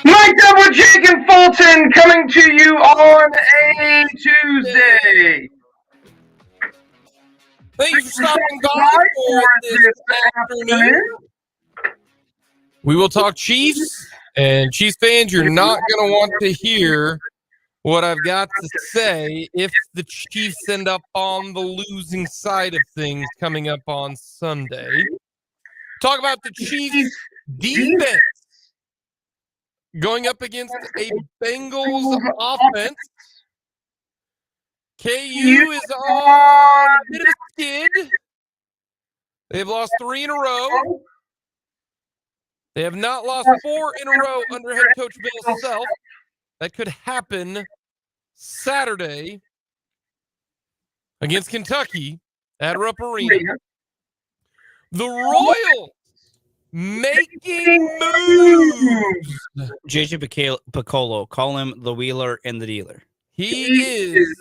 Mic'd up with Jake and Fulton coming to you on a Tuesday. Thank you for stopping by for this afternoon. We will talk Chiefs, and Chiefs fans, you're not going to want to hear what I've got to say if the Chiefs end up on the losing side of things coming up on Sunday. Talk about the Chiefs defense going up against a Bengals offense. KU is on a bit of a skid. They've lost 3 in a row. They have not lost 4 in a row under head coach Bill Self. That could happen Saturday against Kentucky at Rupp Arena. The Royals making moves. JJ Piccolo, call him the wheeler and the dealer. He is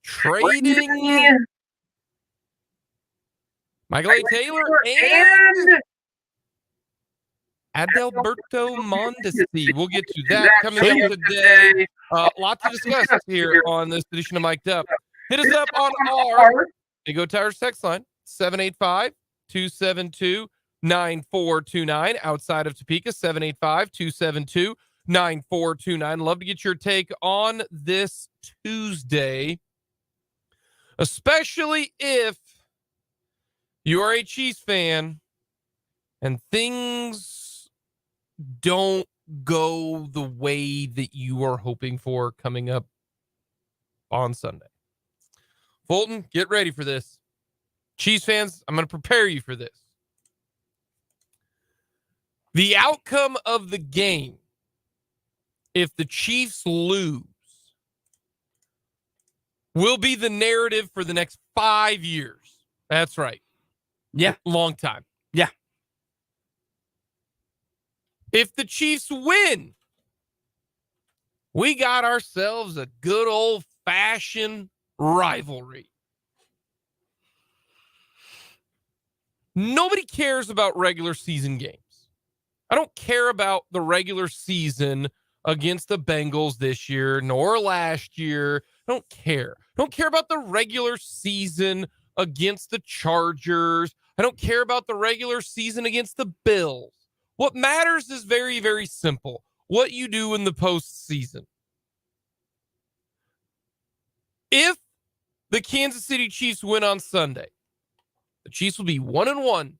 trading Michael A. Taylor and Adalberto Mondesi. We'll get to that coming up today. A lot to discuss here on this edition of Mic'd Up. Hit us up on our Go Tires text line, 785-272-9429. Outside of Topeka, 785-272-9429. Love to get your take on this Tuesday, especially if you are a Chiefs fan and things don't go the way that you are hoping for coming up on Sunday. Fulton, get ready for this. Chiefs fans, I'm going to prepare you for this. The outcome of the game, if the Chiefs lose, will be the narrative for the next 5 years. That's right. Yeah. Long time. Yeah. If the Chiefs win, we got ourselves a good old-fashioned rivalry. Nobody cares about regular season games. I don't care about the regular season against the Bengals this year, nor last year. I don't care. I don't care about the regular season against the Chargers. I don't care about the regular season against the Bills. What matters is very, very simple. What you do in the postseason. If the Kansas City Chiefs win on Sunday, the Chiefs will be 1-1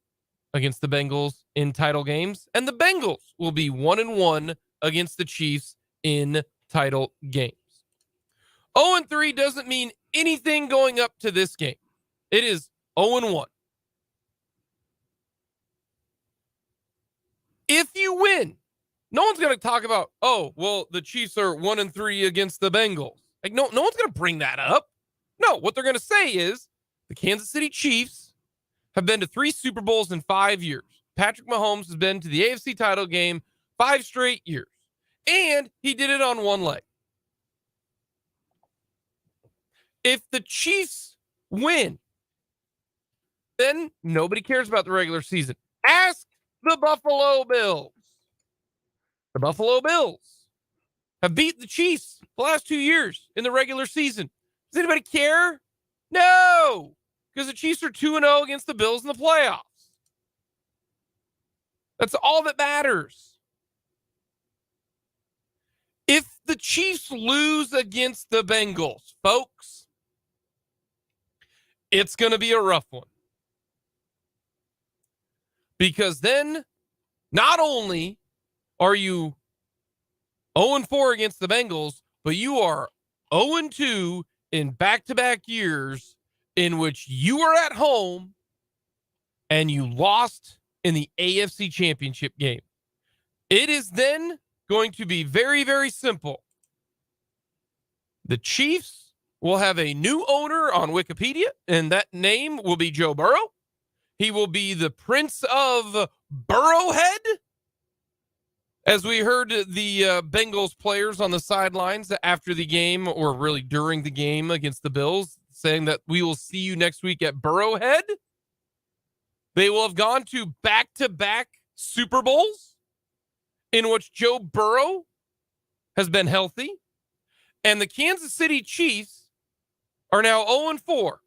against the Bengals in title games, and the Bengals will be 1-1 against the Chiefs in title games. 0-3 doesn't mean anything going up to this game. It is 0-1. If you win, no one's going to talk about, oh, well, the Chiefs are 1-3 against the Bengals. Like, no one's going to bring that up. No, what they're going to say is the Kansas City Chiefs have been to 3 Super Bowls in 5 years. Patrick Mahomes has been to the AFC title game 5 straight years. And he did it on one leg. If the Chiefs win, then nobody cares about the regular season. Ask the Buffalo Bills. The Buffalo Bills have beat the Chiefs the last 2 years in the regular season. Does anybody care? No, because the Chiefs are 2-0 against the Bills in the playoffs. That's all that matters. If the Chiefs lose against the Bengals, folks, it's going to be a rough one. Because then, not only are you 0-4 against the Bengals, but you are 0-2 in back-to-back years in which you were at home and you lost in the AFC Championship game. It is then going to be very, very simple. The Chiefs will have a new owner on Wikipedia, and that name will be Joe Burrow. He will be the Prince of Burrowhead. As we heard the Bengals players on the sidelines after the game, or really during the game against the Bills, saying that we will see you next week at Burrowhead. They will have gone to back-to-back Super Bowls. in which Joe Burrow has been healthy, and the Kansas City Chiefs are now 0-4.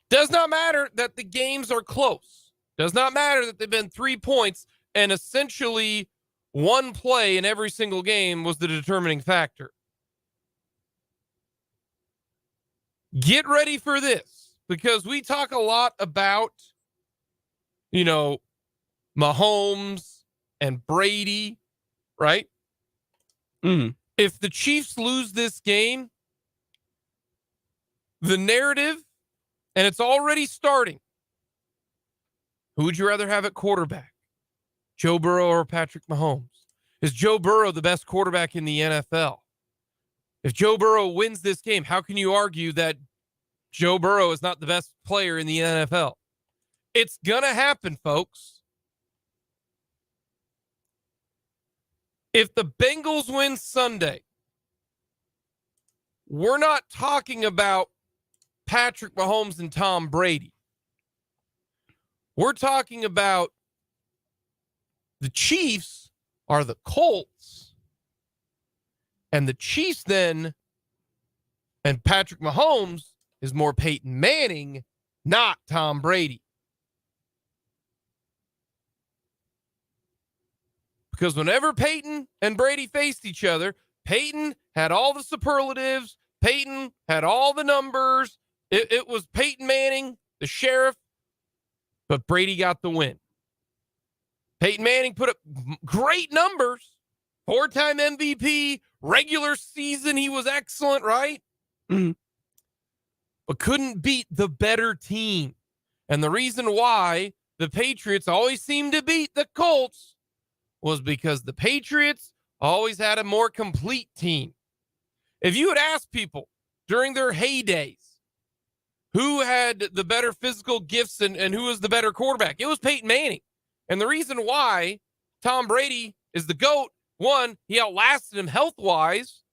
Does not matter that the games are close. Does not matter that they've been 3 points and essentially one play in every single game was the determining factor. Get ready for this, because we talk a lot about, Mahomes and Brady, right? Mm-hmm. If the Chiefs lose this game, the narrative, and it's already starting, who would you rather have at quarterback? Joe Burrow or Patrick Mahomes? Is Joe Burrow the best quarterback in the NFL? If Joe Burrow wins this game, how can you argue that Joe Burrow is not the best player in the NFL? It's going to happen, folks. If the Bengals win Sunday, we're not talking about Patrick Mahomes and Tom Brady. We're talking about the Chiefs are the Colts. And the Chiefs then, and Patrick Mahomes is more Peyton Manning, not Tom Brady. Because whenever Peyton and Brady faced each other, Peyton had all the superlatives. Peyton had all the numbers. It was Peyton Manning, the sheriff, but Brady got the win. Peyton Manning put up great numbers. 4-time MVP, regular season, he was excellent, right? Mm-hmm. But couldn't beat the better team. And the reason why the Patriots always seemed to beat the Colts was because the Patriots always had a more complete team. If you had asked people during their heydays who had the better physical gifts and who was the better quarterback, it was Peyton Manning. And the reason why Tom Brady is the GOAT, one, he outlasted him health-wise,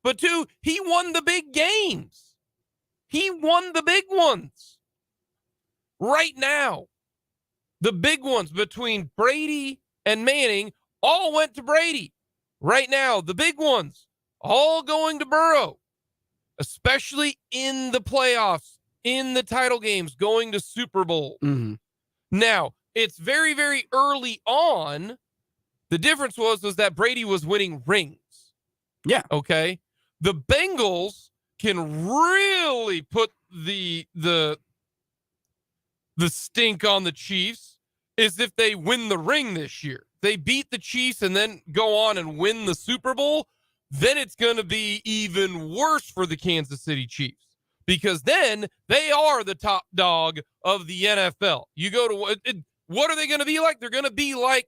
but two, he won the big games. He won the big ones. Right now, the big ones between Brady and Manning all went to Brady. Right now, the big ones all going to Burrow, especially in the playoffs, in the title games, going to Super Bowl. Mm-hmm. Now, it's very, very early on. The difference was that Brady was winning rings. Yeah. Okay. The Bengals can really put the stink on the Chiefs is if they win the ring this year. They beat the Chiefs and then go on and win the Super Bowl, then it's going to be even worse for the Kansas City Chiefs, because then they are the top dog of the NFL. You go to what are they going to be like? They're going to be like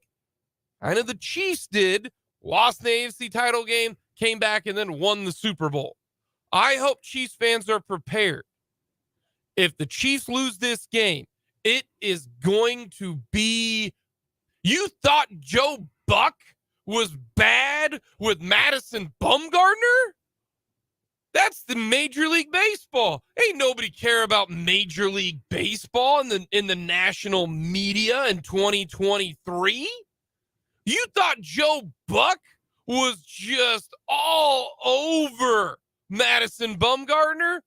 kind of the Chiefs did, lost the AFC title game, came back, and then won the Super Bowl. I hope Chiefs fans are prepared. If the Chiefs lose this game, it is going to be... You thought Joe Buck was bad with Madison Bumgarner? That's the Major League Baseball. Ain't nobody care about Major League Baseball in the national media in 2023. You thought Joe Buck was just all over Madison Bumgarner?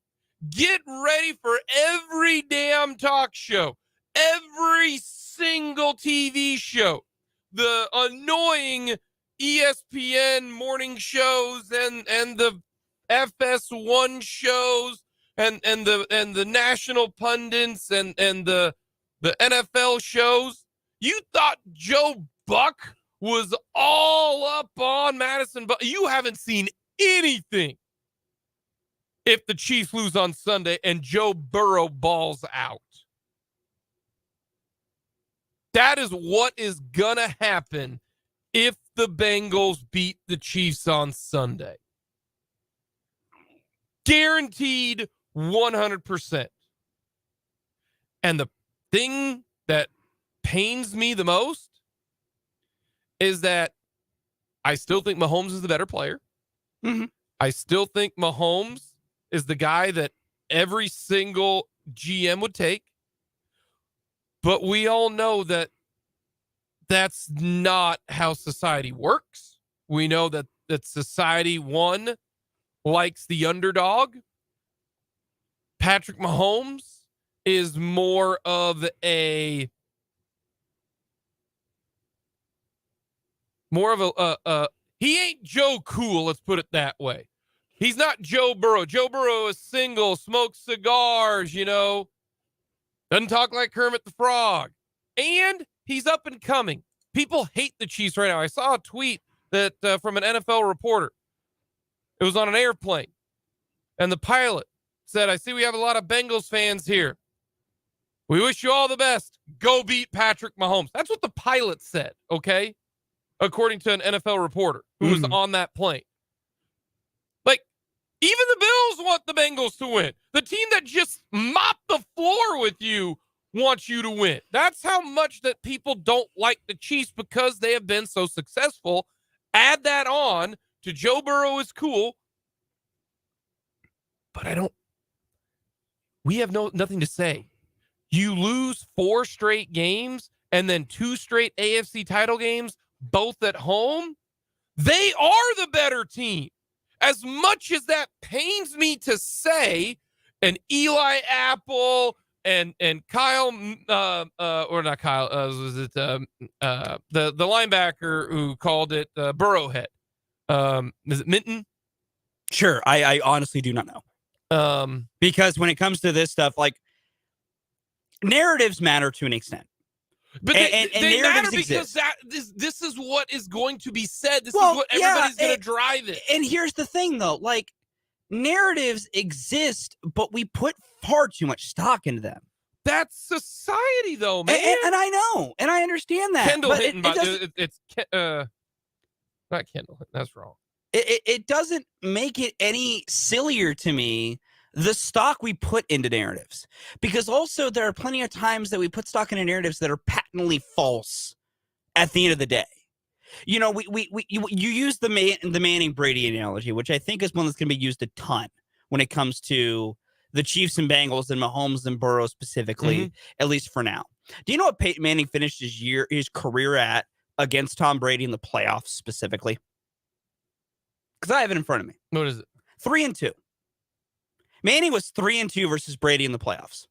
Get ready for every damn talk show, every single TV show, the annoying ESPN morning shows and the FS1 shows and the national pundits and the NFL shows. You thought Joe Buck was all up on Madison, but you haven't seen anything if the Chiefs lose on Sunday and Joe Burrow balls out. That is what is going to happen if the Bengals beat the Chiefs on Sunday. Guaranteed 100%. And the thing that pains me the most is that I still think Mahomes is the better player. Mm-hmm. I still think Mahomes is the guy that every single GM would take. But we all know that that's not how society works. We know that society, one, likes the underdog. Patrick Mahomes is more of a he ain't Joe Cool, let's put it that way. He's not Joe Burrow. Joe Burrow is single, smokes cigars, doesn't talk like Kermit the Frog. And he's up and coming. People hate the Chiefs right now. I saw a tweet that from an NFL reporter. It was on an airplane. And the pilot said, I see we have a lot of Bengals fans here. We wish you all the best. Go beat Patrick Mahomes. That's what the pilot said, okay? According to an NFL reporter who was on that plane. Like, even the Bills want the Bengals to win. The team that just mopped the floor with you wants you to win. That's how much that people don't like the Chiefs because they have been so successful. Add that on to Joe Burrow is cool. But we have nothing to say. You lose 4 straight games and then 2 straight AFC title games, both at home. They are the better team. As much as that pains me to say, and Eli Apple and Kyle, or not Kyle, was it the linebacker who called it Burrowhead? Is it Minton? Sure. I honestly do not know. Because when it comes to this stuff, like, narratives matter to an extent. But they matter because this is what is going to be said. This is what everybody's going to drive it. And here's the thing, though. Like, narratives exist, but we put far too much stock into them. That's society, though, man. And I know. And I understand that. Kendall Hinton, it's not Kendall Hinton. That's wrong. It doesn't make it any sillier to me, the stock we put into narratives, because also there are plenty of times that we put stock into narratives that are patently false at the end of the day. You use the Manning Brady analogy, which I think is one that's going to be used a ton when it comes to the Chiefs and Bengals and Mahomes and Burrow specifically, at least for now. Do you know what Peyton Manning finished his career at against Tom Brady in the playoffs specifically? Because I have it in front of me. What is it? 3-2. Manning was 3-2 versus Brady in the playoffs.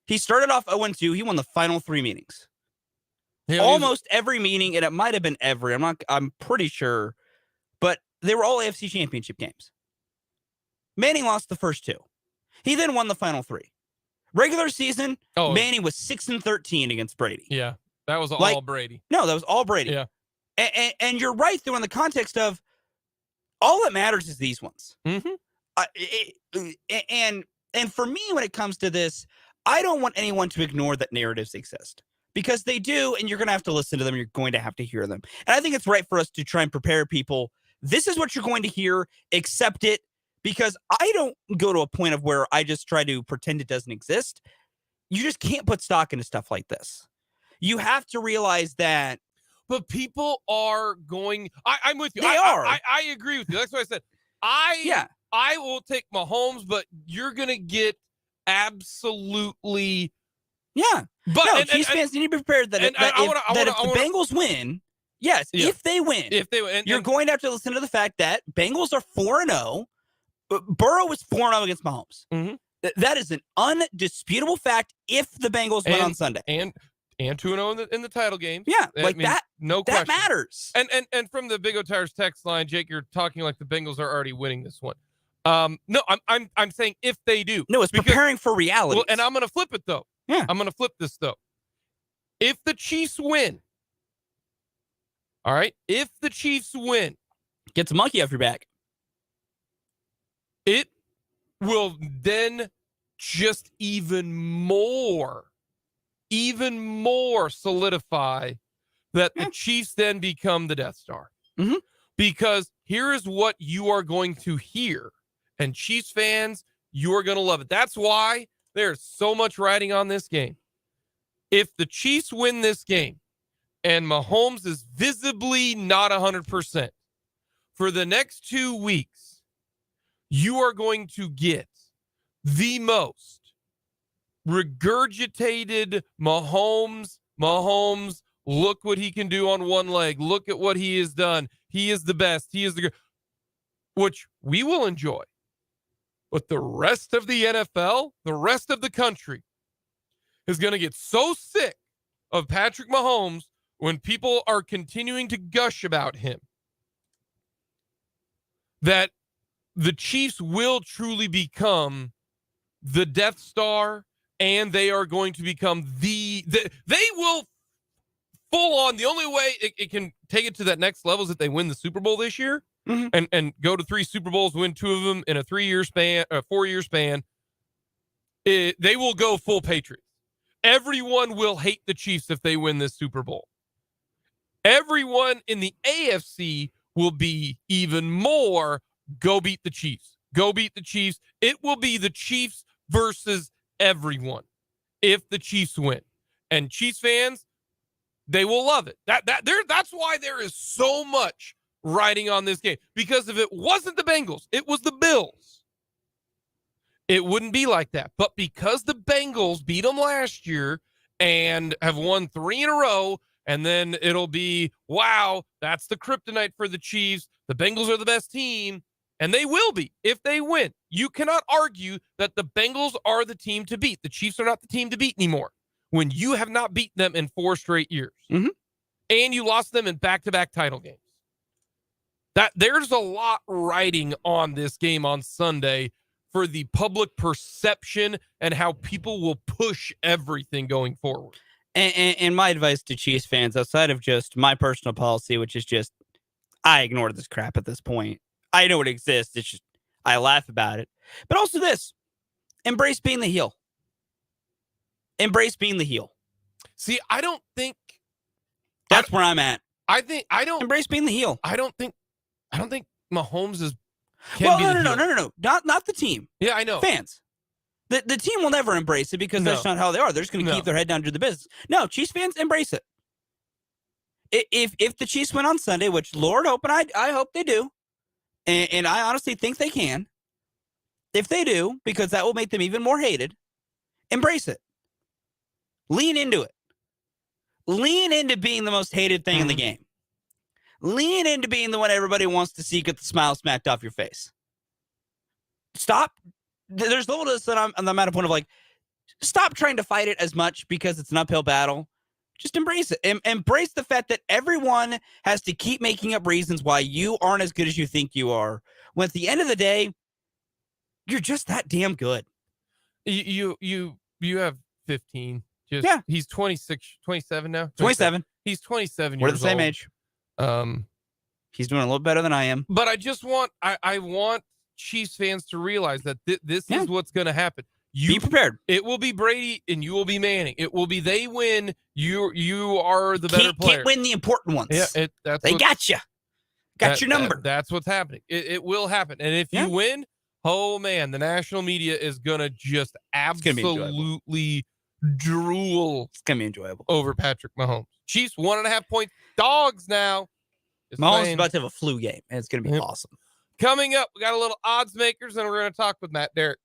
He started off 0-2. He won the final 3 meetings. Yeah, almost every meeting, and it might have been every. I'm pretty sure, but they were all AFC Championship games. Manning lost the first 2. He then won the final 3. Regular season, Manning was 6-13 against Brady. Yeah, that was all Brady. No, that was all Brady. Yeah, and you're right though in the context of all that matters is these ones. And for me, when it comes to this, I don't want anyone to ignore that narratives exist, because they do, and you're going to have to listen to them. You're going to have to hear them. And I think it's right for us to try and prepare people. This is what you're going to hear. Accept it, because I don't go to a point of where I just try to pretend it doesn't exist. You just can't put stock into stuff like this. You have to realize that. But people are going. I'm with you. They are. I agree with you. That's what I said. I will take Mahomes, but you're going to get absolutely. Yeah. But no, Chiefs fans need to be prepared that if the Bengals win, if they win, you're going to have to listen to the fact that Bengals are 4-0. Burrow is 4-0 against Mahomes. That is an undisputable fact if the Bengals win on Sunday. And 2-0 in the title game. Yeah, no question. That matters. And from the Big O Tires text line, Jake, you're talking like the Bengals are already winning this one. No, I'm saying if they do. No, it's preparing for reality. Well, and I'm going to flip it though. Yeah, I'm going to flip this though. If the Chiefs win, all right. If the Chiefs win, gets a monkey off your back. It will then just even more solidify that the Chiefs then become the Death Star. Because here is what you are going to hear. And Chiefs fans, you're going to love it. That's why there's so much riding on this game. If the Chiefs win this game and Mahomes is visibly not 100%, for the next 2 weeks, you are going to get the most regurgitated Mahomes Look what he can do on one leg. Look at what he has done. He is the best. He is the good, which we will enjoy. But the rest of the NFL, the rest of the country is going to get so sick of Patrick Mahomes when people are continuing to gush about him that the Chiefs will truly become the Death Star, and they are going to become they will full on. The only way it can take it to that next level is if they win the Super Bowl this year and go to 3 Super Bowls, win 2 of them in a 4-year span. They will go full Patriots. Everyone will hate the Chiefs if they win this Super Bowl. Everyone in the AFC will be even more go beat the Chiefs. Go beat the Chiefs. It will be the Chiefs versus everyone if the Chiefs win. And Chiefs fans, they will love it. That's why there is so much riding on this game. Because if it wasn't the Bengals, it was the Bills, it wouldn't be like that. But because the Bengals beat them last year and have won 3 in a row, and then it'll be, wow, that's the kryptonite for the Chiefs. The Bengals are the best team, and they will be if they win. You cannot argue that the Bengals are the team to beat. The Chiefs are not the team to beat anymore when you have not beaten them in 4 straight years. And you lost them in back-to-back title games. There's a lot riding on this game on Sunday for the public perception and how people will push everything going forward. And my advice to Chiefs fans, outside of just my personal policy, which is just, I ignore this crap at this point. I know it exists. It's just, I laugh about it. But also this, embrace being the heel. Embrace being the heel. See, I don't think that's where I'm at. I don't embrace being the heel. I don't think Mahomes is. No. Not the team. Yeah, I know. Fans. The team will never embrace it because that's not how they are. They're just going to keep their head down to the business. No, Chiefs fans, embrace it. If the Chiefs win on Sunday, which Lord hope and I hope they do, and I honestly think they can, if they do, because that will make them even more hated, embrace it. Lean into it. Lean into being the most hated thing in the game. Lean into being the one everybody wants to see get the smile smacked off your face. Stop. The's little this that I'm at a point of like, stop trying to fight it as much because it's an uphill battle. Just embrace it. Embrace the fact that everyone has to keep making up reasons why you aren't as good as you think you are. When at the end of the day, you're just that damn good. You have 15. He's 26, 27 now. 27. He's 27 We're years old. We're the same age. He's doing a little better than I am. But I just want I want Chiefs fans to realize that this is what's going to happen. Be prepared. It will be Brady and you will be Manning. It will be they win. You are the better player. Can't win the important ones. Yeah, they got you. Got your number. That's what's happening. It will happen. And if you win, oh man, the national media is going to just absolutely drool. It's going to be enjoyable. Over Patrick Mahomes. Chiefs 1.5 point dogs now. Mahomes is about to have a flu game, and it's going to be awesome. Coming up, we got a little odds makers, and we're going to talk with Matt Derrick.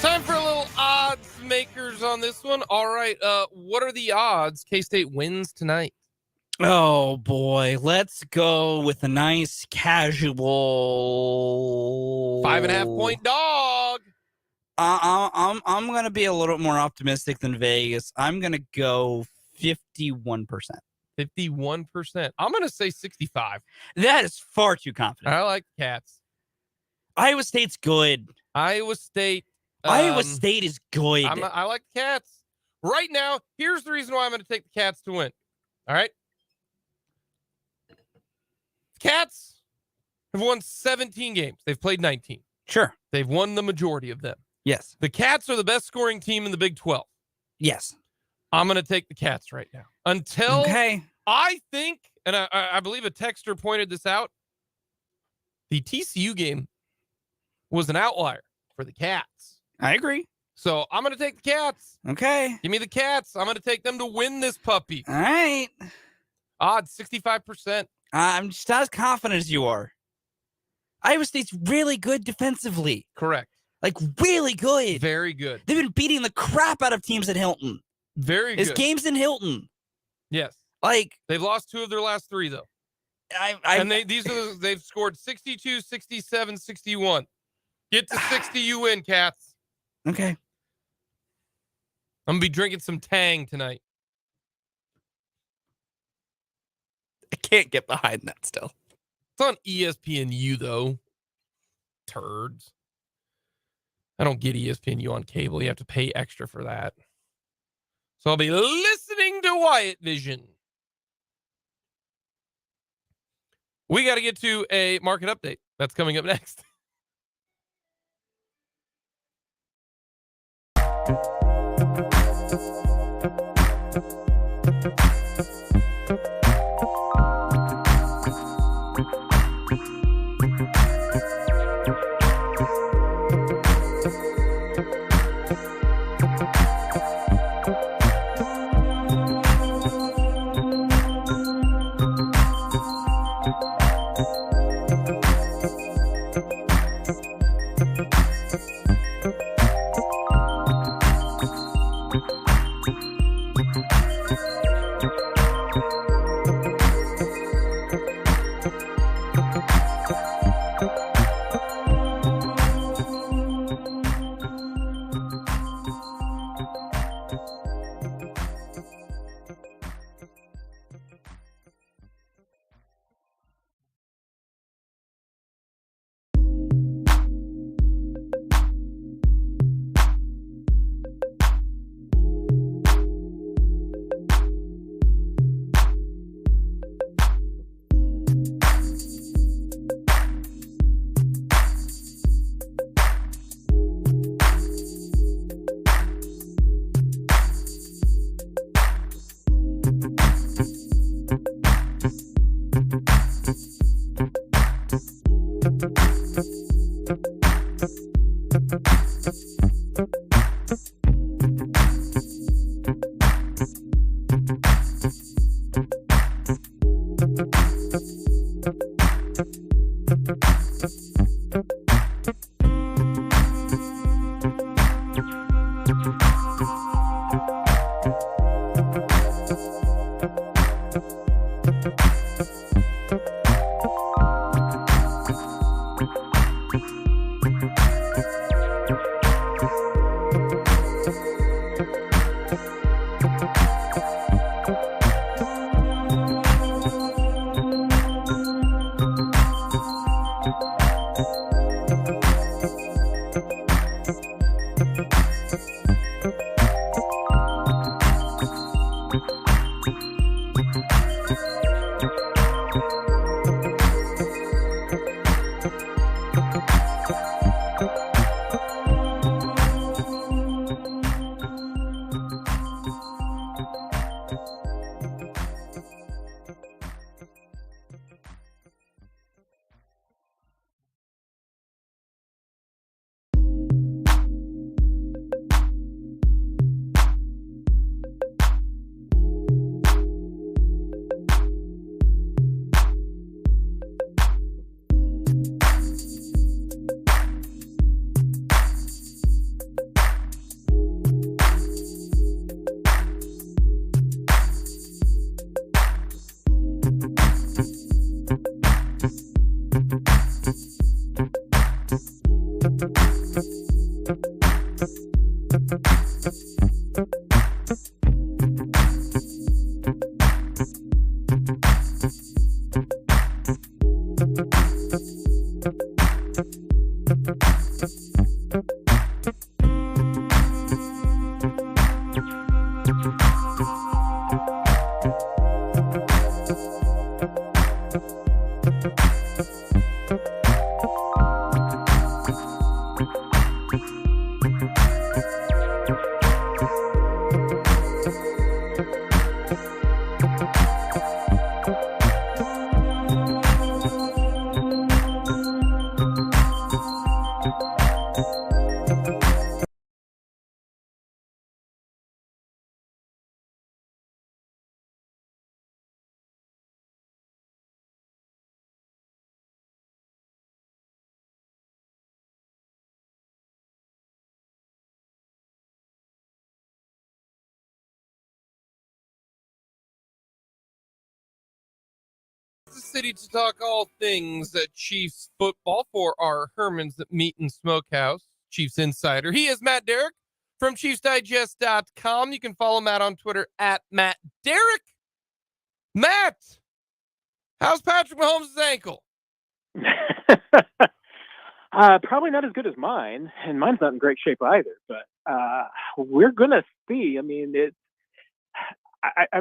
Time for a little odds makers on this one. All right. What are the odds K-State wins tonight? Oh boy, let's go with a nice casual 5.5 point dog. I'm gonna be a little more optimistic than Vegas. I'm gonna go 51%. 51%. I'm gonna say 65. That is far too confident. I like the Cats. Iowa State's good. Iowa State. Iowa State is good. I like the Cats. Right now, here's the reason why I'm going to take the Cats to win. All right. Cats have won 17 games. They've played 19. Sure. They've won the majority of them. Yes. The Cats are the best scoring team in the Big 12. Yes. I'm going to take the Cats right now. Until I think, and I believe a texter pointed this out, the TCU game was an outlier for the Cats. I agree. So I'm going to take the Cats. Okay. Give me the Cats. I'm going to take them to win this puppy. All right. Odds 65%. I'm just not as confident as you are. Iowa State's really good defensively. Correct. Like, really good. Very good. They've been beating the crap out of teams at Hilton. Very good. It's games in Hilton. Yes. Like, they've lost 2 of their last 3, though. They've scored 62, 67, 61. Get to 60, you win, Cats. Okay. I'm going to be drinking some Tang tonight. I can't get behind that still. It's on ESPNU, though. Turds. I don't get ESPNU on cable. You have to pay extra for that. So I'll be listening to Wyatt Vision. We got to get to a market update. That's coming up next. The city to talk all things Chiefs football for our Herman's Meat and Smokehouse, Chiefs Insider. He is Matt Derrick from ChiefsDigest.com. You can follow Matt on Twitter at Matt Derrick. Matt, how's Patrick Mahomes' ankle? Probably not as good as mine, and mine's not in great shape either. But we're gonna see. I mean,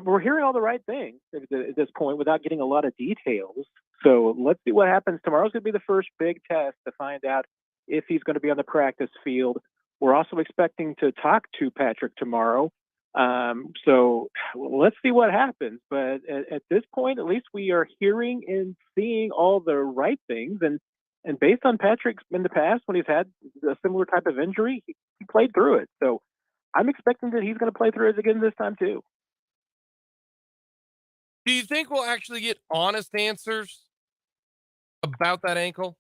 we're hearing all the right things at this point without getting a lot of details. So let's see what happens. Tomorrow's going to be the first big test to find out if he's going to be on the practice field. We're also expecting to talk to Patrick tomorrow. So let's see what happens. But at this point, at least we are hearing and seeing all the right things. And based on Patrick in the past, when he's had a similar type of injury, he played through it. So I'm expecting that he's going to play through it again this time too. Do you think we'll actually get honest answers about that ankle?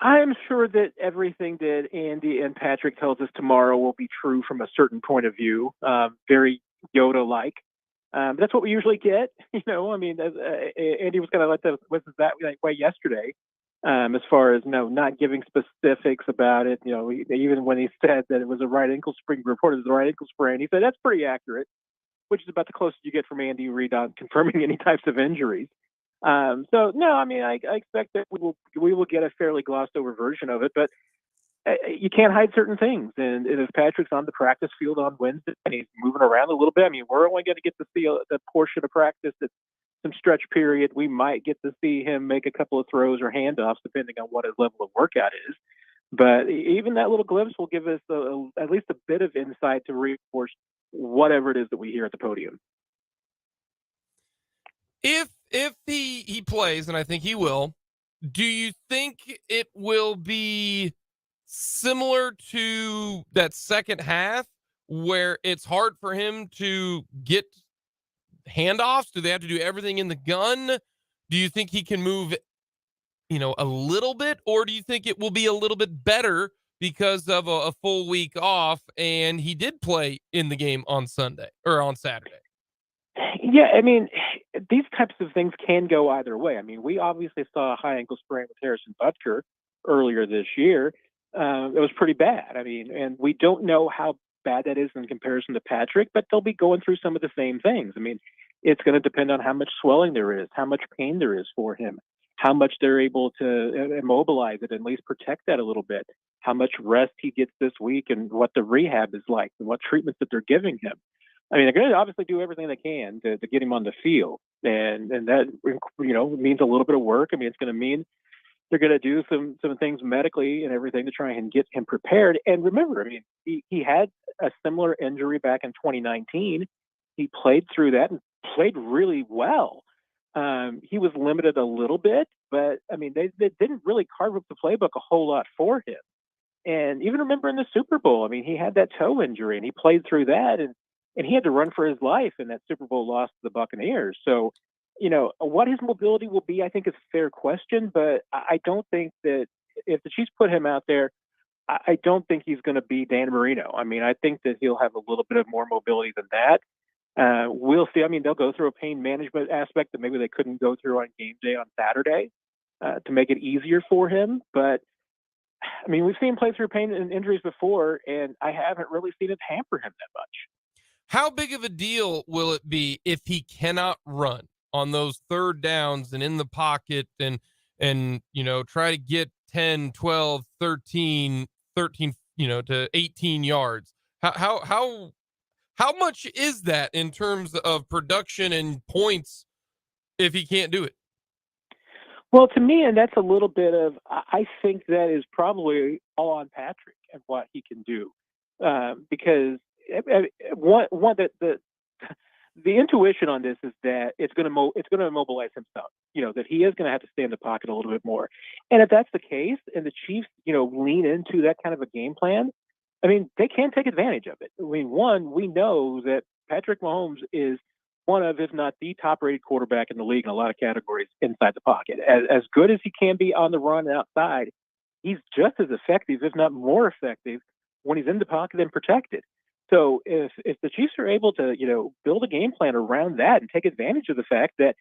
I'm sure that everything that Andy and Patrick tells us tomorrow will be true from a certain point of view, very Yoda-like. That's what we usually get, you know. I mean, Andy was kind of that way yesterday, as far as not giving specifics about it. You know, even when he said that it was a right ankle sprain, reported as a right ankle sprain, he said that's pretty accurate, which is about the closest you get from Andy Reid on confirming any types of injuries. So no, I mean, I expect that we will get a fairly glossed over version of it, but you can't hide certain things. And if Patrick's on the practice field on Wednesday and he's moving around a little bit, I mean, we're only going to get to see the portion of practice that's some stretch period. We might get to see him make a couple of throws or handoffs, depending on what his level of workout is. But even that little glimpse will give us at least a bit of insight to reinforce whatever it is that we hear at the podium. If he plays, and I think he will, do you think it will be similar to that second half where it's hard for him to get handoffs? Do they have to do everything in the gun? Do you think he can move, a little bit, or do you think it will be a little bit better because of a full week off and he did play in the game on Sunday or on Saturday? Yeah, I mean, these types of things can go either way. I mean, we obviously saw a high ankle sprain with Harrison Butker earlier this year. It was pretty bad. I mean, and we don't know how bad that is in comparison to Patrick, but they'll be going through some of the same things. I mean, it's going to depend on how much swelling there is, how much pain there is for him, how much they're able to immobilize it and at least protect that a little bit, how much rest he gets this week and what the rehab is like and what treatments that they're giving him. I mean, they're going to obviously do everything they can to get him on the field. And that, means a little bit of work. I mean, it's going to mean they're going to do some things medically and everything to try and get him prepared. And remember, I mean, he had a similar injury back in 2019. He played through that and played really well. He was limited a little bit, but I mean, they didn't really carve up the playbook a whole lot for him. And even remember in the Super Bowl, I mean, he had that toe injury and he played through that and he had to run for his life in that Super Bowl loss to the Buccaneers. So, what his mobility will be, I think is a fair question, but I don't think that if the Chiefs put him out there, I don't think he's going to be Dan Marino. I mean, I think that he'll have a little bit of more mobility than that. We'll see. I mean, they'll go through a pain management aspect that maybe they couldn't go through on game day on Saturday to make it easier for him. But, I mean, we've seen him play through pain and injuries before, and I haven't really seen it hamper him that much. How big of a deal will it be if he cannot run on those third downs and in the pocket and try to get 10, 12, 13, to 18 yards. How much is that in terms of production and points if he can't do it? Well, to me, and that's a little bit of, I think that is probably all on Patrick and what he can do. Because the intuition on this is that it's going to immobilize himself. That he is going to have to stay in the pocket a little bit more. And if that's the case, and the Chiefs, lean into that kind of a game plan, I mean, they can take advantage of it. I mean, one, we know that Patrick Mahomes is one of, if not the top-rated quarterback in the league in a lot of categories inside the pocket. As good as he can be on the run and outside, he's just as effective, if not more effective, when he's in the pocket and protected. So if the Chiefs are able to, build a game plan around that and take advantage of the fact that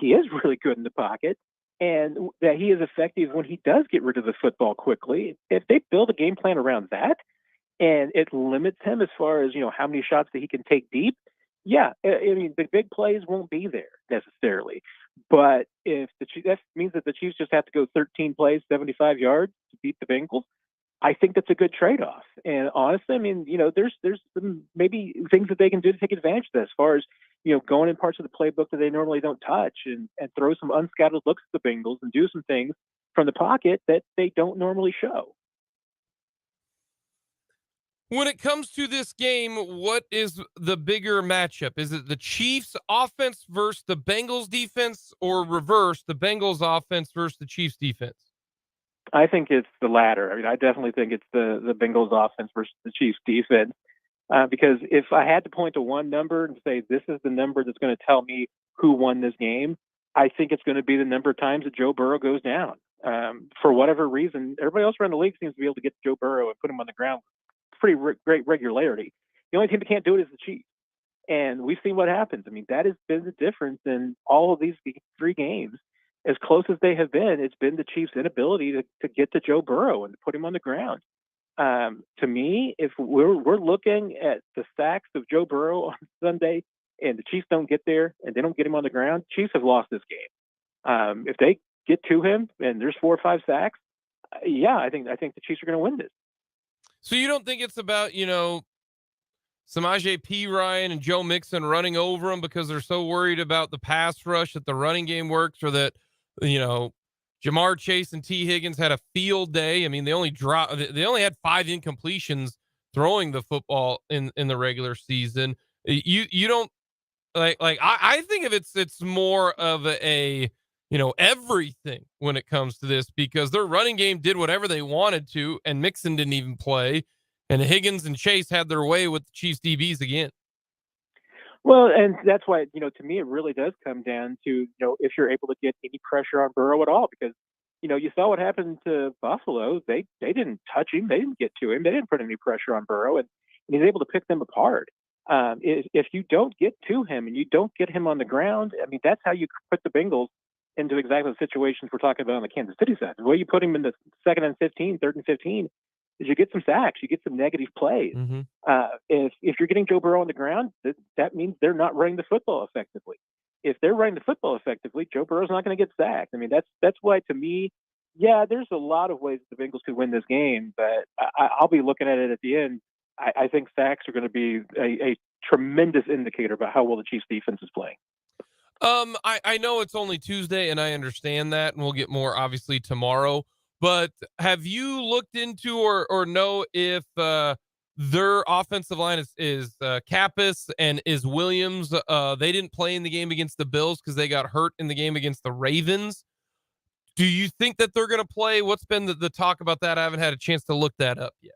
he is really good in the pocket and that he is effective when he does get rid of the football quickly, if they build a game plan around that and it limits him as far as, how many shots that he can take deep, yeah, I mean, the big plays won't be there necessarily. But if that means that the Chiefs just have to go 13 plays, 75 yards to beat the Bengals, I think that's a good trade-off. And honestly, I mean, there's some maybe things that they can do to take advantage of that as far as, going in parts of the playbook that they normally don't touch and throw some unscattered looks at the Bengals and do some things from the pocket that they don't normally show. When it comes to this game, what is the bigger matchup? Is it the Chiefs offense versus the Bengals defense, or reverse, the Bengals offense versus the Chiefs defense? I think it's the latter. I mean, I definitely think it's the Bengals offense versus the Chiefs defense. Because if I had to point to one number and say this is the number that's going to tell me who won this game, I think it's going to be the number of times that Joe Burrow goes down. For whatever reason, everybody else around the league seems to be able to get Joe Burrow and put him on the ground with pretty great regularity. The only team that can't do it is the Chiefs. And we've seen what happens. I mean, that has been the difference in all of these three games. As close as they have been, it's been the Chiefs' inability to get to Joe Burrow and to put him on the ground. To me, if we're looking at the sacks of Joe Burrow on Sunday and the Chiefs don't get there and they don't get him on the ground, Chiefs have lost this game. If they get to him and there's 4 or 5 sacks, yeah, I think the Chiefs are going to win this. So you don't think it's about, Samaje Perine and Joe Mixon running over them because they're so worried about the pass rush that the running game works, or that, Jamar Chase and T. Higgins had a field day? I mean, they only had 5 incompletions throwing the football in the regular season. You don't I think of it's more of a everything when it comes to this, because their running game did whatever they wanted to, and Mixon didn't even play, and Higgins and Chase had their way with the Chiefs DBs again. Well, and that's why, to me, it really does come down to, if you're able to get any pressure on Burrow at all, because, you saw what happened to Buffalo. They didn't touch him. They didn't get to him. They didn't put any pressure on Burrow, and he's able to pick them apart. If you don't get to him and you don't get him on the ground, I mean, that's how you put the Bengals into exactly the situations we're talking about on the Kansas City side. The way you put him in the 2nd and 15, 3rd and 15, is you get some sacks, you get some negative plays. Mm-hmm. If you're getting Joe Burrow on the ground, that means they're not running the football effectively. If they're running the football effectively, Joe Burrow's not going to get sacked. I mean, that's why, to me, yeah, there's a lot of ways the Bengals could win this game, but I'll be looking at it at the end. I think sacks are going to be a tremendous indicator about how well the Chiefs defense is playing. I know it's only Tuesday, and I understand that, and we'll get more obviously tomorrow. But have you looked into or know if their offensive line is Kappas and is Williams? They didn't play in the game against the Bills because they got hurt in the game against the Ravens. Do you think that they're going to play? What's been the talk about that? I haven't had a chance to look that up yet.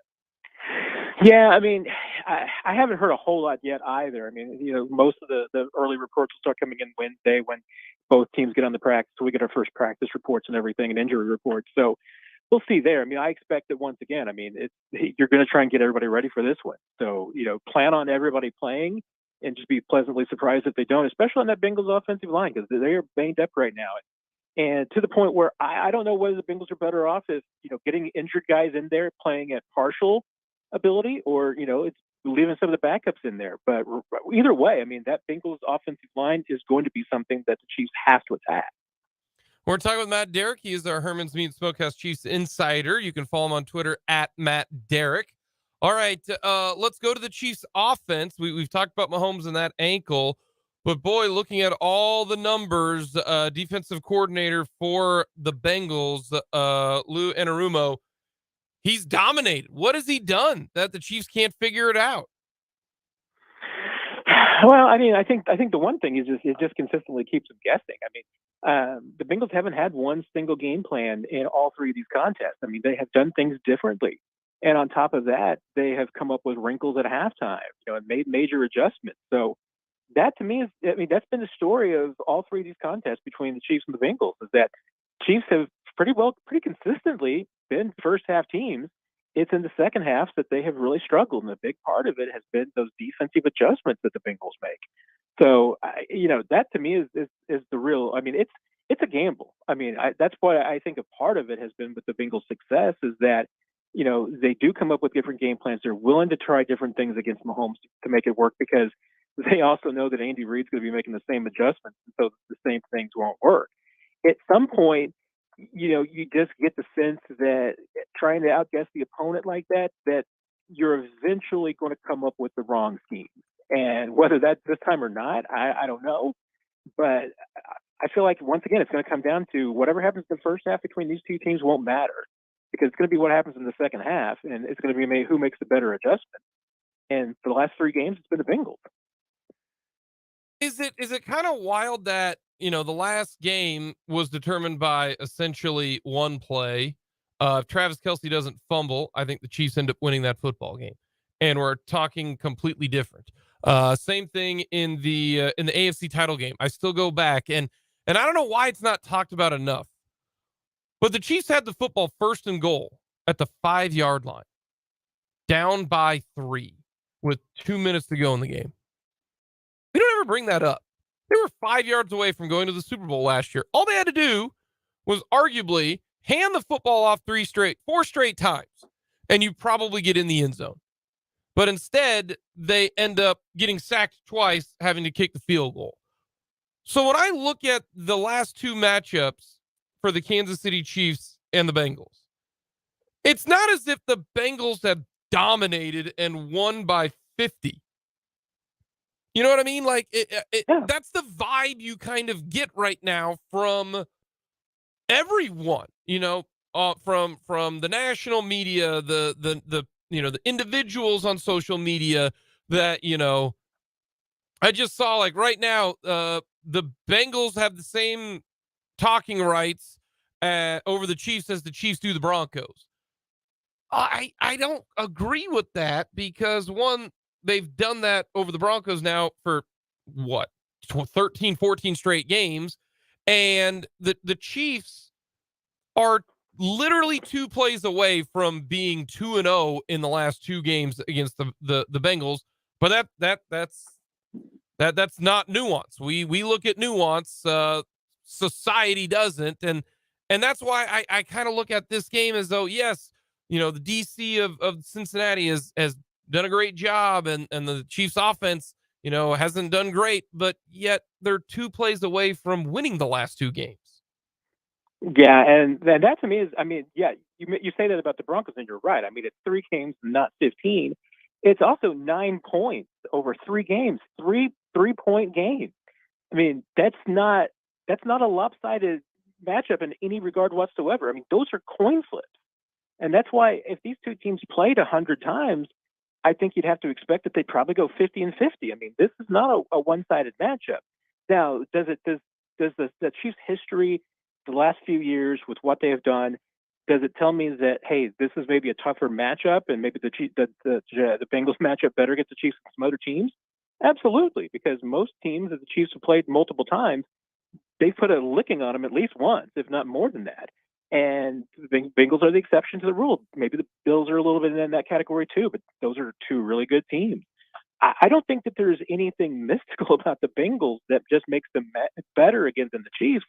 Yeah, I mean, I haven't heard a whole lot yet either. I mean, most of the early reports will start coming in Wednesday when both teams get on the practice. So we get our first practice reports and everything, and injury reports. So we'll see there. I mean, I expect that once again, I mean, you're going to try and get everybody ready for this one. So, plan on everybody playing and just be pleasantly surprised if they don't, especially on that Bengals offensive line, because they are banged up right now. And to the point where I don't know whether the Bengals are better off if, getting injured guys in there playing at partial ability, or, it's leaving some of the backups in there. But either way, I mean, that Bengals offensive line is going to be something that the Chiefs have to attack. We're talking with Matt Derrick. He is our Herman's Meat Smokehouse Chiefs insider. You can follow him on Twitter at Matt Derrick. All right, let's go to the Chiefs offense. We've talked about Mahomes and that ankle, but boy, looking at all the numbers, defensive coordinator for the Bengals, Lou Anarumo, he's dominated. What has he done that the Chiefs can't figure it out? Well, I mean, I think the one thing is it just consistently keeps them guessing. I mean, the Bengals haven't had one single game plan in all three of these contests. I mean, they have done things differently, and on top of that, they have come up with wrinkles at halftime, and made major adjustments. So that to me is, I mean, that's been the story of all three of these contests between the Chiefs and the Bengals. Is that Chiefs have pretty consistently been first half teams. It's in the second half that they have really struggled, and a big part of it has been those defensive adjustments that the Bengals make. So, that to me is the real. I mean, it's a gamble. I mean, that's why I think a part of it has been with the Bengals' success is that they do come up with different game plans. They're willing to try different things against Mahomes to make it work because they also know that Andy Reid's going to be making the same adjustments, and so the same things won't work. At some point, you just get the sense that trying to outguess the opponent like that you're eventually going to come up with the wrong scheme. And whether that's this time or not, I don't know. But I feel like, once again, it's going to come down to whatever happens in the first half between these two teams won't matter, because it's going to be what happens in the second half, and it's going to be who makes the better adjustment. And for the last three games, it's been the Bengals. Is it kind of wild that, the last game was determined by essentially one play? If Travis Kelce doesn't fumble, I think the Chiefs end up winning that football game. And we're talking completely different. Same thing in the AFC title game. I still go back and I don't know why it's not talked about enough, but the Chiefs had the football first and goal at the 5-yard line, down by 3 with 2 minutes to go in the game. We don't ever bring that up. They were 5 yards away from going to the Super Bowl last year. All they had to do was arguably hand the football off 4 straight times, and you probably get in the end zone. But instead, they end up getting sacked twice, having to kick the field goal. So when I look at the last two matchups for the Kansas City Chiefs and the Bengals, it's not as if the Bengals have dominated and won by 50. You know what I mean? Like, that's the vibe you kind of get right now from everyone, from the national media, the individuals on social media that, I just saw, like, right now, the Bengals have the same talking rights over the Chiefs as the Chiefs do the Broncos. I don't agree with that because, one, they've done that over the Broncos now for 13, 14 straight games. And the Chiefs are literally 2 plays away from being 2-0 in the last 2 games against the Bengals. But that's not nuance. We look at nuance. Society doesn't. And that's why I kind of look at this game as though, yes, the DC of Cincinnati has done a great job, and the Chiefs offense, hasn't done great, but yet they're 2 plays away from winning the last 2 games. Yeah, and that to me is, I mean, yeah, you say that about the Broncos, and you're right. I mean, it's 3 games, not 15. It's also 9 points over 3 games, 3-point games. I mean, that's not a lopsided matchup in any regard whatsoever. I mean, those are coin flips, and that's why if these two teams played 100 times, I think you'd have to expect that they'd probably go 50-50. I mean, this is not a one-sided matchup. Now, does the Chiefs' history the last few years with what they have done, does it tell me that, hey, this is maybe a tougher matchup and maybe the Bengals matchup better against the Chiefs than some other teams? Absolutely, because most teams that the Chiefs have played multiple times, they've put a licking on them at least once, if not more than that. And the Bengals are the exception to the rule. Maybe the Bills are a little bit in that category too, but those are 2 really good teams. I don't think that there's anything mystical about the Bengals that just makes them better against the Chiefs.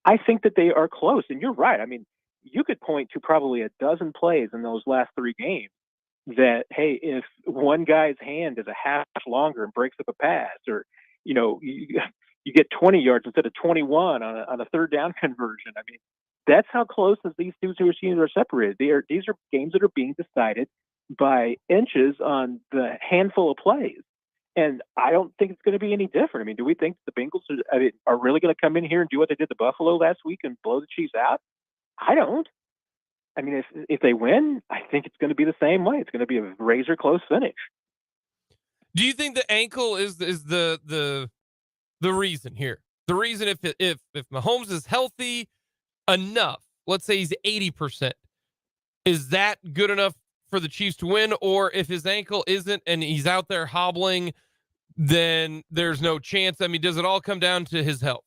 I think that they are close, and you're right. I mean, you could point to probably a dozen plays in those last 3 games that, hey, if one guy's hand is a half longer and breaks up a pass, or you you get 20 yards instead of 21 on a third down conversion. I mean, that's how close as these two teams are separated. These are games that are being decided by inches on the handful of plays. And I don't think it's going to be any different. I mean, do we think the Bengals are really going to come in here and do what they did to Buffalo last week and blow the Chiefs out? I don't. I mean, if they win, I think it's going to be the same way. It's going to be a razor close finish. Do you think the ankle is the reason here? The reason if Mahomes is healthy enough, let's say he's 80%, is that good enough for the Chiefs to win? Or if his ankle isn't and he's out there hobbling, then there's no chance? I mean, does it all come down to his health?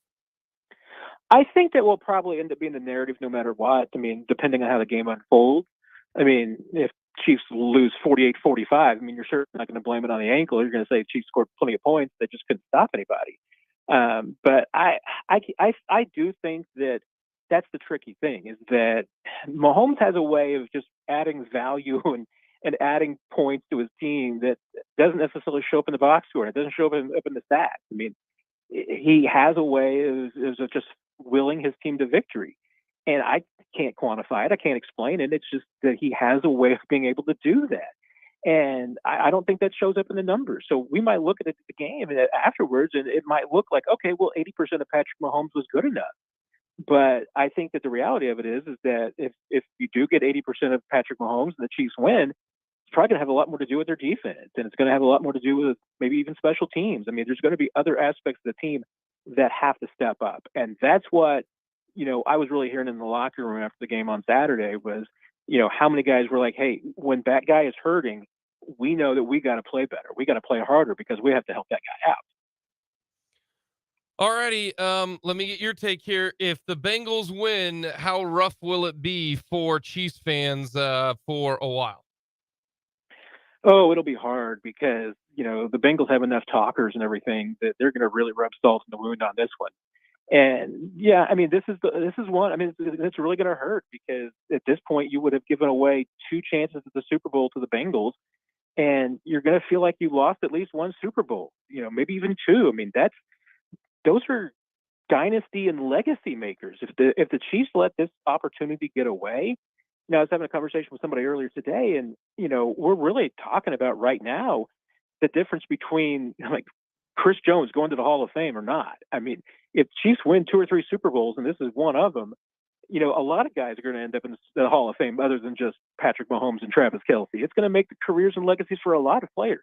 I think that will probably end up being the narrative no matter what. I mean, depending on how the game unfolds. I mean, if Chiefs lose 48-45, I mean, you're certainly not going to blame it on the ankle. You're going to say Chiefs scored plenty of points. They just couldn't stop anybody. But I do think that that's the tricky thing, is that Mahomes has a way of just adding value and adding points to his team that doesn't necessarily show up in the box score. It doesn't show up in the stats. I mean, he has a way of just willing his team to victory. And I can't quantify it. I can't explain it. It's just that he has a way of being able to do that. And I don't think that shows up in the numbers. So we might look at the game afterwards, and it might look like, okay, well, 80% of Patrick Mahomes was good enough. But I think that the reality of it is that if you do get 80% of Patrick Mahomes and the Chiefs win, it's probably going to have a lot more to do with their defense, and it's going to have a lot more to do with maybe even special teams. I mean, there's going to be other aspects of the team that have to step up. And that's what, I was really hearing in the locker room after the game on Saturday was, how many guys were like, hey, when that guy is hurting, we know that we got to play better. We got to play harder because we have to help that guy out. Alrighty, let me get your take here. If the Bengals win, how rough will it be for Chiefs fans for a while? Oh, it'll be hard because, the Bengals have enough talkers and everything that they're going to really rub salt in the wound on this one. And yeah, I mean, this is one. I mean, it's really going to hurt because at this point you would have given away 2 chances at the Super Bowl to the Bengals, and you're going to feel like you lost at least 1 Super Bowl. Maybe even 2. I mean, those are dynasty and legacy makers. If the Chiefs let this opportunity get away, I was having a conversation with somebody earlier today, and we're really talking about right now the difference between like Chris Jones going to the Hall of Fame or not. I mean, if Chiefs win 2 or 3 Super Bowls, and this is one of them, a lot of guys are going to end up in the Hall of Fame other than just Patrick Mahomes and Travis Kelce. It's going to make the careers and legacies for a lot of players.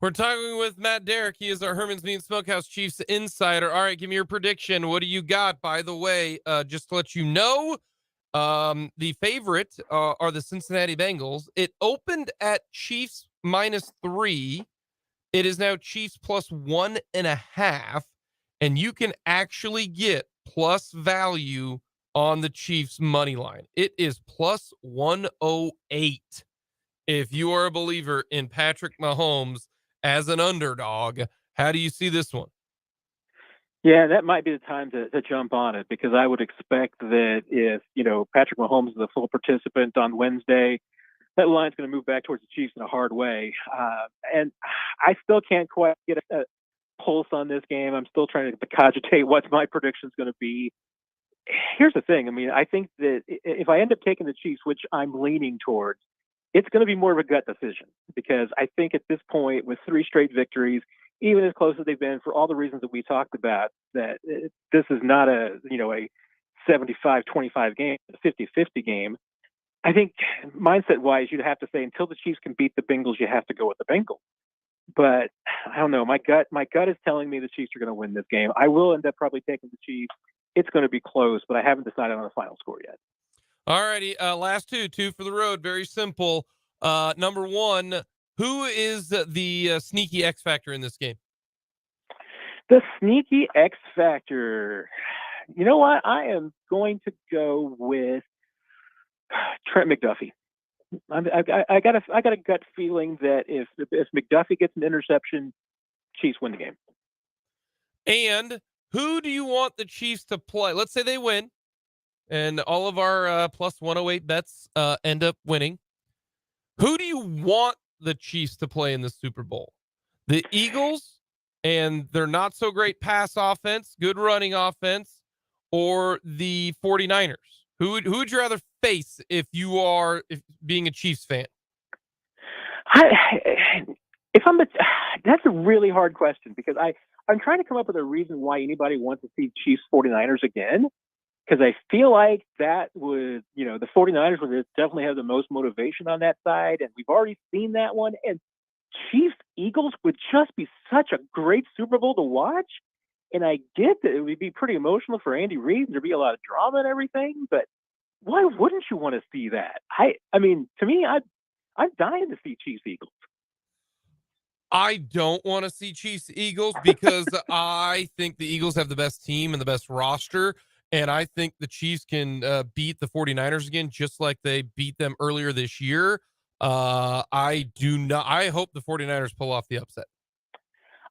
We're talking with Matt Derrick. He is our Herman's Meat Smokehouse Chiefs insider. All right, give me your prediction. What do you got? By the way, just to let you know, the favorite are the Cincinnati Bengals. It opened at Chiefs -3. It is now Chiefs +1.5, and you can actually get plus value on the Chiefs money line. It is +108. If you are a believer in Patrick Mahomes as an underdog, how do you see this one? Yeah, that might be the time to jump on it, because I would expect that if, Patrick Mahomes is a full participant on Wednesday, that line's going to move back towards the Chiefs in a hard way. And I still can't quite get a pulse on this game. I'm still trying to cogitate what my prediction is going to be. Here's the thing. I mean, I think that if I end up taking the Chiefs, which I'm leaning towards, it's going to be more of a gut decision, because I think at this point, with 3 straight victories, even as close as they've been for all the reasons that we talked about, that this is not a 75-25 game, a 50-50 game. I think mindset-wise, you'd have to say until the Chiefs can beat the Bengals, you have to go with the Bengals. But I don't know. My gut is telling me the Chiefs are going to win this game. I will end up probably taking the Chiefs. It's going to be close, but I haven't decided on the final score yet. All righty. Last two for the road. Very simple. Number 1, who is the sneaky X factor in this game? The sneaky X factor. You know what? I am going to go with Trent McDuffie. I got a gut feeling that if McDuffie gets an interception, Chiefs win the game. And who do you want the Chiefs to play? Let's say they win, and all of our +108 bets end up winning. Who do you want the Chiefs to play in the Super Bowl? The Eagles and they're not so great pass offense, good running offense, or the 49ers? Who would you rather face if being a Chiefs fan? That's a really hard question because I'm trying to come up with a reason why anybody wants to see Chiefs 49ers again. Because I feel like that would, the 49ers would definitely have the most motivation on that side. And we've already seen that one. And Chiefs Eagles would just be such a great Super Bowl to watch. And I get that it would be pretty emotional for Andy Reid. There'd be a lot of drama and everything. But why wouldn't you want to see that? I mean, to me, I'm dying to see Chiefs Eagles. I don't want to see Chiefs Eagles because I think the Eagles have the best team and the best roster. And I think the Chiefs can beat the 49ers again, just like they beat them earlier this year. I hope the 49ers pull off the upset.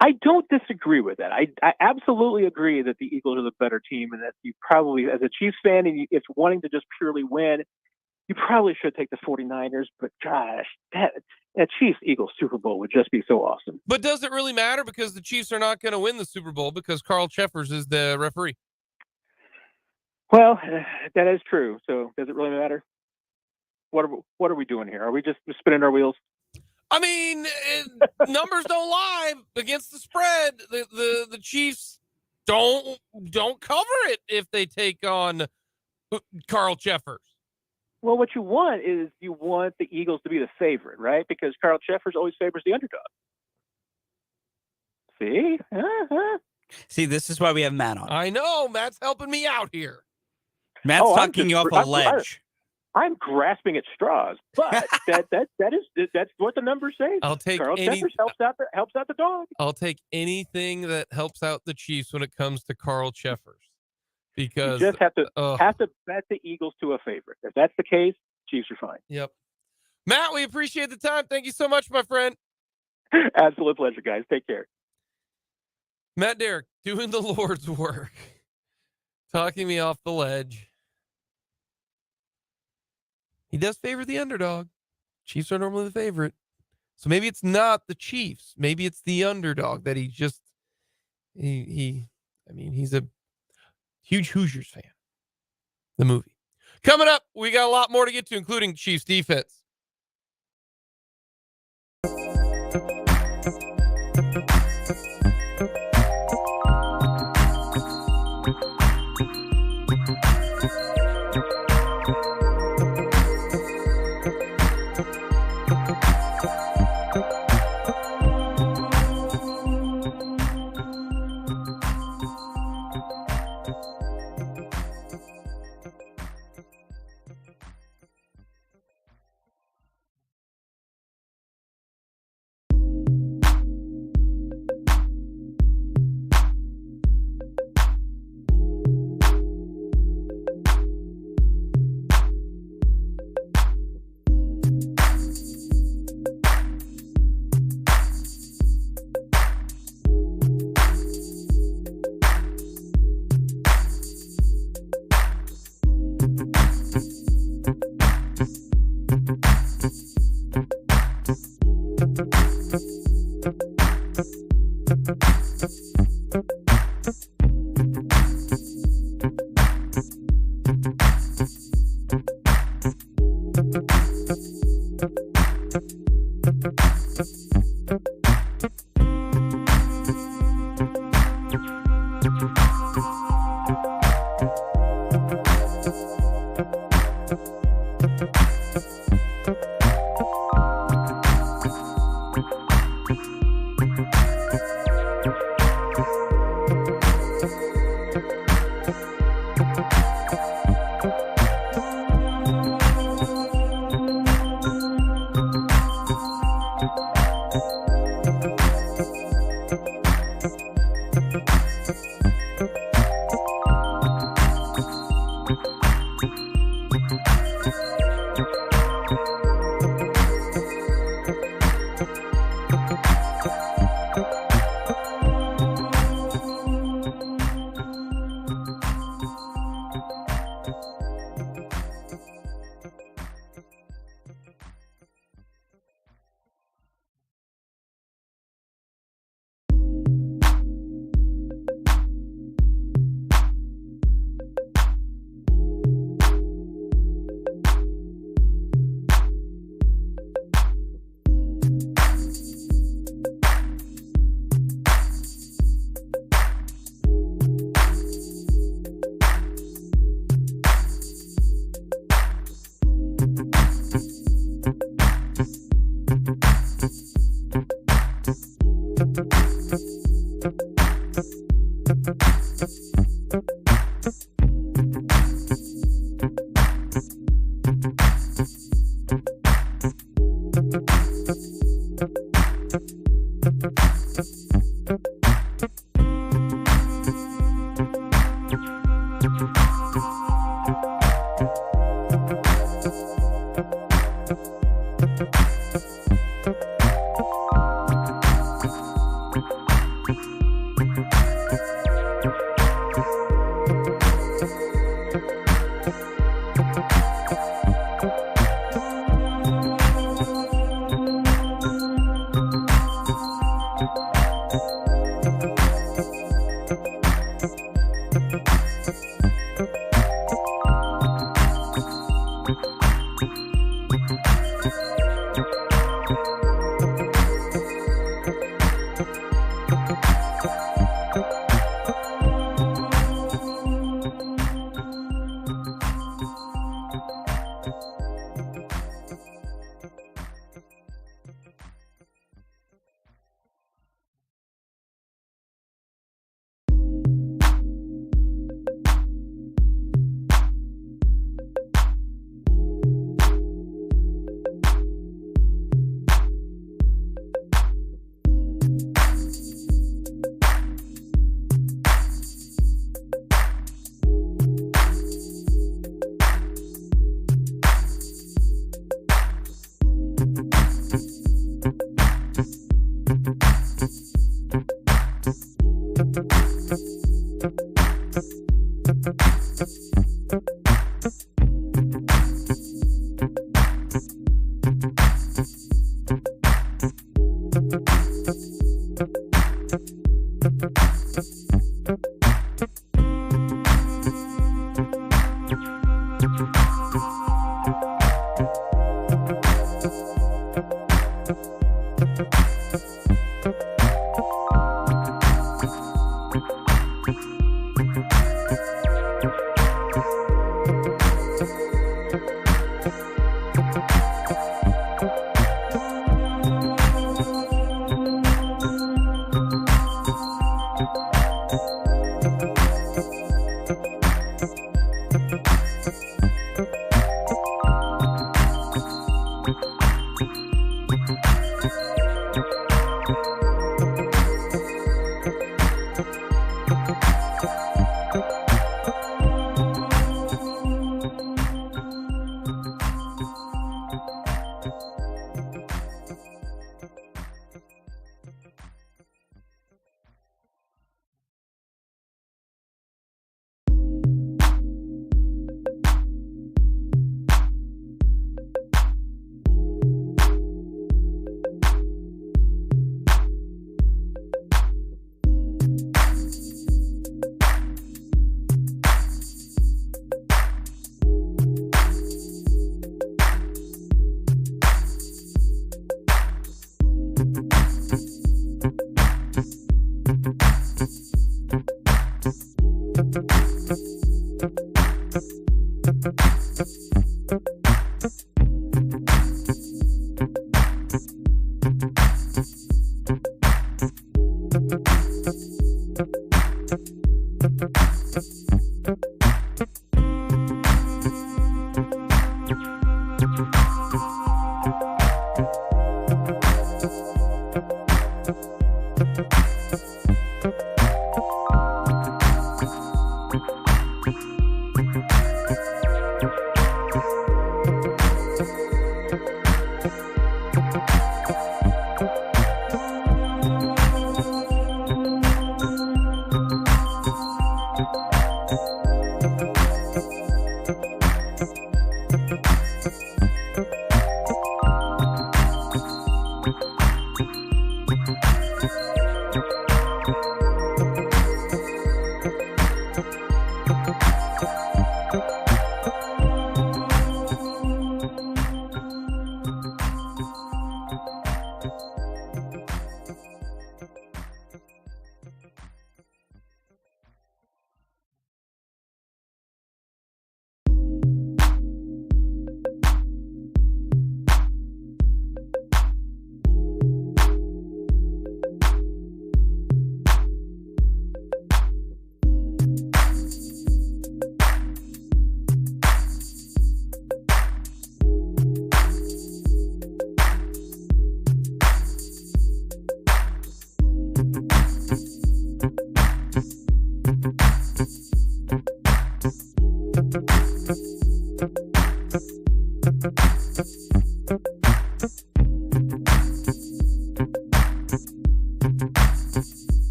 I don't disagree with that. I absolutely agree that the Eagles are the better team and that you probably, as a Chiefs fan, and if wanting to just purely win, you probably should take the 49ers. But gosh, that Chiefs-Eagles Super Bowl would just be so awesome. But does it really matter? Because the Chiefs are not going to win the Super Bowl because Carl Cheffers is the referee. Well, that is true. So does it really matter? What are we doing here? Are we just spinning our wheels? I mean, numbers don't lie against the spread. The Chiefs don't cover it if they take on Carl Cheffers. Well, what you want is the Eagles to be the favorite, right? Because Carl Cheffers always favors the underdog. See? See, this is why we have Matt on. I know. Matt's helping me out here. Matt's talking you off a ledge. I'm grasping at straws, but that's what the numbers say. I'll take Carl Cheffers helps out the dog. I'll take anything that helps out the Chiefs when it comes to Carl Cheffers, because you just have to bet the Eagles to a favorite. If that's the case, Chiefs are fine. Yep. Matt, we appreciate the time. Thank you so much, my friend. Absolute pleasure, guys. Take care. Matt Derrick doing the Lord's work, talking me off the ledge. He does favor the underdog. Chiefs are normally the favorite. So maybe it's not the Chiefs. Maybe it's the underdog that he's a huge Hoosiers fan. The movie. Coming up, we got a lot more to get to, including Chiefs defense.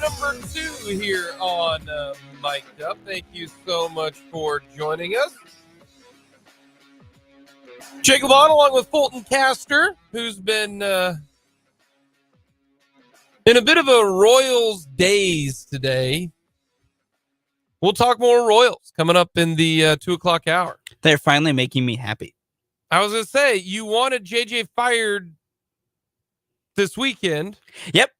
Number 2 here on Mic'd Up. Thank you so much for joining us. Jake and Fulton along with Fulton Caster, who's been in a bit of a Royals daze today. We'll talk more Royals coming up in the 2 o'clock hour. They're finally making me happy. I was going to say, you wanted JJ fired this weekend. Yep.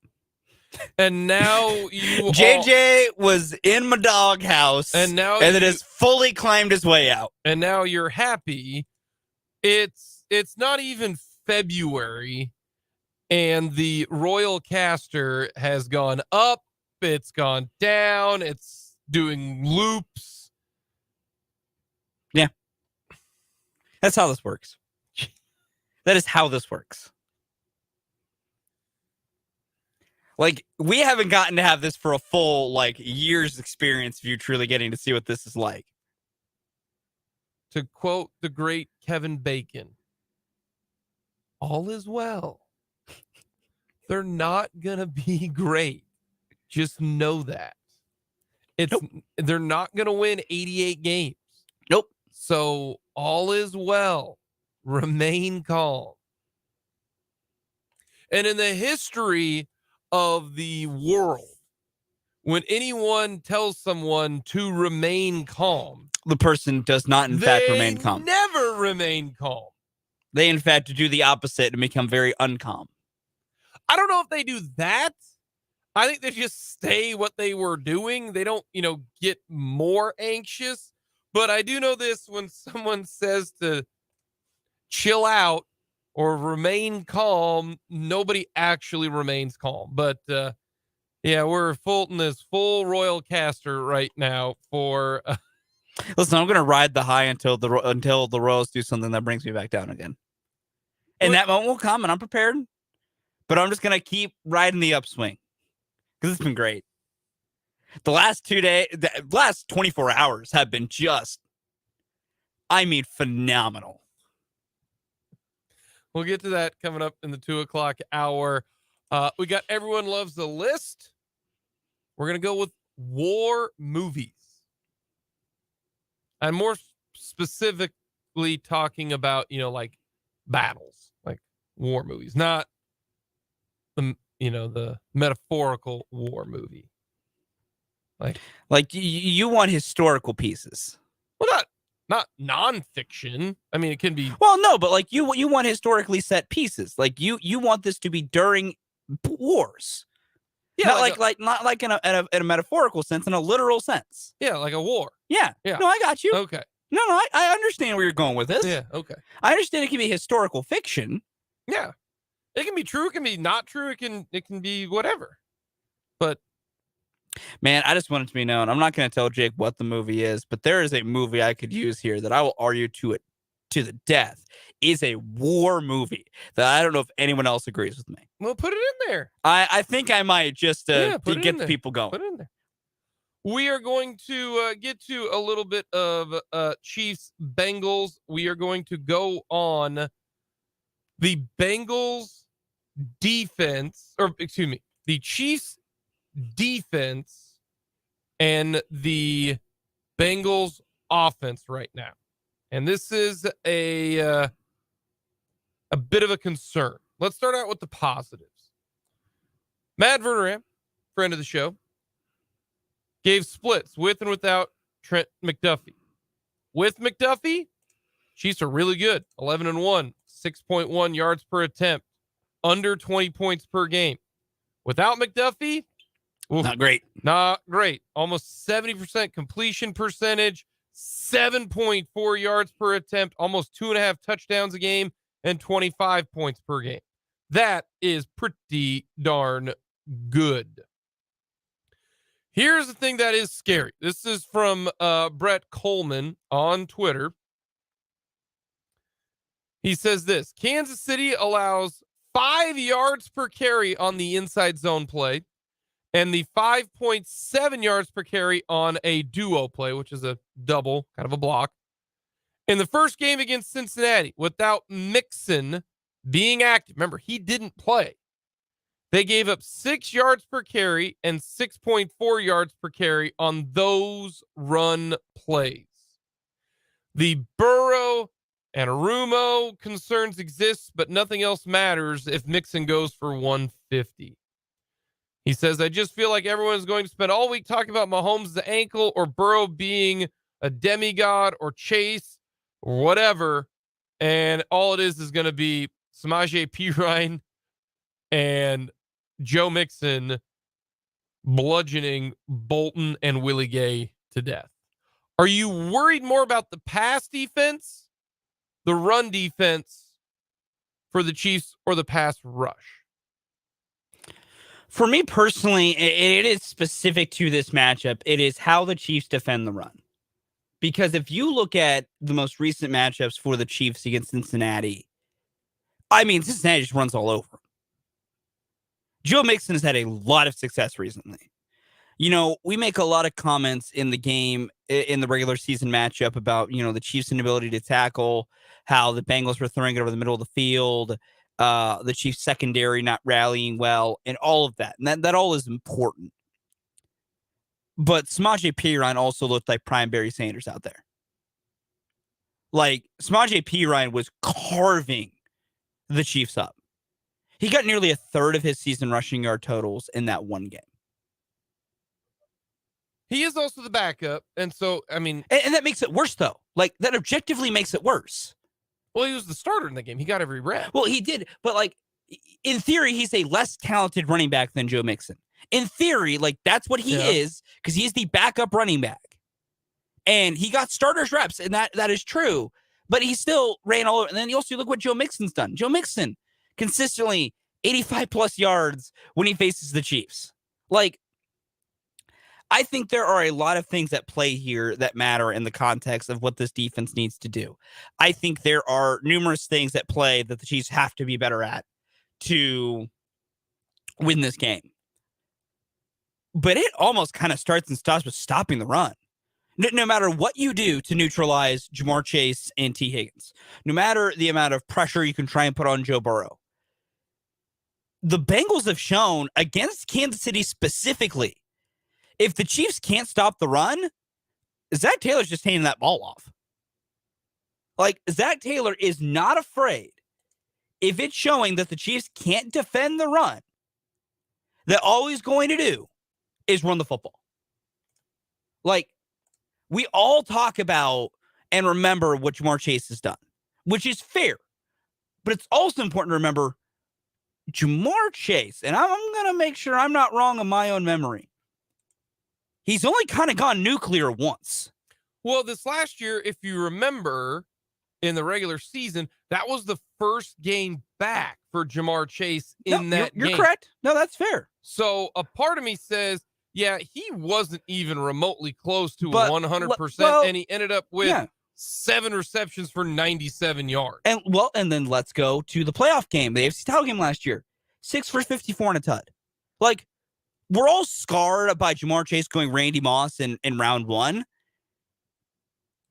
And now you JJ was in my doghouse, and it has fully climbed his way out. And now you're happy. It's not even February, and the Royal Caster has gone up. It's gone down. It's doing loops. Yeah, that's how this works. That is how this works. Like, we haven't gotten to have this for a full, year's experience of you truly getting to see what this is like. To quote the great Kevin Bacon, all is well. They're not going to be great. Just know that. They're not going to win 88 games. Nope. So all is well. Remain calm. And in the history of the world, when anyone tells someone to remain calm, the person does not, in fact, remain calm. They never remain calm. They, in fact, do the opposite and become very uncalm. I don't know if they do that. I think they just stay what they were doing. They don't, get more anxious. But I do know this: when someone says to chill out or remain calm, nobody actually remains calm. But yeah, Fulton is full Royal Caster right now for. Listen, I'm going to ride the high until the Royals do something that brings me back down again. And that moment will come, and I'm prepared. But I'm just going to keep riding the upswing because it's been great. The last 2 days, the last 24 hours have been phenomenal. We'll get to that coming up in the 2 o'clock hour. We got Everyone Loves the List. We're going to go with war movies. I'm more specifically talking about, like battles, like war movies, not the metaphorical war movie. Like you want historical pieces. Well, not nonfiction. I mean, it can be. Well, no, but like you want historically set pieces. Like you want this to be during wars. Yeah, not like in a metaphorical sense, in a literal sense. Yeah, like a war. Yeah. Yeah. No, I got you. Okay. No, I understand where you're going with this. Yeah. Okay. I understand it can be historical fiction. Yeah. It can be true. It can be not true. It can be whatever. But man, I just want it to be known. I'm not going to tell Jake what the movie is, but there is a movie I could use here that I will argue to the death is a war movie that I don't know if anyone else agrees with me. Well, put it in there. I think I might just to get the there. people going. Put it in there. We are going to get to a little bit of Chiefs-Bengals. We are going to go on the Bengals defense, or excuse me, the Chiefs defense and the Bengals offense right now. And this is a bit of a concern. Let's start out with the positives. Matt Verderam, friend of the show, gave splits with and without Trent McDuffie. With McDuffie, Chiefs are really good. 11-1, 6.1 yards per attempt, under 20 points per game. Without McDuffie, not great. Not great. Almost 70% completion percentage, 7.4 yards per attempt, almost 2.5 touchdowns a game, and 25 points per game. That is pretty darn good. Here's the thing that is scary. This is from Brett Coleman on Twitter. He says this: Kansas City allows 5 yards per carry on the inside zone play and the 5.7 yards per carry on a duo play, which is a double, kind of a block. In the first game against Cincinnati, without Mixon being active, remember, he didn't play. They gave up 6 yards per carry and 6.4 yards per carry on those run plays. The Burrow and Arumo concerns exist, but nothing else matters if Mixon goes for 150. He says, I just feel like everyone's going to spend all week talking about Mahomes' ankle or Burrow being a demigod or Chase or whatever. And all it is going to be Samaje Perine and Joe Mixon bludgeoning Bolton and Willie Gay to death. Are you worried more about the pass defense, the run defense for the Chiefs, or the pass rush? For me personally, it is specific to this matchup. It is how the Chiefs defend the run. Because if you look at the most recent matchups for the Chiefs against Cincinnati, I mean, Cincinnati just runs all over them. Joe Mixon has had a lot of success recently. You know, we make a lot of comments in the game, in the regular season matchup about, the Chiefs' inability to tackle, how the Bengals were throwing it over the middle of the field, the Chiefs' secondary not rallying well, and all of that. And that all is important. But Samaje Perine also looked like prime Barry Sanders out there. Like, Samaje Perine was carving the Chiefs up. He got nearly a third of his season rushing yard totals in that one game. He is also the backup. And so, I mean... And that makes it worse, though. Like, that objectively makes it worse. Well, he was the starter in the game. He got every rep. Well, he did. But, like, in theory, he's a less talented running back than Joe Mixon. In theory, like, that's what he is, because he is the backup running back. And he got starters reps, and that is true. But he still ran all over. And then you also look what Joe Mixon's done. Joe Mixon, consistently 85-plus yards when he faces the Chiefs. Like, I think there are a lot of things at play here that matter in the context of what this defense needs to do. I think there are numerous things at play that the Chiefs have to be better at to win this game. But it almost kind of starts and stops with stopping the run. No matter what you do to neutralize Jamar Chase and T. Higgins, no matter the amount of pressure you can try and put on Joe Burrow, the Bengals have shown against Kansas City specifically, If the Chiefs can't stop the run, Zach Taylor's just handing that ball off. Like, Zach Taylor is not afraid. If it's showing that the Chiefs can't defend the run, that all he's going to do is run the football. Like, we all talk about and remember what Jamar Chase has done, which is fair. But it's also important to remember Jamar Chase, and I'm going to make sure I'm not wrong on my own memory. He's only kind of gone nuclear once. Well, this last year, if you remember, in the regular season, that was the first game back for Jamar Chase in that game. You're correct. No, that's fair. So a part of me says, yeah, he wasn't even remotely close to 100%, and he ended up with 7 receptions for 97 yards. And then let's go to the playoff game, the AFC title game last year. 6 for 54 and a tud. Like, we're all scarred by Jamar Chase going Randy Moss in round 1.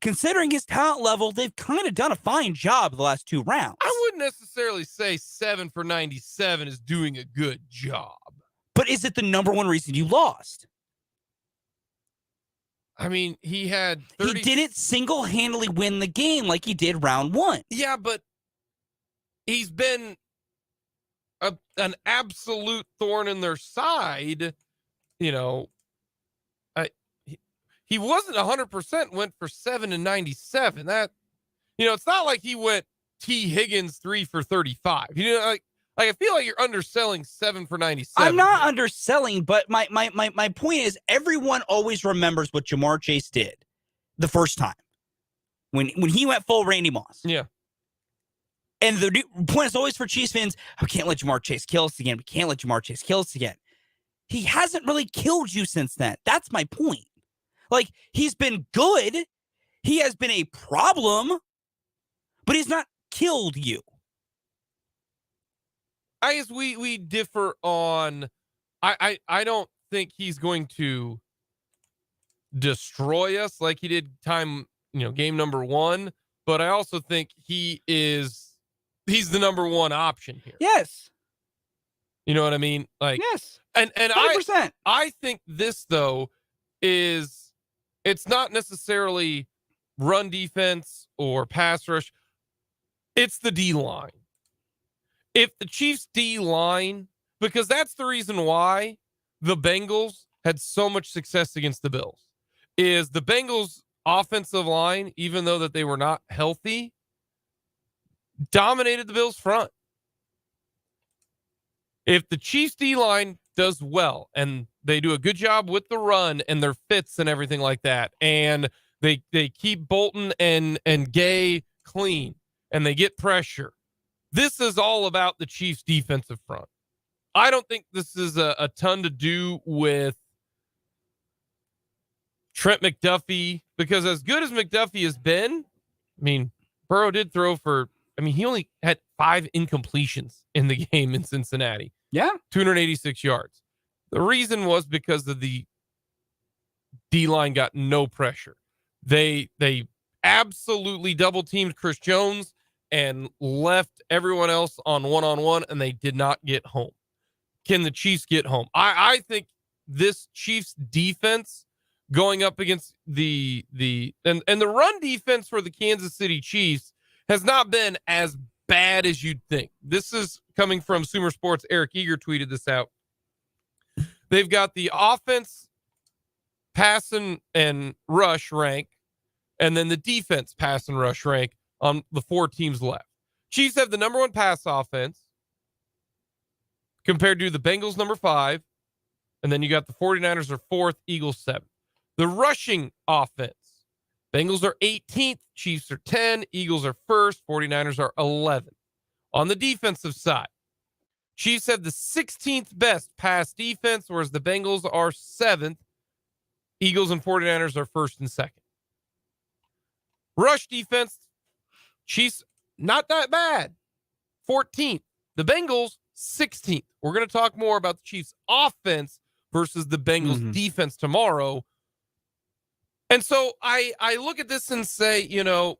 Considering his talent level, they've kind of done a fine job the last 2 rounds. I wouldn't necessarily say 7 for 97 is doing a good job. But is it the number one reason you lost? I mean, he had He didn't single-handedly win the game like he did round 1. Yeah, but he's been an absolute thorn in their side. You know, he wasn't 100%, went for 7 and 97. That, it's not like he went T. Higgins 3 for 35. Like I feel like you're underselling 7 for 97. I'm not underselling, but my point is everyone always remembers what Jamar Chase did the first time when he went full Randy Moss. Yeah. And the point is always for Chiefs fans, we can't let Jamar Chase kill us again. We can't let Jamar Chase kill us again. He hasn't really killed you since then. That's my point. Like, he's been good. He has been a problem, but he's not killed you. I guess we differ on. I don't think he's going to destroy us like he did game number 1. But I also think he's the number 1 option here. Yes. You know what I mean? Like, yes. And 100%. I think this though it's not necessarily run defense or pass rush. It's the D line. If the Chiefs D line, because that's the reason why the Bengals had so much success against the Bills, is the Bengals offensive line, even though that they were not healthy, dominated the Bills front. If the Chiefs D line does well and they do a good job with the run and their fits and everything like that, and they keep Bolton and Gay clean and they get pressure, this is all about the Chiefs defensive front. I don't think this is a ton to do with Trent McDuffie, because as good as McDuffie has been, I mean, Burrow did throw for, he only had 5 incompletions in the game in Cincinnati. Yeah. 286 yards. The reason was because of the D-line got no pressure. They absolutely double teamed Chris Jones and left everyone else on one-on-one, and they did not get home. Can the Chiefs get home? I think this Chiefs defense going up against the run defense for the Kansas City Chiefs has not been as bad as you'd think. This is coming from Sumer Sports. Eric Eager tweeted this out. They've got the offense pass and rush rank, and then the defense pass and rush rank on the 4 teams left. Chiefs have the number 1 pass offense compared to the Bengals number 5, and then you got the 49ers are 4th, Eagles 7th. The rushing offense, Bengals are 18th, Chiefs are 10, Eagles are 1st, 49ers are 11th. On the defensive side, Chiefs have the 16th best pass defense, whereas the Bengals are 7th. Eagles and 49ers are 1st and 2nd. Rush defense, Chiefs, not that bad. 14th. The Bengals, 16th. We're going to talk more about the Chiefs offense versus the Bengals defense tomorrow. And so I look at this and say, do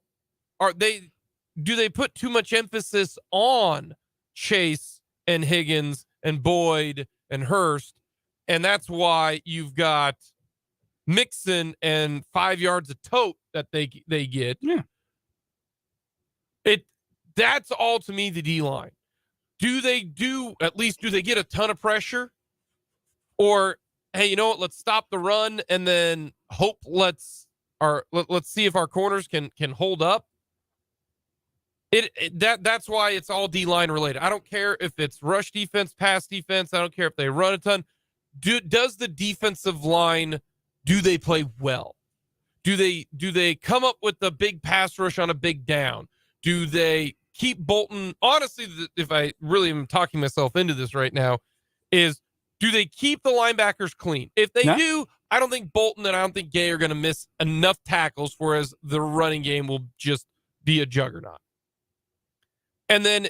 they put too much emphasis on Chase and Higgins and Boyd and Hurst? And that's why you've got Mixon and 5 yards a tote that they get. Yeah. That's all to me the D-line. Do they get a ton of pressure? Or, hey, you know what? Let's stop the run and then let's see if our corners can hold up. That's why it's all D-line related. I don't care if it's rush defense, pass defense. I don't care if they run a ton. Does the defensive line, do they play well? Do they come up with a big pass rush on a big down? Do they keep Bolton? Honestly, if I really am talking myself into this right now, do they keep the linebackers clean? If they do, I don't think Bolton and I don't think Gay are going to miss enough tackles, whereas the running game will just be a juggernaut. And then,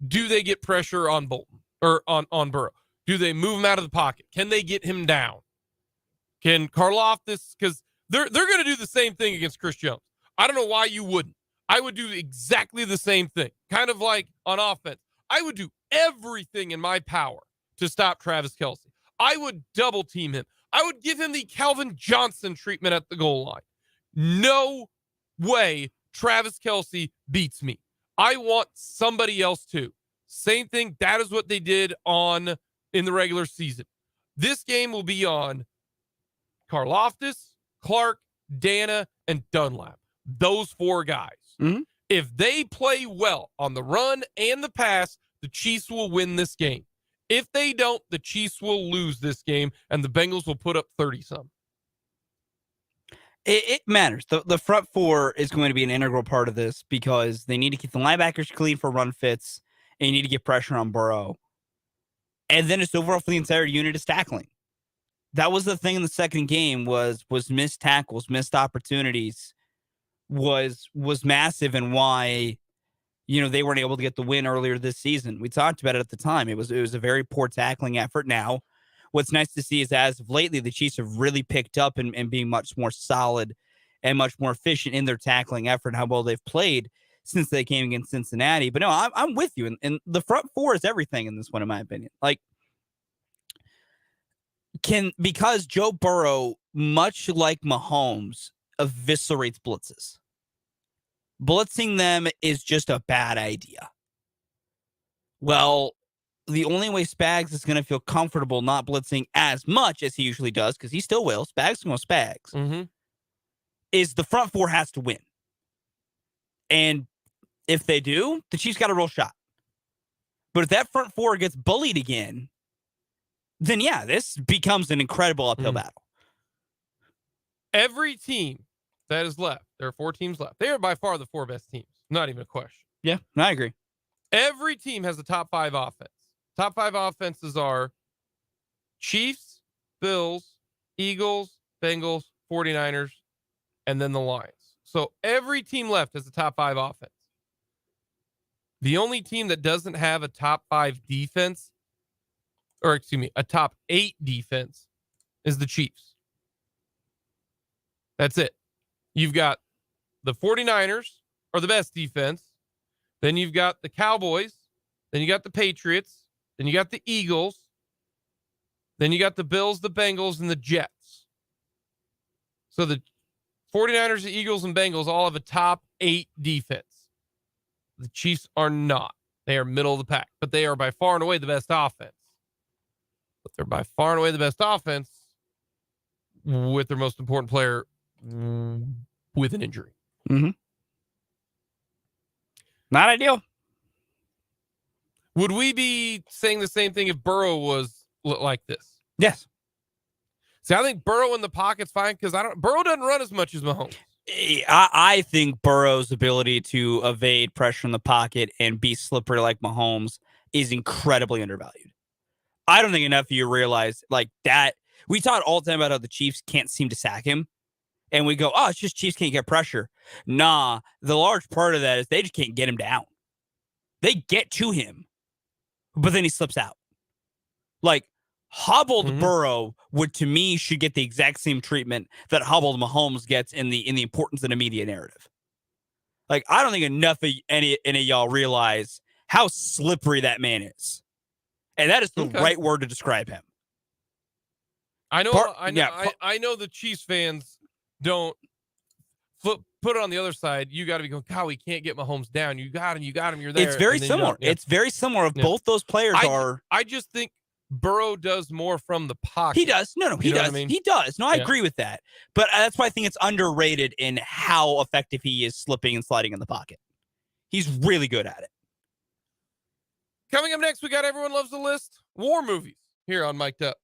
do they get pressure on Bolton or on Burrow? Do they move him out of the pocket? Can they get him down? Can Karlaftis, because they're going to do the same thing against Chris Jones. I don't know why you wouldn't. I would do exactly the same thing. Kind of like on offense. I would do everything in my power to stop Travis Kelce. I would double team him. I would give him the Calvin Johnson treatment at the goal line. No way Travis Kelce beats me. I want somebody else to. Same thing. That is what they did in the regular season. This game will be on Karlaftis, Clark, Dana, and Dunlap. Those 4 guys. Mm-hmm. If they play well on the run and the pass, the Chiefs will win this game. If they don't, the Chiefs will lose this game, and the Bengals will put up 30-some. It matters. The front 4 is going to be an integral part of this because they need to keep the linebackers clean for run fits, and you need to get pressure on Burrow. And then it's overall for the entire unit is tackling. That was the thing in the second game was missed tackles, missed opportunities was massive, and why they weren't able to get the win earlier this season. We talked about it at the time. It was a very poor tackling effort. Now, what's nice to see is as of lately, the Chiefs have really picked up and being much more solid and much more efficient in their tackling effort and how well they've played since they came against Cincinnati. But no, I'm with you. And the front 4 is everything in this one, in my opinion. Like, because Joe Burrow, much like Mahomes, eviscerates blitzes. Blitzing them is just a bad idea. Well, the only way Spags is going to feel comfortable not blitzing as much as he usually does, because he still will, Spags going to Spags, is the front 4 has to win. And if they do, the Chiefs got a real shot. But if that front 4 gets bullied again, then yeah, this becomes an incredible uphill battle. Every team that is left, there are 4 teams left. They are by far the 4 best teams. Not even a question. Yeah, I agree. Every team has a top 5 offense. Top 5 offenses are Chiefs, Bills, Eagles, Bengals, 49ers, and then the Lions. So every team left has a top 5 offense. The only team that doesn't have a top 5 defense, or excuse me, a top 8 defense, is the Chiefs. That's it. You've got the 49ers are the best defense. Then you've got the Cowboys. Then you got the Patriots. Then you got the Eagles. Then you got the Bills, the Bengals, and the Jets. So the 49ers, the Eagles, and Bengals all have a top 8 defense. The Chiefs are not. They are middle of the pack, but they are by far and away the best offense. But they're by far and away the best offense with their most important player with an injury. Mm-hmm. Not ideal. Would we be saying the same thing if Burrow was like this? Yes. See, I think Burrow in the pocket's fine because Burrow doesn't run as much as Mahomes. I think Burrow's ability to evade pressure in the pocket and be slippery like Mahomes is incredibly undervalued. I don't think enough of you realize like that. We talk all the time about how the Chiefs can't seem to sack him. And we go, oh, it's just Chiefs can't get pressure. Nah, the large part of that is they just can't get him down. They get to him, but then he slips out. Like, hobbled Burrow to me, should get the exact same treatment that hobbled Mahomes gets in the importance of the media narrative. Like, I don't think enough of any of y'all realize how slippery that man is. And that is the right word to describe him. I know. Part- I know. yeah, I know the Chiefs fans don't put it on the other side. You got to be going, God, we can't get Mahomes down. You got him. You got him. You're there. It's very And then you similar. don't. Yeah. It's very similar. If Yeah. both those players are. I just think Burrow does more from the pocket. He does. No, he You know does. what I mean? He does. No, I Yeah. agree with that. But that's why I think it's underrated in how effective he is slipping and sliding in the pocket. He's really good at it. Coming up next, we got Everyone Loves the List. War movies here on Mic'd Up.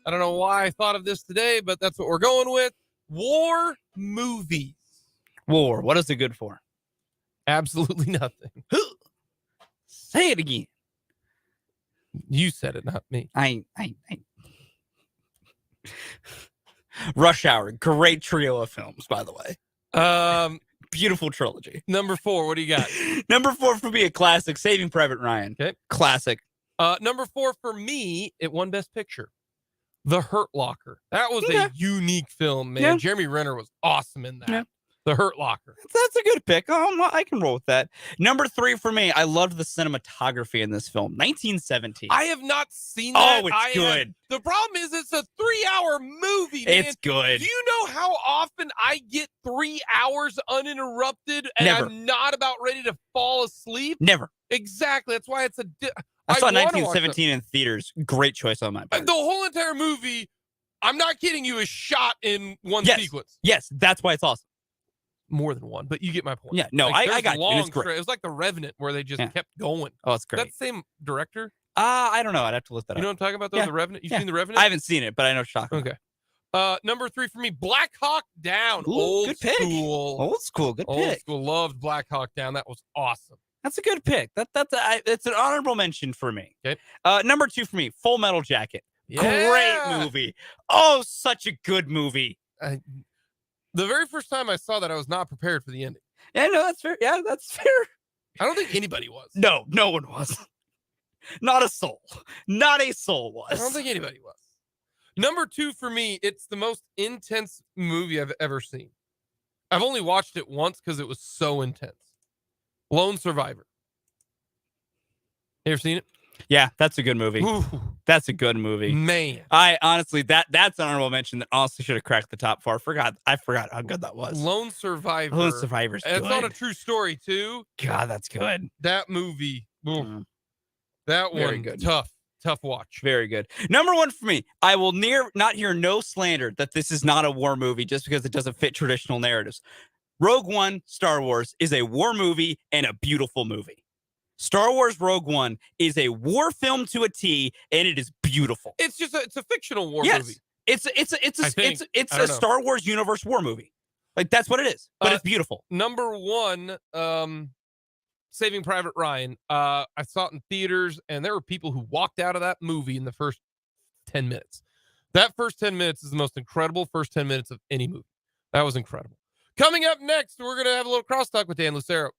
I don't know why I thought of this today, but that's what we're going with. War movies. War. What is it good for? Absolutely nothing. Say it again. You said it, not me. I Rush Hour. Great trio of films, by the way. Beautiful trilogy. Number 4, what do you got? Number 4 for me, a classic, Saving Private Ryan. Okay. Classic. Number 4 for me, it won Best Picture. The Hurt Locker. That was a unique film, man. Yeah. Jeremy Renner was awesome in that. Yeah. The Hurt Locker. That's a good pick. I can roll with that. Number 3 for me, I loved the cinematography in this film. 1917. I have not seen that. Oh, it's good. The problem is it's a 3-hour movie, man. It's good. Do you know how often I get 3 hours uninterrupted and Never. I'm not about ready to fall asleep? Never. Exactly. That's why it's a... I saw wanna watch 1917 in theaters. Great choice on my part. the whole entire movie, I'm not kidding you, is shot in one sequence. Yes, that's why it's awesome. More than one, but you get my point. Yeah, no, Like, I there's got you. long It's great. It was like The Revenant where they just kept going. Oh, it's great. That's the same director? I don't know. I'd have to look that You know up. what I'm talking about, though? Yeah. The Revenant? You've Yeah. seen The Revenant? I haven't seen it, but I know what you're talking Okay. Number 3 for me, Black Hawk Down. Ooh, Old good pick. school. about. Old school. Good Old pick. school. Loved Black Hawk Down. That was awesome. That's a good pick. It's an honorable mention for me. Okay. Number 2 for me, Full Metal Jacket. Yeah. Great movie. Oh, such a good movie. The very first time I saw that, I was not prepared for the ending. Yeah, no, that's fair. Yeah, that's fair. I don't think anybody was. No one was. Not a soul. Not a soul was. I don't think anybody was. Number 2 for me, it's the most intense movie I've ever seen. I've only watched it once because it was so intense. Lone Survivor. You ever seen it? Yeah, that's a good movie. Ooh, That's a good movie. man. I honestly, that's an honorable mention that honestly should have cracked the top 4. I forgot how good that was. Lone Survivor. Lone Survivor's good. It's on a true story, too. God, that's good. That movie. Ooh, Mm. that Very one, good. tough. tough watch. Very good. Number one for me, I will not hear no slander that this is not a war movie just because it doesn't fit traditional narratives. Rogue One, Star Wars, is a war movie and a beautiful movie. Star Wars Rogue One is a war film to a T, and it is beautiful. It's just it's a fictional war movie. It's a Star Wars universe war movie. Like, that's what it is. But it's beautiful. Number one, Saving Private Ryan. I saw it in theaters, and there were people who walked out of that movie in the first 10 minutes. That first 10 minutes is the most incredible first 10 minutes of any movie. That was incredible. Coming up next, we're going to have a little crosstalk with Dan Lucero.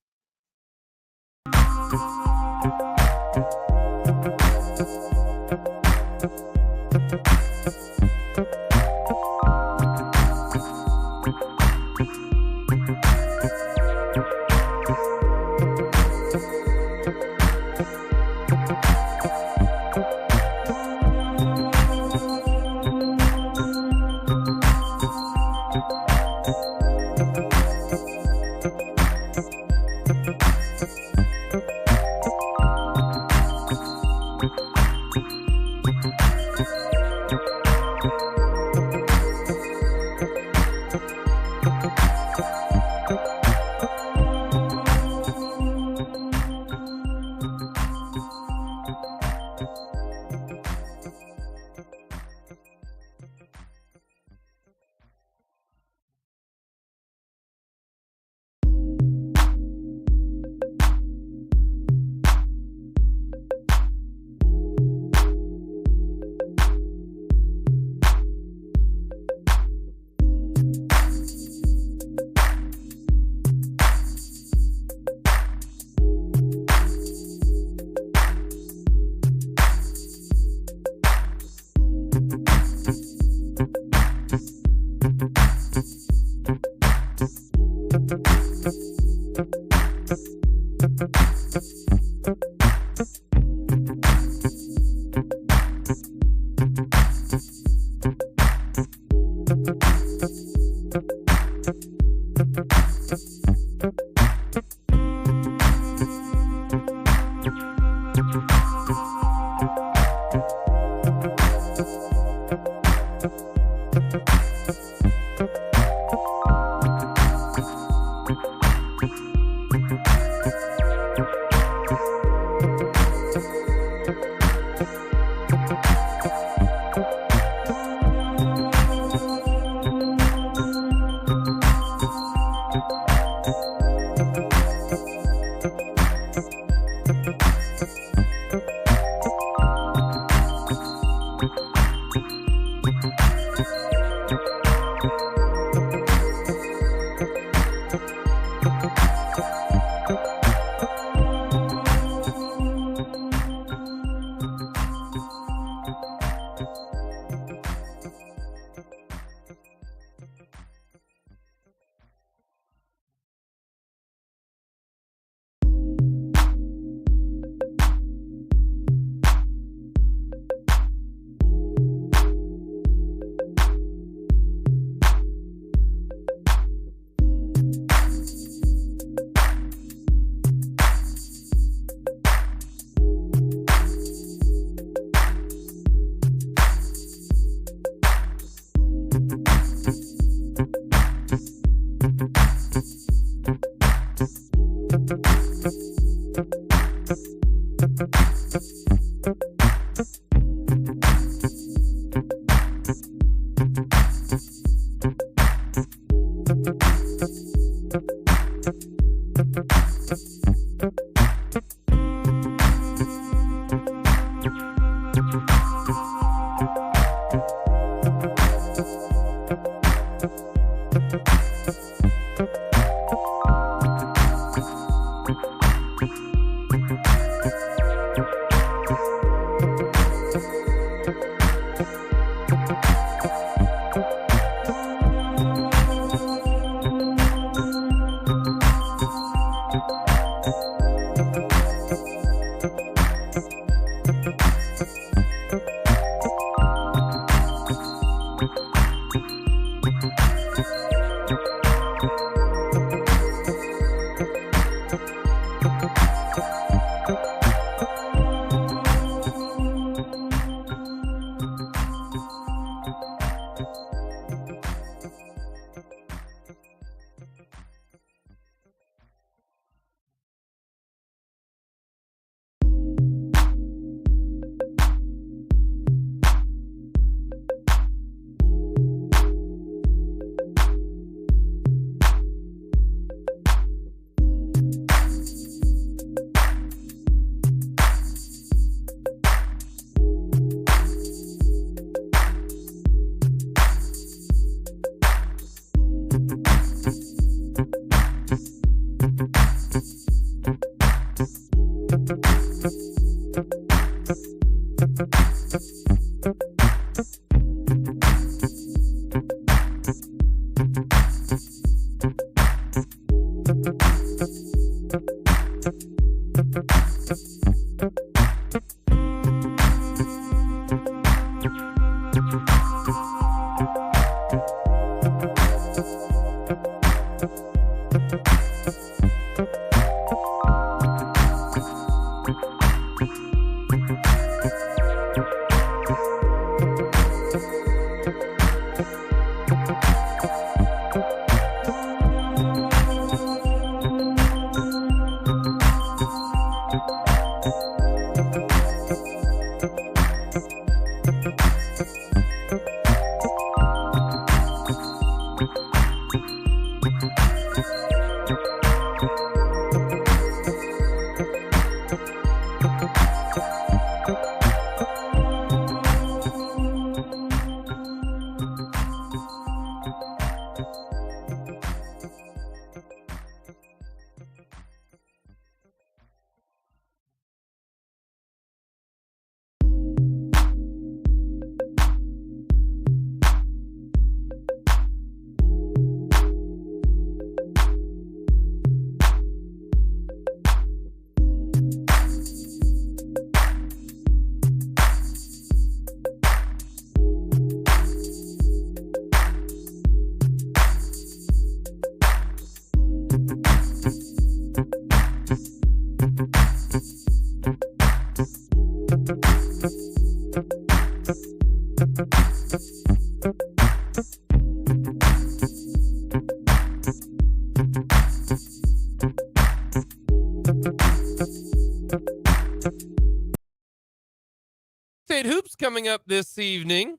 State Hoops coming up this evening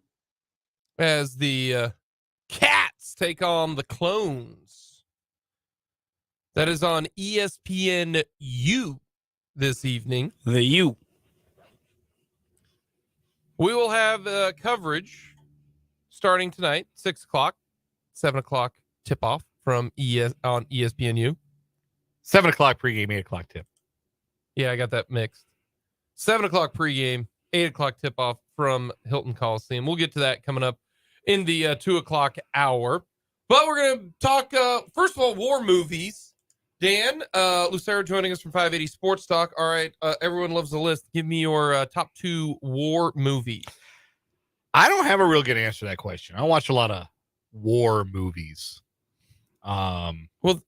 as the Cats take on the Clones. That is on ESPN U this evening. The U. We will have coverage starting tonight, 6 o'clock, 7 o'clock tip-off from on ESPN U. 7 o'clock pregame, 8 o'clock tip. Yeah, I got that mixed. 7 o'clock pregame, 8 o'clock tip-off from Hilton Coliseum. We'll get to that coming up in the 2 o'clock hour. But we're going to talk, first of all, war movies. Dan, Lucero joining us from 580 Sports Talk. All right, everyone loves the list. Give me your top 2 war movies. I don't have a real good answer to that question. I watch a lot of war movies. Well,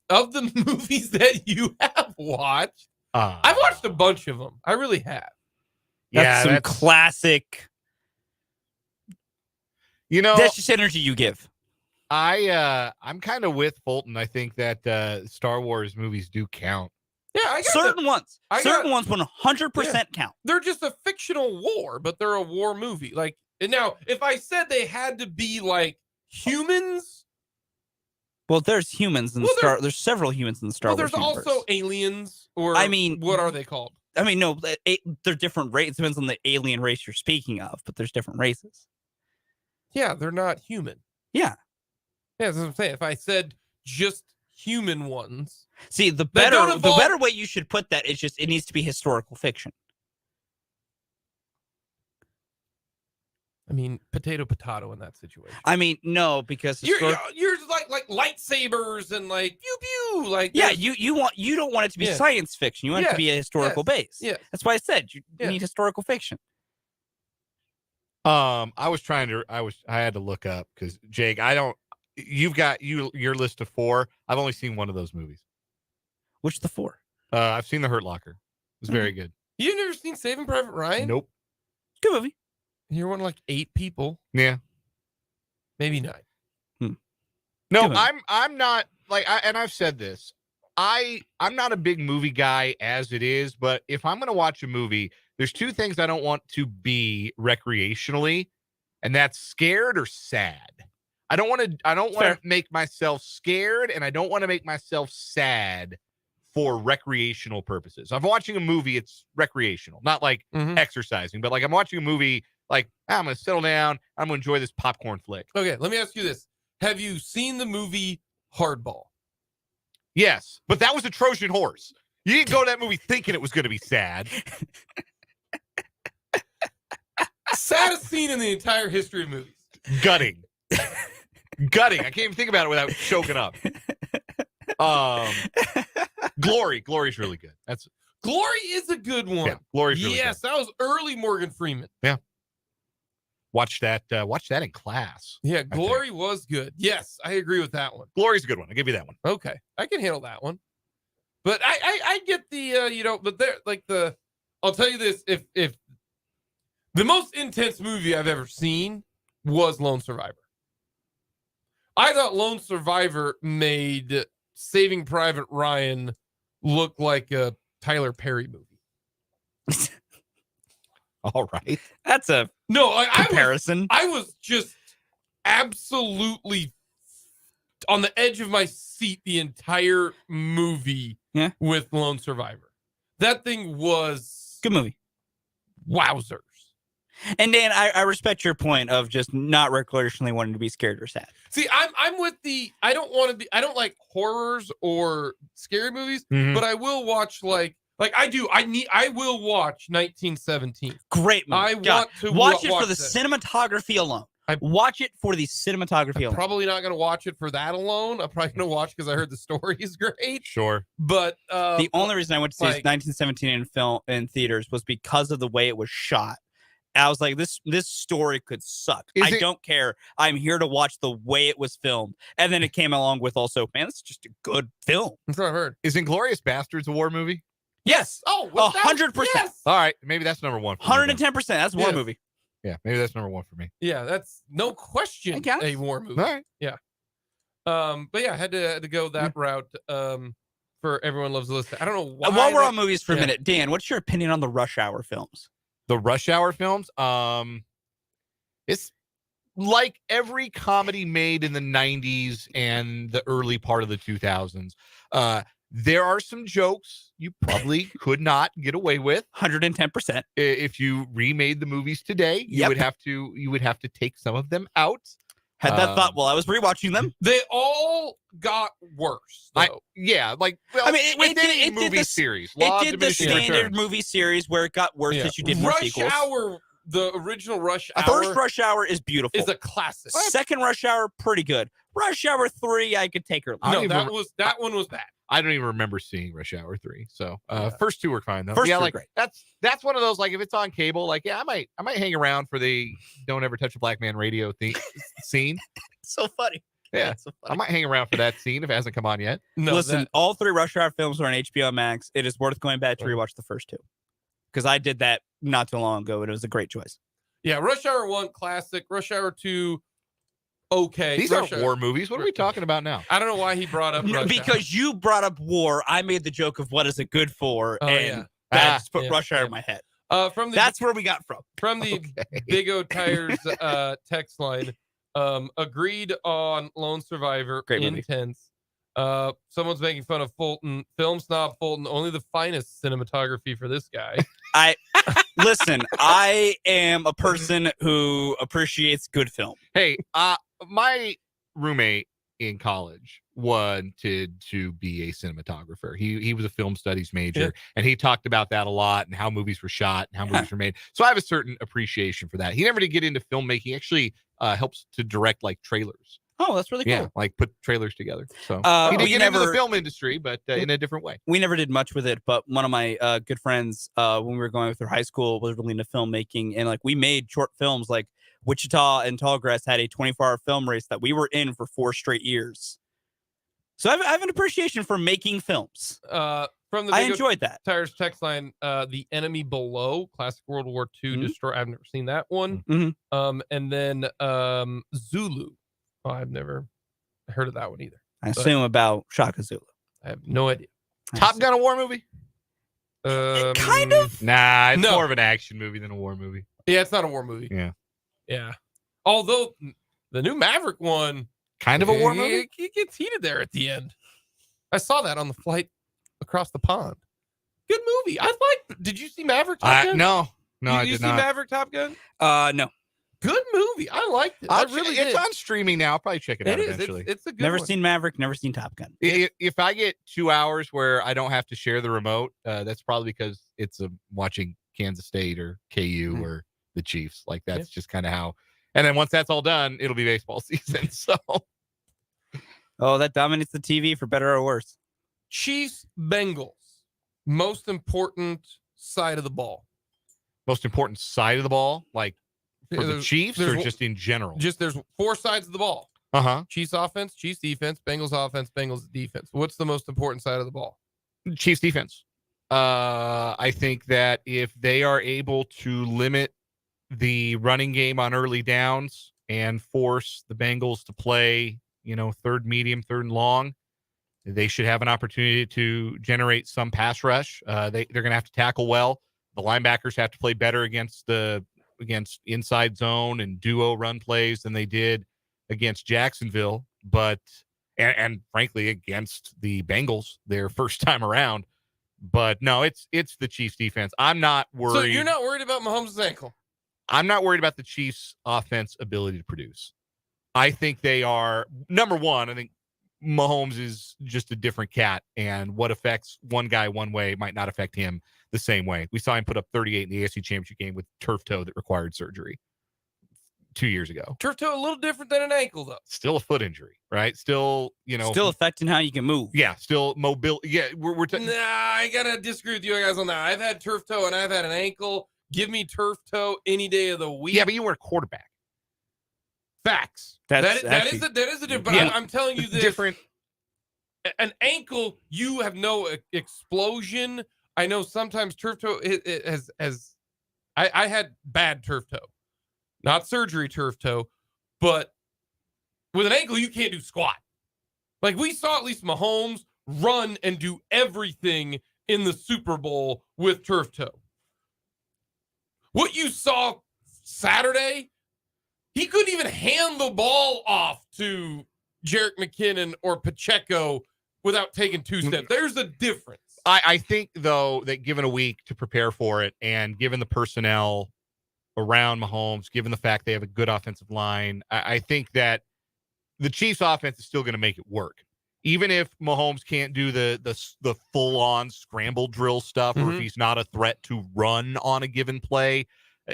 of the movies that you have watched, I've watched a bunch of them. I really have. That's some classic. You know, that's just energy you give. I'm kind of with Fulton. I think that Star Wars movies do count. Yeah, I got certain ones 100% count. They're just a fictional war, but they're a war movie. Like, and now, if I said they had to be like humans, well, there's humans in there's several humans in the Star Wars there's universe. Also aliens, or I mean, what are they called? I mean, no, they're different races. It depends on the alien race you're speaking of, but there's different races. Yeah, they're not human. Yeah. Yeah, that's what I'm saying. If I said just human ones. See, the better way you should put that is just it needs to be historical fiction. I mean, potato in that situation. I mean, no, because you're like lightsabers and like pew pew, like yeah. You don't want it to be science fiction. You want it to be a historical base. Yeah, that's why I said you need historical fiction. I had to look up because Jake, you've got your list of 4. I've only seen one of those movies. Which the 4? I've seen The Hurt Locker. It was very good. You've never seen Saving Private Ryan? Nope. Good movie. You're one of like 8 people. Yeah. Maybe 9. No, I'm not like and I've said this. I'm not a big movie guy as it is, but if I'm going to watch a movie, there's 2 things I don't want to be recreationally, and that's scared or sad. I don't want to make myself scared, and I don't want to make myself sad for recreational purposes. I'm watching a movie, it's recreational, not like exercising, but like I'm watching a movie like I'm going to settle down, I'm going to enjoy this popcorn flick. Okay, let me ask you this. Have you seen the movie Hardball? Yes, but that was a Trojan horse. You didn't go to that movie thinking it was going to be sad. Saddest scene in the entire history of movies. Gutting. Gutting. I can't even think about it without choking up. Glory's really good. Glory is a good one. Yeah, Glory's really yes, good. That was early Morgan Freeman. Yeah. Watch that in class. Yeah, Glory was good. Yes, I agree with that one. Glory's a good one. I'll give you that one. Okay. I can handle that one. But I get the but there I'll tell you this, if the most intense movie I've ever seen was Lone Survivor. I thought Lone Survivor made Saving Private Ryan look like a Tyler Perry movie. All right. That's a comparison. I was just absolutely on the edge of my seat the entire movie with Lone Survivor. That thing was good movie. Wowzers. And Dan, I respect your point of just not recreationally wanting to be scared or sad. See, I'm with I don't like horrors or scary movies, but I will watch like I will watch 1917. Great movie. I want to watch it for the cinematography alone. Watch it for the cinematography alone. Probably not going to watch it for that alone. I'm probably going to watch because I heard the story is great. Sure. But the only reason I went to see 1917 in theaters was because of the way it was shot. I was like, this story could suck. I don't care. I'm here to watch the way it was filmed. And then it came along with also, man, it's just a good film. That's what I heard. Is Inglourious Bastards a war movie? Yes. Oh, 100%. Yes. All right. Maybe that's number one. 110%. That's a war movie. Yeah, maybe that's number one for me. Yeah, that's no question a war movie. All right. Yeah. But yeah, I had to go that route. For Everyone Loves the List. I don't know why. While we're on movies for a minute, Dan, what's your opinion on the Rush Hour films? The Rush Hour films, it's like every comedy made in the 90s and the early part of the 2000s. There are some jokes you probably could not get away with. 110%. If you remade the movies today, you would have to take some of them out. Had that thought while I was rewatching them. They all got worse. With any movie series. It did the standard movie series where it got worse as you did more sequels. Rush Hour, the original Rush Hour. First Rush Hour is beautiful. Is a classic. Second Rush Hour, pretty good. Rush Hour 3, I could take her. No, that one was bad. I don't even remember seeing Rush Hour 3. So first two were fine though. First two like great. That's one of those, like, if it's on cable, like, I might hang around for the Don't Ever Touch a Black Man radio scene. So funny. Yeah. So funny. I might hang around for that scene if it hasn't come on yet. No, listen, all three Rush Hour films are on HBO Max. It is worth going back to rewatch the first two. Because I did that not too long ago and it was a great choice. Yeah, Rush Hour 1, classic. Rush Hour 2, okay. These aren't war movies. What are we talking about now? I don't know why he brought up Rush because Hour. You brought up war. I made the joke of what is it good for, that just put Rush Hour in my head. That's where we got from the Big O Tires text line. Agreed on Lone Survivor. Great movie. Intense. Someone's making fun of Fulton. Film snob Fulton. Only the finest cinematography for this guy. Listen, I am a person who appreciates good film. Hey, my roommate in college wanted to be a cinematographer. He was a film studies major, and he talked about that a lot and how movies were shot and how movies were made. So I have a certain appreciation for that. He never did get into filmmaking. He actually helps to direct like trailers. Oh, that's really cool. Yeah, like put trailers together. So he did get into the film industry, but in a different way. We never did much with it, but one of my good friends, when we were going through high school, was really into filmmaking, and like we made short films. Like Wichita and Tallgrass had a 24-hour film race that we were in for 4 straight years. So I have an appreciation for making films. I enjoyed that. Tires text line, The Enemy Below, classic World War II destroy. I've never seen that one. And then Zulu. Oh, I've never heard of that one either. I assume about Shaka Zulu. I have no idea. Top Gun, a war movie? Kind of. Nah, it's more of an action movie than a war movie. Yeah, it's not a war movie. Yeah. Although the new Maverick one, kind of a war movie. It gets heated there at the end. I saw that on the flight across the pond. Good movie. Did you see Maverick Top Gun? No, I did not. You see Maverick Top Gun? No. Good movie. I liked it. It's on streaming now. I'll probably check it out eventually. It's a good Never one. seen Maverick, never seen Top Gun. If I get 2 hours where I don't have to share the remote, that's probably because it's watching Kansas State or KU or the Chiefs. Like that's just kind of how. And then once that's all done, it'll be baseball season. So, that dominates the TV for better or worse. Chiefs-Bengals, most important side of the ball. Most important side of the ball, like for the Chiefs or just in general? Just there's 4 sides of the ball. Chiefs offense, Chiefs defense, Bengals offense, Bengals defense. What's the most important side of the ball? Chiefs defense. I think that if they are able to limit the running game on early downs and force the Bengals to play, third medium, third and long, they should have an opportunity to generate some pass rush. They're going to have to tackle well. The linebackers have to play better against inside zone and duo run plays than they did against Jacksonville, but and frankly against the Bengals their first time around. But no, it's the Chiefs defense. I'm not worried. So you're not worried about Mahomes' ankle? I'm not worried about the Chiefs offense ability to produce. I think they are, number one, I think Mahomes is just a different cat, and what affects one guy one way might not affect him the same way. We saw him put up 38 in the AFC Championship game with turf toe that required surgery 2 years ago. Turf toe a little different than an ankle, though. Still a foot injury, right? Still, still affecting how you can move. Yeah, still mobility. Yeah, we're Nah, I gotta disagree with you guys on that. I've had turf toe and I've had an ankle. Give me turf toe any day of the week. Yeah, but you were a quarterback. Facts. That is a different. But yeah, I'm telling you this. Different. An ankle, you have no explosion. I know sometimes turf toe it has. I had bad turf toe. Not surgery turf toe, but with an ankle, you can't do squat. Like we saw at least Mahomes run and do everything in the Super Bowl with turf toe. What you saw Saturday, he couldn't even hand the ball off to Jerick McKinnon or Pacheco without taking 2 steps. There's a difference. I think, though, that given a week to prepare for it and given the personnel around Mahomes, given the fact they have a good offensive line, I think that the Chiefs offense is still going to make it work. Even if Mahomes can't do the full-on scramble drill stuff, or if he's not a threat to run on a given play,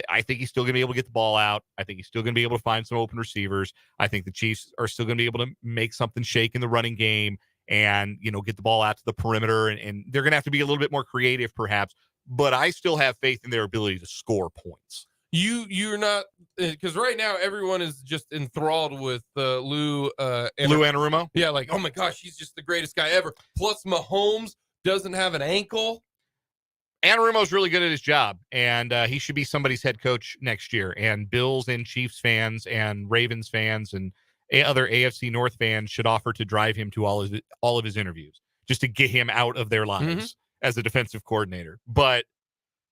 I think he's still going to be able to get the ball out. I think he's still going to be able to find some open receivers. I think the Chiefs are still going to be able to make something shake in the running game and, get the ball out to the perimeter. And they're going to have to be a little bit more creative, perhaps. But I still have faith in their ability to score points. You're not, because right now everyone is just enthralled with Lou Anarumo. Yeah, like, oh my gosh, he's just the greatest guy ever. Plus Mahomes doesn't have an ankle. Anarumo's really good at his job, and he should be somebody's head coach next year. And Bills and Chiefs fans and Ravens fans and other AFC North fans should offer to drive him to all of his interviews just to get him out of their lives as a defensive coordinator. But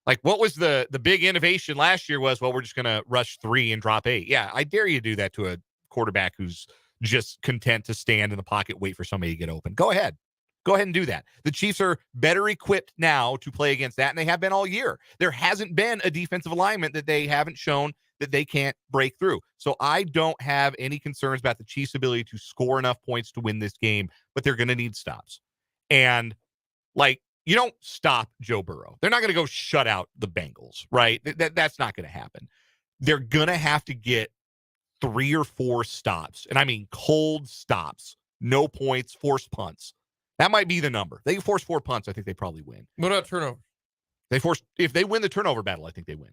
like, what was the big innovation last year was, well, we're just going to rush 3 and drop 8. Yeah, I dare you to do that to a quarterback who's just content to stand in the pocket, wait for somebody to get open. Go ahead. Go ahead and do that. The Chiefs are better equipped now to play against that, and they have been all year. There hasn't been a defensive alignment that they haven't shown that they can't break through. So I don't have any concerns about the Chiefs' ability to score enough points to win this game, but they're going to need stops. And, like, you don't stop Joe Burrow. They're not going to go shut out the Bengals, right? That's not going to happen. They're going to have to get 3 or 4 stops, and I mean cold stops, no points, forced punts. That might be the number. They can force 4 punts. I think they probably win. What about turnovers? If they win the turnover battle, I think they win.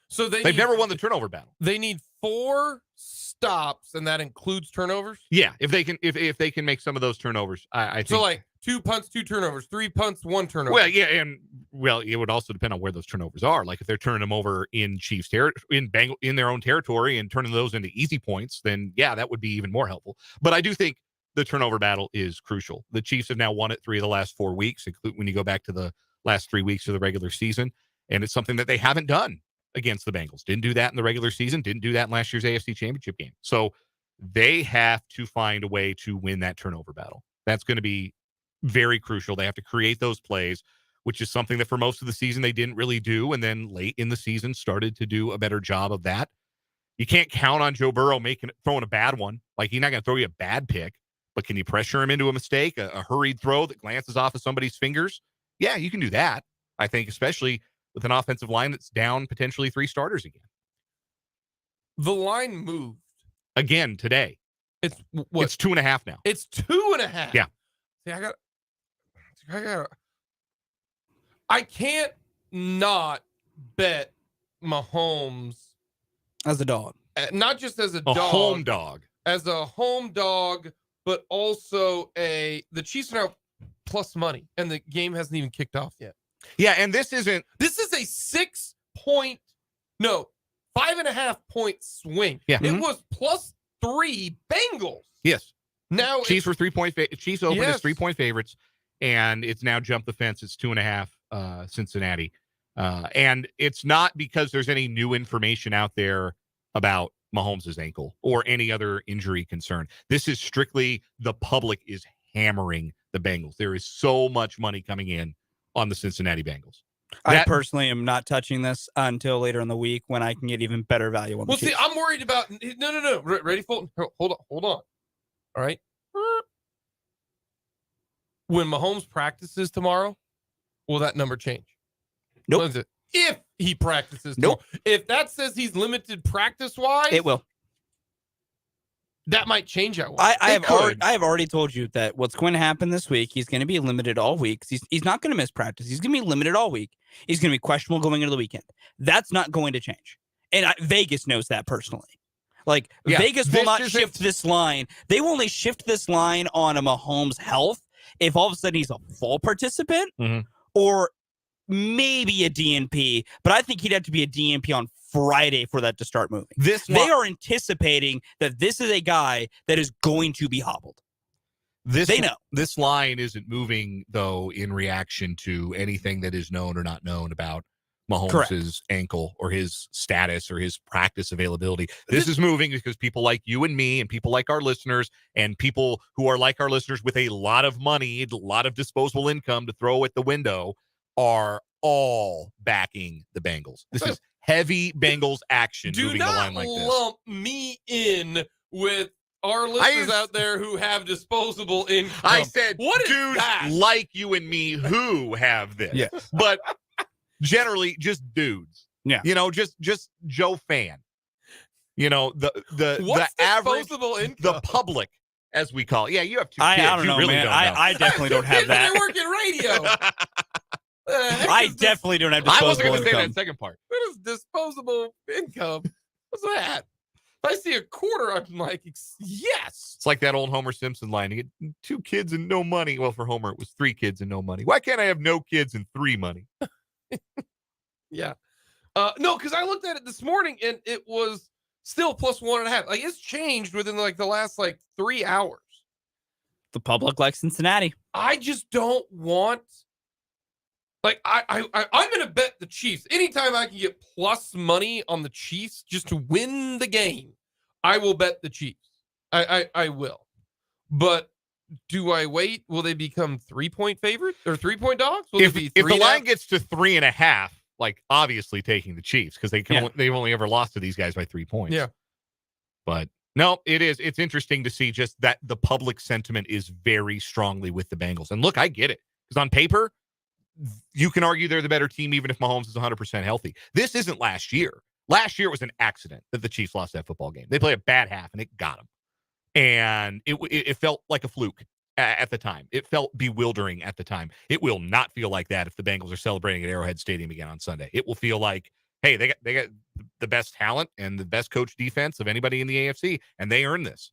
So they've never won the turnover battle. They need 4 stops, and that includes turnovers. Yeah, if they can make some of those turnovers, I think. So like 2 punts, 2 turnovers, 3 punts, 1 turnover. Well, yeah, and it would also depend on where those turnovers are. Like if they're turning them over in Chiefs in their own territory and turning those into easy points, then yeah, that would be even more helpful. But I do think the turnover battle is crucial. The Chiefs have now won it 3 of the last 4 weeks, including when you go back to the last 3 weeks of the regular season, and it's something that they haven't done against the Bengals. Didn't do that in the regular season, didn't do that in last year's AFC Championship game. So they have to find a way to win that turnover battle. That's going to be very crucial. They have to create those plays, which is something that for most of the season they didn't really do, and then late in the season started to do a better job of that. You can't count on Joe Burrow throwing a bad one. Like, he's not going to throw you a bad pick, but can you pressure him into a mistake, a hurried throw that glances off of somebody's fingers? Yeah, you can do that, I think, especially with an offensive line that's down potentially 3 starters again. The line moved again today. It's what? It's 2.5 now. It's 2.5. Yeah. See, I can't not bet Mahomes as a dog. Not just as a dog. Home dog. As a home dog, but also the Chiefs are now plus money, and the game hasn't even kicked off yet. Yeah, and this is a 5.5 point swing. Yeah. It was +3 Bengals. Yes. Now Chiefs were 3-point Chiefs opened as 3-point favorites, and it's now jumped the fence. It's 2.5 Cincinnati. And it's not because there's any new information out there about Mahomes' ankle or any other injury concern. This is strictly the public is hammering the Bengals. There is so much money coming in on the Cincinnati Bengals. I personally am not touching this until later in the week when I can get even better value on the Chiefs. See, I'm worried about no. Ready, Fulton? Hold on. All right. When Mahomes practices tomorrow, will that number change? Nope. If he practices tomorrow. Nope. If that says he's limited practice-wise, it will. That might change that one. I have already told you that what's going to happen this week, he's going to be limited all week. He's not going to miss practice. He's going to be limited all week. He's going to be questionable going into the weekend. That's not going to change. And Vegas knows that personally. Vegas will not shift this line. They will only shift this line on a Mahomes' health if all of a sudden he's a full participant or maybe a DNP. But I think he'd have to be a DNP on Friday for that to start moving. They are anticipating that this is a guy that is going to be hobbled. They know. This line isn't moving, though, in reaction to anything that is known or not known about Mahomes' ankle or his status or his practice availability. This is moving because people like you and me and people like our listeners and people who are like our listeners with a lot of money, a lot of disposable income to throw at the window are all backing the Bengals. This is heavy Bengals action. Do moving not the line like this. lump me in with our listeners out there who have disposable income. I said what dudes that? Like you and me who have this. Yes. But generally just dudes. Yeah. Just Joe fan. The average income? The public, as we call it. Yeah, you have 2 kids. I don't know, really man. Don't know. I definitely don't have that. They work in radio. I definitely don't have disposable I wasn't going to say income. that second part. What is disposable income? What's that? If I see a quarter, I'm like, yes. It's like that old Homer Simpson line. You get 2 kids and no money. Well, for Homer, it was 3 kids and no money. Why can't I have no kids and 3 money? Yeah. No, because I looked at it this morning and it was still +1.5. Like it's changed within the last 3 hours. The public likes Cincinnati. I just don't want. I'm going to bet the Chiefs. Anytime I can get plus money on the Chiefs just to win the game, I will bet the Chiefs. I will. But do I wait? Will they become 3-point favorites or 3-point dogs? Will if the line gets to 3.5, obviously taking the Chiefs because they've only ever lost to these guys by 3 points. Yeah. But no, it's interesting to see just that the public sentiment is very strongly with the Bengals. And look, I get it because on paper, you can argue they're the better team even if Mahomes is 100% healthy. This isn't last year. Last year was an accident that the Chiefs lost that football game. They played a bad half and it got them. And it felt like a fluke at the time. It felt bewildering at the time. It will not feel like that if the Bengals are celebrating at Arrowhead Stadium again on Sunday. It will feel like, hey, they got the best talent and the best coach defense of anybody in the AFC, and they earned this.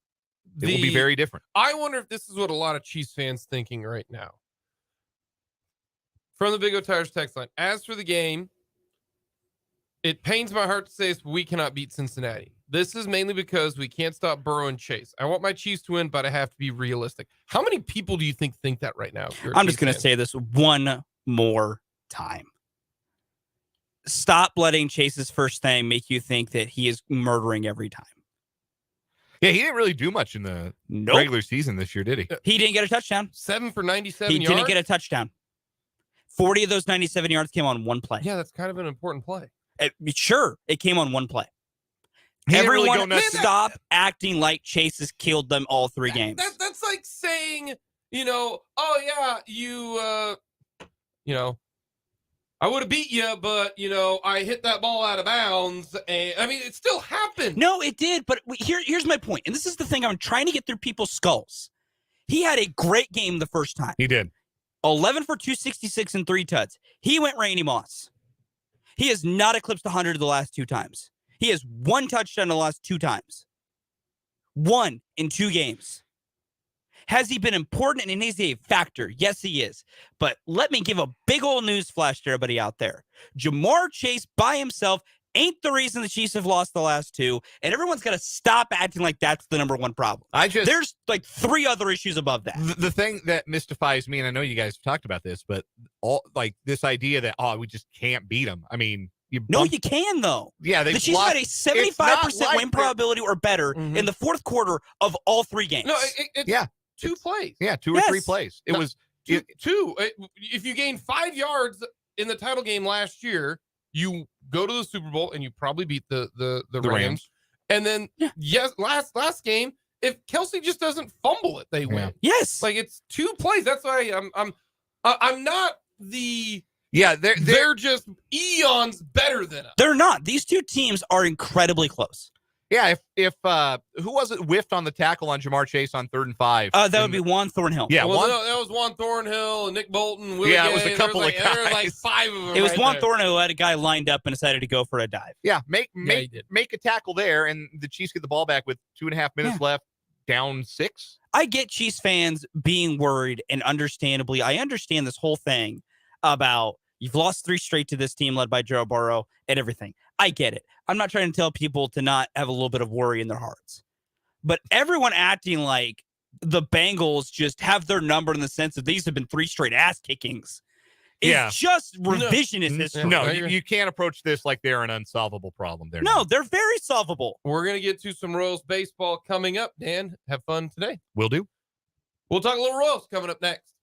It will be very different. I wonder if this is what a lot of Chiefs fans thinking right now. From the Big O Tires text line. As for the game, it pains my heart to say this, but we cannot beat Cincinnati. This is mainly because we can't stop Burrow and Chase. I want my Chiefs to win, but I have to be realistic. How many people do you think that right now? I'm just going to say this one more time. Stop letting Chase's first thing make you think that he is murdering every time. Yeah, he didn't really do much in the regular season this year, did he? He didn't get a touchdown. 7 for 97 yards. He didn't get a touchdown. 40 of those 97 yards came on one play. Yeah, that's kind of an important play. Sure, it came on one play. Everyone stop acting like Chase has killed them all 3 games. That's like saying, I would have beat you, but, I hit that ball out of bounds. And I mean, it still happened. No, it did. But here's my point. And this is the thing I'm trying to get through people's skulls. He had a great game the first time. He did. 11 for 266 and 3 tuds. He went Randy Moss. He has not eclipsed 100 the last 2 times. He has 1 touchdown the last 2 times. 1 in 2 games. Has he been important and is he a factor? Yes, he is. But let me give a big old news flash to everybody out there. Jamar Chase by himself ain't the reason the Chiefs have lost the last 2, and everyone's got to stop acting like that's the number 1 problem. There's like 3 other issues above that. The thing that mystifies me, and I know you guys have talked about this, but this idea that we just can't beat them. I mean, you can though. Yeah, the Chiefs had a 75% win probability or better in the fourth quarter of all 3 games. No, it's 2 plays. Yeah, 2 or 3 plays. It was two. If you gain 5 yards in the title game last year, you go to the Super Bowl and you probably beat the Rams. And then last game, if Kelsey just doesn't fumble it, they win. Yes, like it's 2 plays. That's why I'm not the. Yeah, they're just eons better than us. They're not. These 2 teams are incredibly close. Yeah, if who was it whiffed on the tackle on Jamar Chase on 3rd and 5? That would be Juan Thornhill. Yeah, that was Juan Thornhill and Nick Bolton. Willie Gay. It was a couple of guys. There were like 5 of them. It was Juan Thornhill who had a guy lined up and decided to go for a dive. Yeah, make a tackle there, and the Chiefs get the ball back with 2.5 minutes left, down 6. I get Chiefs fans being worried, and understandably, I understand this whole thing about you've lost 3 straight to this team led by Joe Burrow and everything. I get it. I'm not trying to tell people to not have a little bit of worry in their hearts. But everyone acting like the Bengals just have their number in the sense that these have been 3 straight ass kickings is just revisionist history. No, you can't approach this like they're an unsolvable problem. They're very solvable. We're going to get to some Royals baseball coming up. Dan, have fun today. Will do. We'll talk a little Royals coming up next.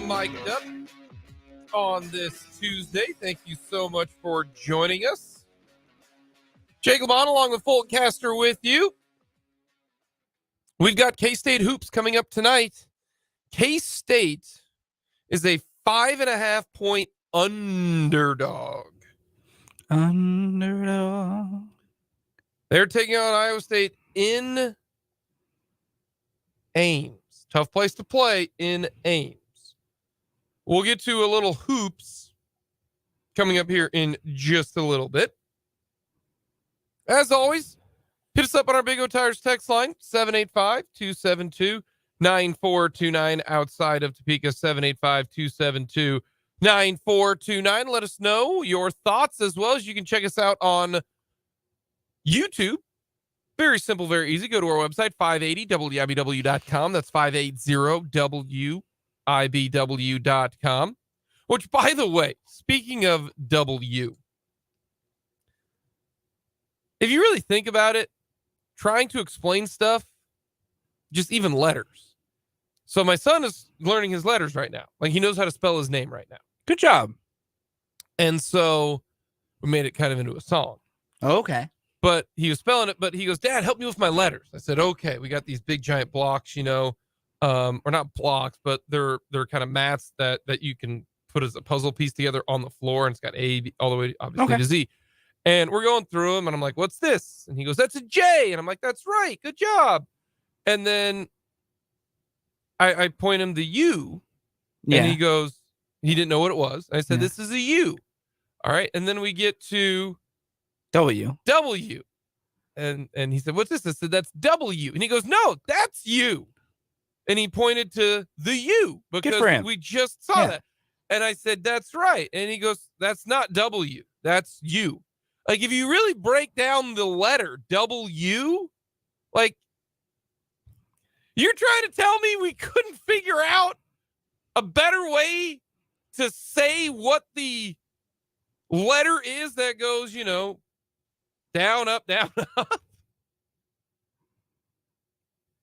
Mic'd up on this Tuesday. Thank you so much for joining us. Jake LeBon along with Fulton Caster with you. We've got K-State hoops coming up tonight. K-State is a 5.5-point underdog. Underdog. They're taking on Iowa State in Ames. Tough place to play in Ames. We'll get to a little hoops coming up here in just a little bit. As always, hit us up on our Big O Tires text line, 785-272-9429. Outside of Topeka, 785-272-9429. Let us know your thoughts, as well as you can check us out on YouTube. Very simple, very easy. Go to our website, 580wibw.com. That's 580wibw.com. Which, by the way, speaking of W, if you really think about it, trying to explain stuff, just even letters. So my son is learning his letters right now. Like, he knows how to spell his name right now. Good job. And so we made it kind of into a song. Okay. But he was spelling it, but he goes, Dad, help me with my letters. I said, okay, we got these big giant blocks, or not blocks, but they're kind of mats that you can put as a puzzle piece together on the floor. And it's got A, B, all the way, obviously, to Z. And we're going through them, and I'm like, what's this? And he goes, that's a J. And I'm like, that's right. Good job. And then I point him the U, and he goes, he didn't know what it was. I said, this is a U. All right. And then we get to W. And he said, what's this? I said, that's W. And he goes, no, that's U. And he pointed to the U because we just saw that. And I said, that's right. And he goes, that's not W. That's U. Like, if you really break down the letter W, like, you're trying to tell me we couldn't figure out a better way to say what the letter is that goes, down, up, down, up.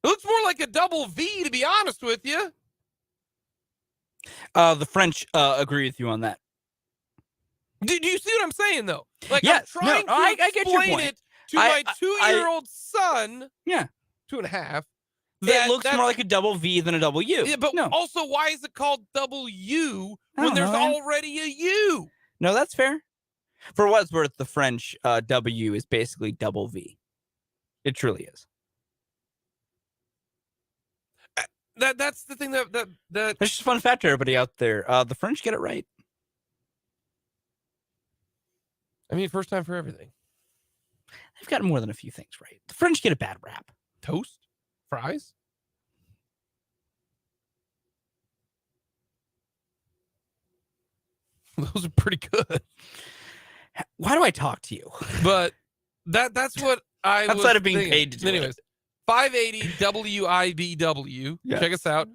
It looks more like a double V, to be honest with you. The French agree with you on that. Do you see what I'm saying, though? Like, yes. I'm trying to I get your explain point. it to my 2-year-old son. Yeah. 2.5. It looks more like a double V than a W. Yeah, but also, why is it called W when there's already a U? No, that's fair. For what it's worth, the French W is basically double V. It truly is. That's the thing that That's just a fun fact to everybody out there. The French get it right. I mean, first time for everything. They've gotten more than a few things right. The French get a bad rap. Toast? Fries? Those are pretty good. Why do I talk to you? But that's what I was outside of being thinking. paid to do Anyways, 580 WIBW. Yes. Check us out.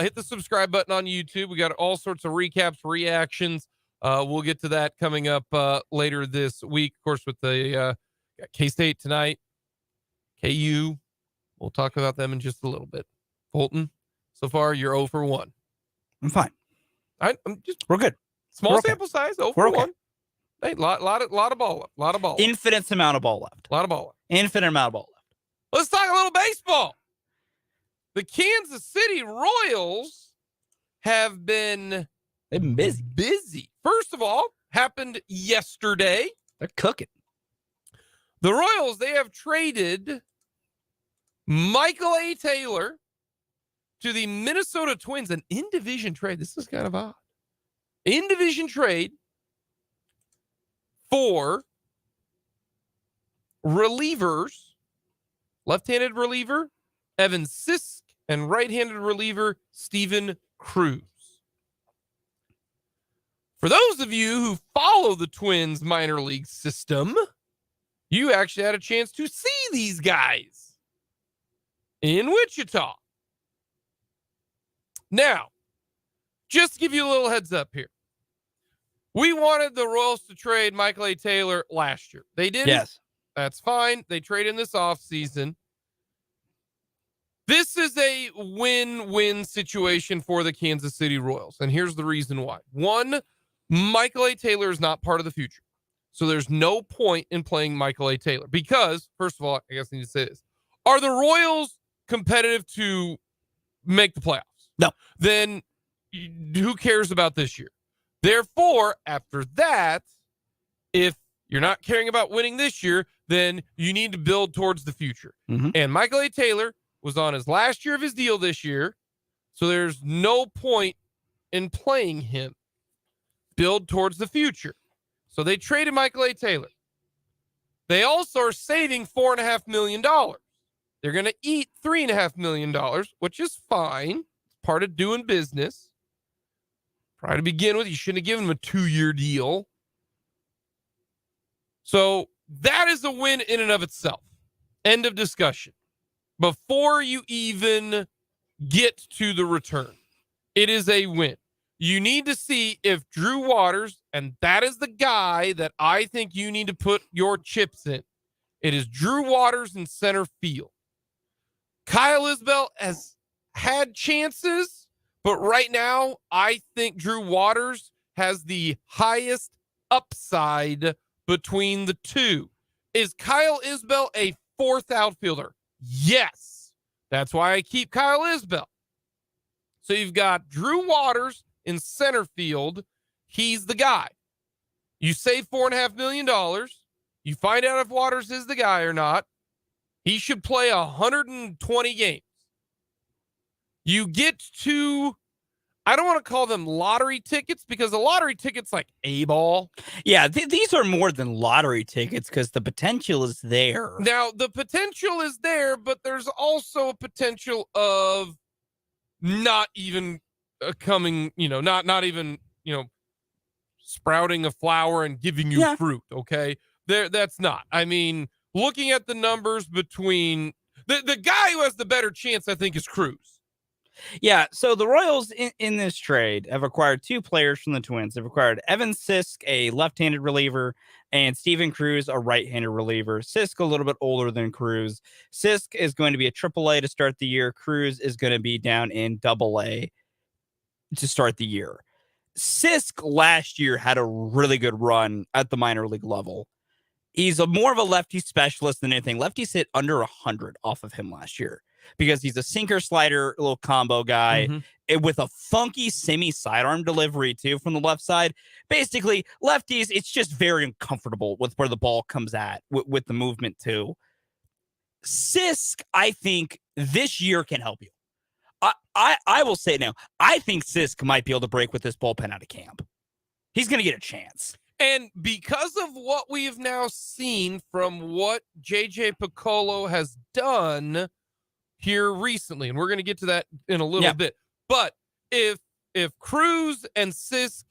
Hit the subscribe button on YouTube. We got all sorts of recaps, reactions. We'll get to that coming up later this week. Of course, with the K-State tonight, KU. We'll talk about them in just a little bit. Fulton, so far you're 0 for 1. I'm fine. We're good. Small We're sample size, 0 for 1. Hey, lot of ball left. Lot of ball left. Infinite amount of ball left. Lot of ball left. Infinite amount of ball left. Let's talk a little baseball. The Kansas City Royals have been busy. First of all, happened yesterday. They're cooking. The Royals, they have traded Michael A. Taylor to the Minnesota Twins, an in-division trade. This is kind of odd. In-division trade for relievers, left-handed reliever Evan Sisk and right-handed reliever Steven Cruz. For those of you who follow the Twins minor league system, you actually had a chance to see these guys in Wichita. Now, just to give you a little heads up here. We wanted the Royals to trade Michael A. Taylor last year. They didn't. Yes. That's fine. They trade in this offseason. This is a win-win situation for the Kansas City Royals, and here's the reason why. One, Michael A. Taylor is not part of the future, so there's no point in playing Michael A. Taylor because, first of all, I guess I need to say this. Are the Royals competitive to make the playoffs? No. Then who cares about this year? Therefore, after that, if you're not caring about winning this year, then you need to build towards the future. Mm-hmm. And Michael A. Taylor was on his last year of his deal this year, so there's no point in playing him. Build towards the future. So they traded Michael A. Taylor. They also are saving $4.5 million. They're going to eat $3.5 million, which is fine. It's part of doing business. Probably to begin with, you shouldn't have given him a 2-year deal. So that is a win in and of itself. End of discussion. Before you even get to the return, it is a win. You need to see if Drew Waters, and that is the guy that I think you need to put your chips in. It is Drew Waters in center field. Kyle Isbell has had chances, but right now I think Drew Waters has the highest upside between the two. Is Kyle Isbell a fourth outfielder? Yes. That's why I keep Kyle Isbell. So you've got Drew Waters in center field. He's the guy. You save $4.5 million. You find out if Waters is the guy or not. He should play 120 games. You get to, I don't want to call them lottery tickets because a lottery ticket's like a ball. Yeah, these are more than lottery tickets because the potential is there. Now, the potential is there, but there's also a potential of not even coming, not even, sprouting a flower and giving you fruit, okay? That's not. I mean, looking at the numbers between the guy who has the better chance, I think, is Cruz. Yeah, so the Royals in this trade have acquired 2 players from the Twins. They've acquired Evan Sisk, a left-handed reliever, and Steven Cruz, a right-handed reliever. Sisk a little bit older than Cruz. Sisk is going to be a AAA to start the year. Cruz is going to be down in AA to start the year. Sisk last year had a really good run at the minor league level. He's more of a lefty specialist than anything. Lefties hit under 100 off of him last year because he's a sinker slider, little combo guy with a funky semi sidearm delivery too from the left side. Basically, lefties, it's just very uncomfortable with where the ball comes at with the movement too. Sisk, I think this year can help you. I will say now, I think Sisk might be able to break with this bullpen out of camp. He's going to get a chance. And because of what we've now seen from what J.J. Piccolo has done here recently, and we're going to get to that in a little bit, but if Cruz and Sisk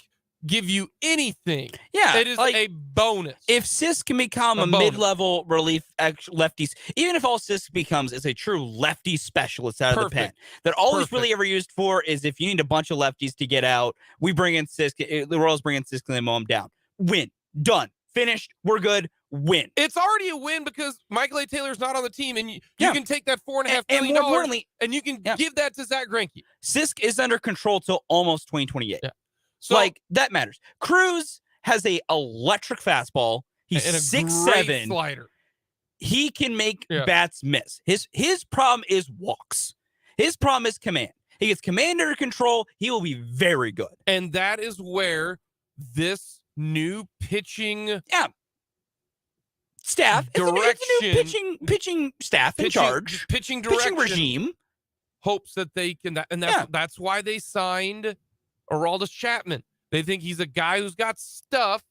give you anything, it is a bonus. If Sisk can become a mid-level relief lefties, even if all Sisk becomes is a true lefty specialist out of the pen, that all he's really ever used for is if you need a bunch of lefties to get out, we bring in Sisk, the Royals bring in Sisk and they mow him down. Win. Done. Finished. We're good. Win. It's already a win because Michael A. Taylor's not on the team, and you can take that $4.5 million and more importantly, and you can give that to Zach Greinke. Sisk is under control till almost 2028. Yeah. So, that matters. Cruz has a electric fastball. He's 6'7" slider. He can make bats miss. His problem is walks. His problem is command. He gets command under control. He will be very good. And that is where this new pitching staff, direction, it's a new pitching staff in charge, pitching direction, pitching regime. Hopes that they can, and that's why they signed Aroldis Chapman. They think he's a guy who's got stuff.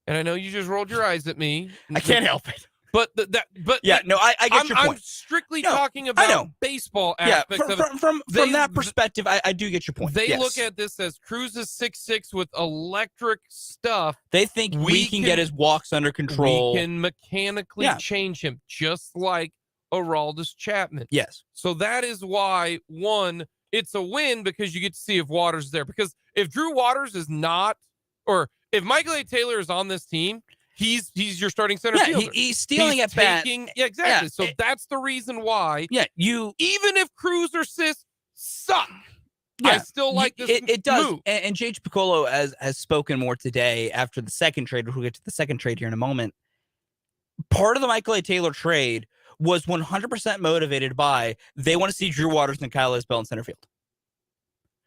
And I know you just rolled your eyes at me. I can't help it. But I get your point. I'm strictly talking about baseball aspects of it. From that perspective, I do get your point. They look at this as Cruz is 6'6" with electric stuff. They think we can get his walks under control. We can mechanically change him, just like Aroldis Chapman. Yes. So that is why, one, it's a win because you get to see if Waters is there. Because if Drew Waters is not, or if Michael A. Taylor is on this team, he's your starting center fielder. He's stealing at bat. Yeah, exactly. So that's the reason why. Yeah, even if Cruz or Sis suck, I still like this. It does. Move. And J.H. Piccolo has spoken more today after the second trade. We'll get to the second trade here in a moment. Part of the Michael A. Taylor trade was 100% motivated by they want to see Drew Waters and Kyle Isbell in center field.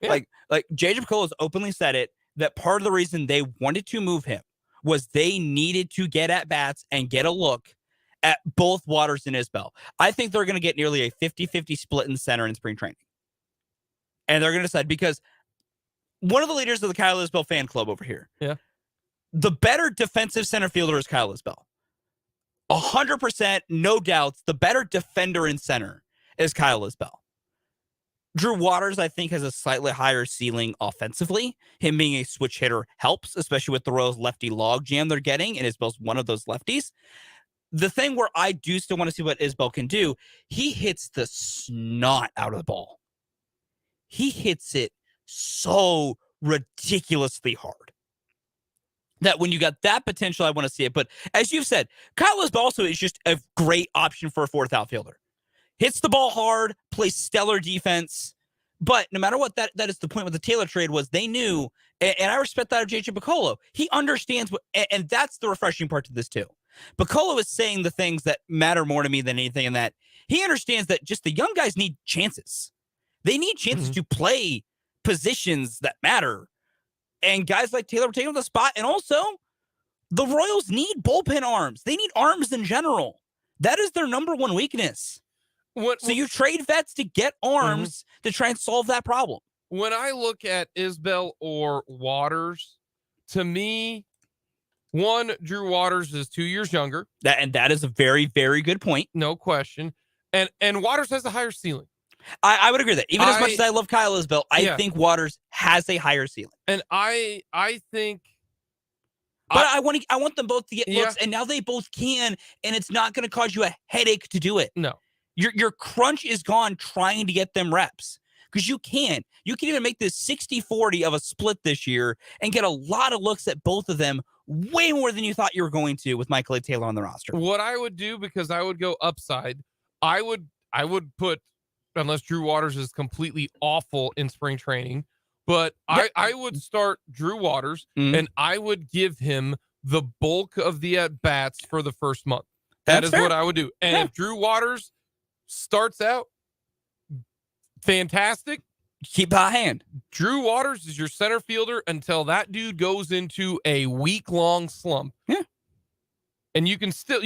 Yeah. Like J.J. Piccolo has openly said it, that part of the reason they wanted to move him was they needed to get at bats and get a look at both Waters and Isbell. I think they're going to get nearly a 50-50 split in center in spring training. And they're going to decide, because one of the leaders of the Kyle Isbell fan club over here, the better defensive center fielder is Kyle Isbell. 100%, no doubts, the better defender in center is Kyle Isbell. Drew Waters, I think, has a slightly higher ceiling offensively. Him being a switch hitter helps, especially with the Royals' lefty log jam they're getting, and Isbell's one of those lefties. The thing where I do still want to see what Isbell can do, he hits the snot out of the ball. He hits it so ridiculously hard that when you got that potential, I want to see it. But as you've said, Kyle Isbell also is just a great option for a fourth outfielder. Hits the ball hard, plays stellar defense. But no matter what, that is the point with the Taylor trade, was they knew, and I respect that of J.J. Piccolo. He understands what, and that's the refreshing part to this too. Piccolo is saying the things that matter more to me than anything, in that he understands that just the young guys need chances. They need chances to play positions that matter. And guys like Taylor were taking the spot. And also, the Royals need bullpen arms. They need arms in general. That is their number one weakness. So you trade vets to get arms to try and solve that problem. When I look at Isbell or Waters, to me, one, Drew Waters is 2 years younger. That is a very, very good point. No question. And Waters has a higher ceiling. I would agree with that. Even as much as I love Kyle Isbell, I think Waters has a higher ceiling. And I think, but I want them both to get looks, and now they both can, and it's not going to cause you a headache to do it. No. Your crunch is gone trying to get them reps, because you can even make this 60-40 of a split this year and get a lot of looks at both of them, way more than you thought you were going to with Michael A. Taylor on the roster. What I would do, because I would go upside, I would put, unless Drew Waters is completely awful in spring training, but I would start Drew Waters and I would give him the bulk of the at-bats for the first month. That is what I would do. And if Drew Waters starts out fantastic, keep high hand. Drew Waters is your center fielder until that dude goes into a week-long slump. Yeah. And you can still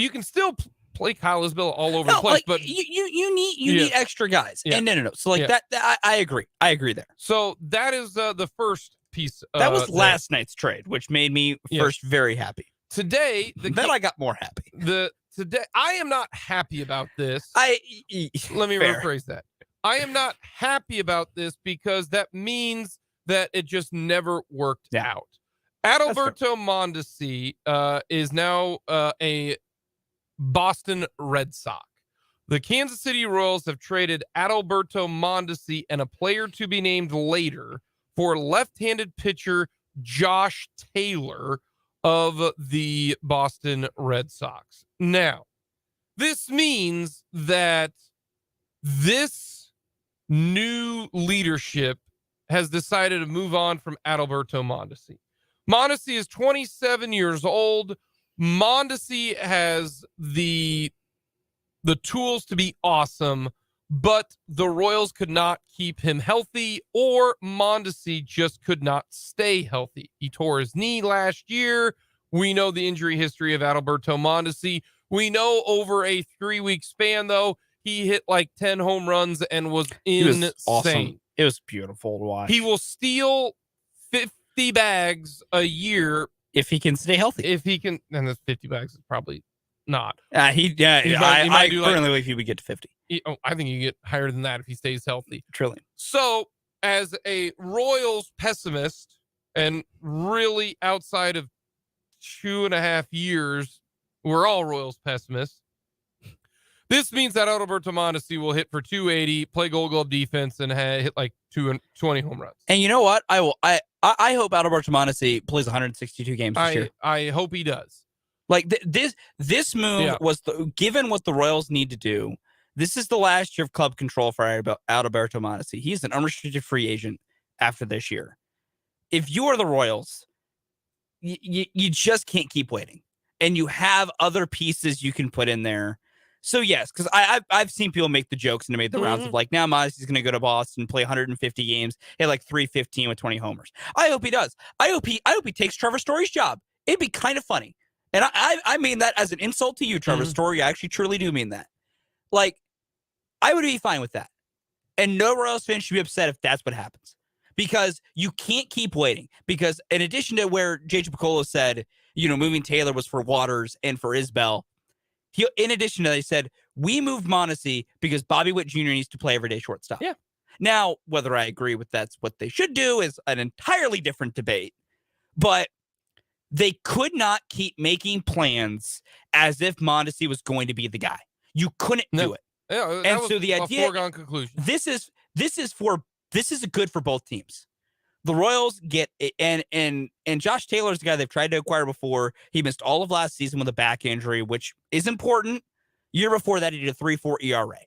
play Kyle Isbell all over the place, but you need extra guys. Yeah. And no. So that I agree. I agree there. So that is the first piece. That was last night's trade, which made me first very happy. Today, then I got more happy. Today, I am not happy about this. Let me rephrase that. I am not happy about this because that means that it just never worked out. Adalberto Mondesi is now a Boston Red Sox. The Kansas City Royals have traded Adalberto Mondesi and a player to be named later for left-handed pitcher Josh Taylor of the Boston Red Sox. Now, this means that this new leadership has decided to move on from Adalberto Mondesi. Mondesi is 27 years old. Mondesi has the tools to be awesome, but the Royals could not keep him healthy, or Mondesi just could not stay healthy. He tore his knee last year, We know the injury history of Adalberto Mondesi. We know over a 3-week span, though, he hit like 10 home runs and was insane. It was awesome. It was beautiful to watch. He will steal 50 bags a year if he can stay healthy. If he can, and this 50 bags is probably not. I currently believe he would get to 50. I think you get higher than that if he stays healthy. Trillion. So, as a Royals pessimist, and really outside of 2.5 years, we're all Royals pessimists. This means that Adalberto Mondesi will hit for 280, play Gold Glove defense, and hit like 20 home runs. And you know what? I hope Adalberto Mondesi plays 162 games this year. I hope he does. Like this move was given what the Royals need to do. This is the last year of club control for Adalberto Mondesi. He's an unrestricted free agent after this year. If you are the Royals, you just can't keep waiting, and you have other pieces you can put in there. So yes, because I've seen people make the jokes and made the rounds of like, now Mondesi's going to go to Boston, play 150 games, hit like 315 with 20 homers. I hope he does. I hope he takes Trevor Story's job. It'd be kind of funny. And I mean that as an insult to you, Trevor Story. I actually truly do mean that. Like, I would be fine with that. And no Royals fan should be upset if that's what happens. Because you can't keep waiting. Because in addition to where J.J. Piccolo said, moving Taylor was for Waters and for Isbell, in addition to that, they said, we moved Mondesi because Bobby Witt Jr. needs to play everyday shortstop. Yeah. Now, whether I agree with that's what they should do is an entirely different debate. But they could not keep making plans as if Mondesi was going to be the guy. You couldn't do it. Yeah, and so the idea, foregone conclusion. This is good for both teams. The Royals get and Josh Taylor is the guy they've tried to acquire before. He missed all of last season with a back injury, which is important. Year before that, he did a 3.4 ERA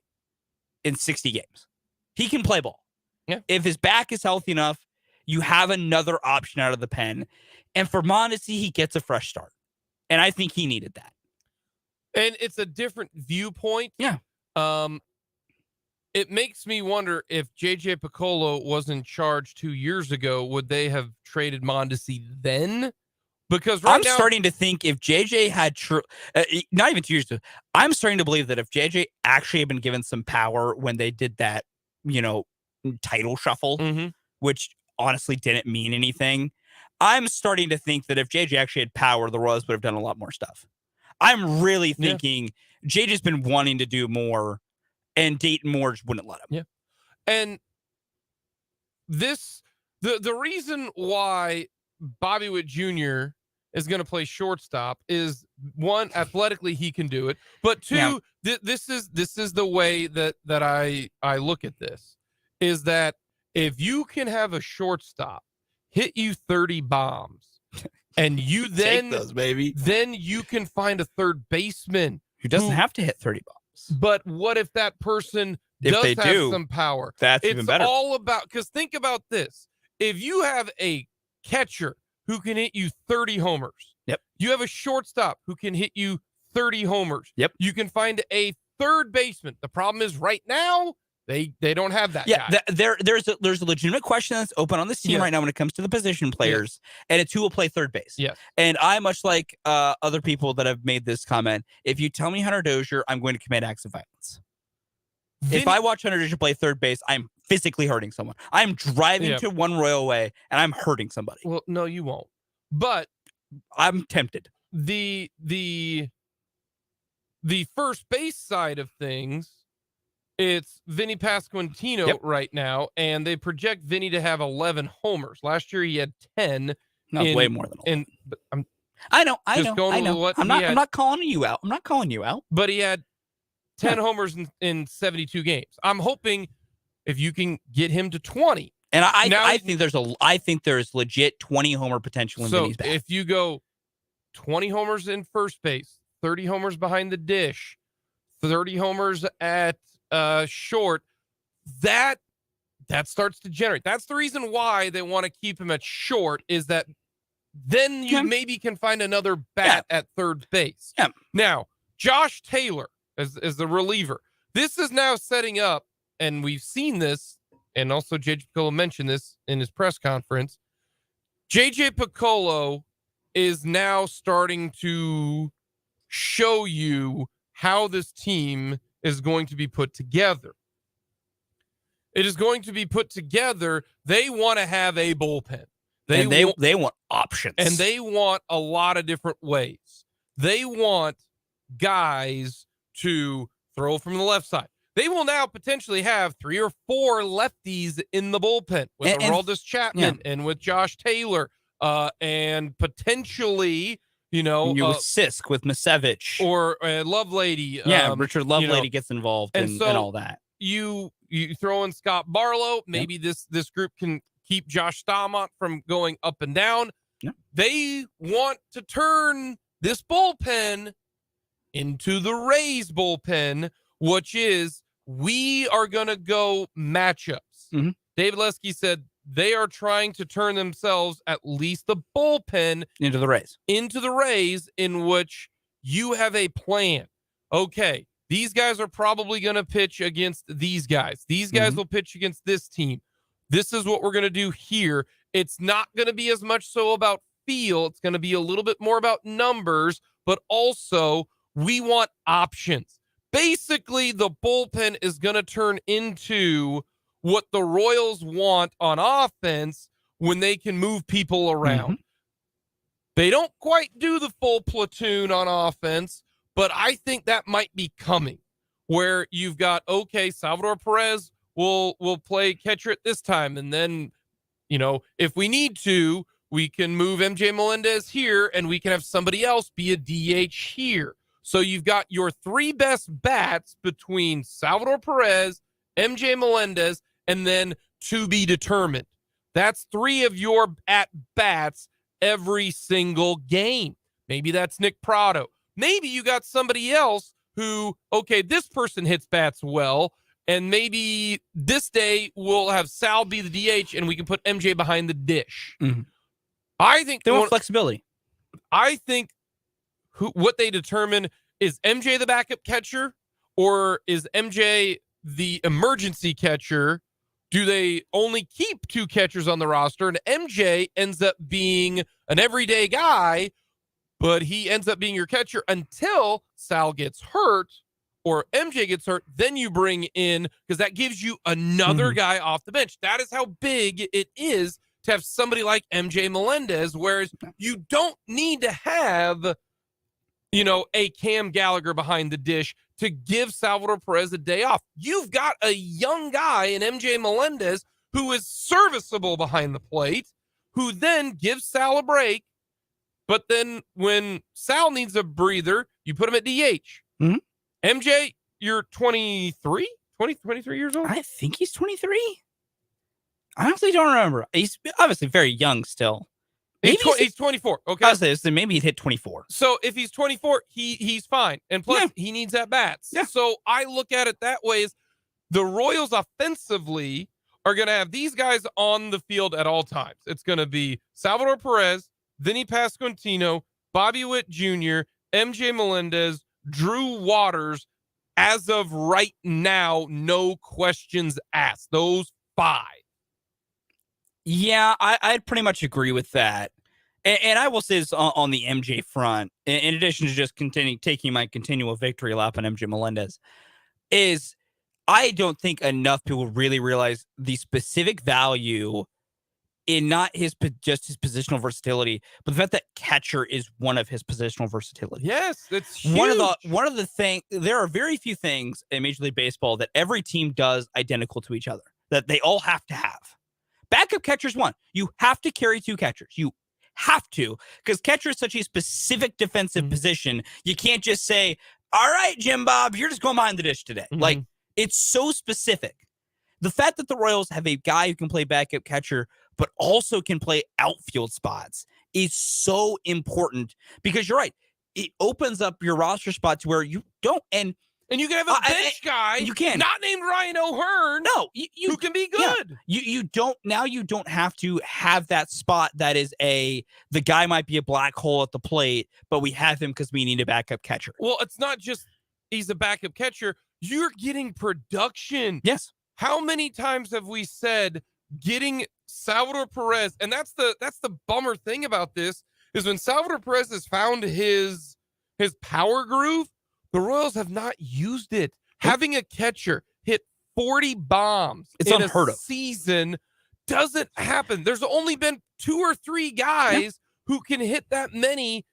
in 60 games. He can play ball. Yeah. If his back is healthy enough, you have another option out of the pen. And for Mondesi, he gets a fresh start. And I think he needed that. And it's a different viewpoint. Yeah. It makes me wonder if J.J. Piccolo was in charge 2 years ago, would they have traded Mondesi then? Because I'm starting to think if JJ had not even 2 years ago, I'm starting to believe that if JJ actually had been given some power when they did that, title shuffle, which honestly didn't mean anything, I'm starting to think that if JJ actually had power, the Royals would have done a lot more stuff. I'm really thinking JJ's been wanting to do more, and Dayton Moore wouldn't let him. Yeah. And the reason why Bobby Witt Jr. is going to play shortstop is, one, athletically he can do it, but two, this is the way that I look at this, is that if you can have a shortstop hit you 30 bombs and you then take those, baby, then you can find a third baseman who doesn't have to hit 30 bombs. But what if that person does have some power? That's even better. It's all about, because think about this. If you have a catcher who can hit you 30 homers, you have a shortstop who can hit you 30 homers. You can find a third baseman. The problem is right now, they don't have that guy. There's a legitimate question that's open on this team right now when it comes to the position players, and it's who will play third base. And I, much like other people that have made this comment, if you tell me Hunter Dozier, I'm going to commit acts of violence. If I watch Hunter Dozier play third base, I'm physically hurting someone. I'm driving to One Royal Way, and I'm hurting somebody. Well, no, you won't. But I'm tempted. The first base side of things, it's Vinny Pasquantino right now, and they project Vinny to have 11 homers. Last year he had 10. Way more than 11. But I know. I'm not calling you out. But he had 10 homers in 72 games. I'm hoping if you can get him to 20. And I think there's legit 20 homer potential in Vinny's back. If you go 20 homers in first base, 30 homers behind the dish, 30 homers at short, that starts to generate. That's the reason why they want to keep him at short, is that then you maybe can find another bat at third base. Now, Josh Taylor as the reliever. This is now setting up, and we've seen this, and also J.J. Piccolo mentioned this in his press conference. J.J. Piccolo is now starting to show you how this team is going to be put together. It is going to be put together. They want to have a bullpen. They want options. And they want a lot of different ways. They want guys to throw from the left side. They will now potentially have 3 or 4 lefties in the bullpen with Aroldis Chapman and with Josh Taylor, and potentially, with Sisk, with Misevich, or Lovelady. Richard Lovelady gets involved and all that. You throw in Scott Barlow. Maybe this group can keep Josh Staumont from going up and down. Yep. They want to turn this bullpen into the Rays bullpen, which is, we are going to go matchups. Mm-hmm. David Lesky said they are trying to turn themselves, at least the bullpen, into the Rays, in which you have a plan. Okay, these guys are probably going to pitch against these guys. These guys will pitch against this team. This is what we're going to do here. It's not going to be as much so about feel. It's going to be a little bit more about numbers, but also we want options. Basically, the bullpen is going to turn into what the Royals want on offense when they can move people around. They don't quite do the full platoon on offense, but I think that might be coming, where you've got, Salvador Perez will play catcher at this time, and then, if we need to, we can move MJ Melendez here, and we can have somebody else be a DH here. So you've got your 3 best bats between Salvador Perez, MJ Melendez, and then to be determined. That's 3 of your at-bats every single game. Maybe that's Nick Prado. Maybe you got somebody else who, this person hits bats well, and maybe this day we'll have Sal be the DH, and we can put MJ behind the dish. I think they want flexibility. I think what they determine is MJ the backup catcher, or is MJ the emergency catcher? Do they only keep 2 catchers on the roster, and MJ ends up being an everyday guy, but he ends up being your catcher until Sal gets hurt or MJ gets hurt? Then you bring in, because that gives you another guy off the bench. That is how big it is to have somebody like MJ Melendez, whereas you don't need to have, a Cam Gallagher behind the dish to give Salvador Perez a day off. You've got a young guy in MJ Melendez who is serviceable behind the plate, who then gives Sal a break. But then when Sal needs a breather, you put him at DH. MJ, you're 23 years old? I think he's 23. I honestly don't remember. He's obviously very young still. He's 24. Okay. I was saying, maybe he'd hit 24. So if he's 24, he's fine. And plus, he needs at bats. Yeah. So I look at it that way: is the Royals offensively are going to have these guys on the field at all times. It's going to be Salvador Perez, Vinny Pasquantino, Bobby Witt Jr., MJ Melendez, Drew Waters. As of right now, no questions asked. Those 5. Yeah, I'd pretty much agree with that. And I will say this on the MJ front, in addition to just taking my continual victory lap on MJ Melendez, is I don't think enough people really realize the specific value in not just his positional versatility, but the fact that catcher is one of his positional versatility. Yes, it's huge. One of the things. There are very few things in Major League Baseball that every team does identical to each other, that they all have to have. Backup catcher's one. You have to carry 2 catchers. You have to, because catcher is such a specific defensive position. You can't just say, all right, Jim Bob, you're just going behind the dish today. Like, it's so specific. The fact that the Royals have a guy who can play backup catcher, but also can play outfield spots is so important, because you're right. It opens up your roster spots where you don't, and you can have a bench guy, you can not named Ryan O'Hearn, who can be good. Yeah. You don't have to have that spot that is the guy might be a black hole at the plate, but we have him because we need a backup catcher. Well, it's not just he's a backup catcher. You're getting production. Yes. How many times have we said getting Salvador Perez? And that's the bummer thing about this, is when Salvador Perez has found his power groove, the Royals have not used it. Having a catcher hit 40 bombs in a season doesn't happen. There's only been 2 or 3 guys who can hit that many.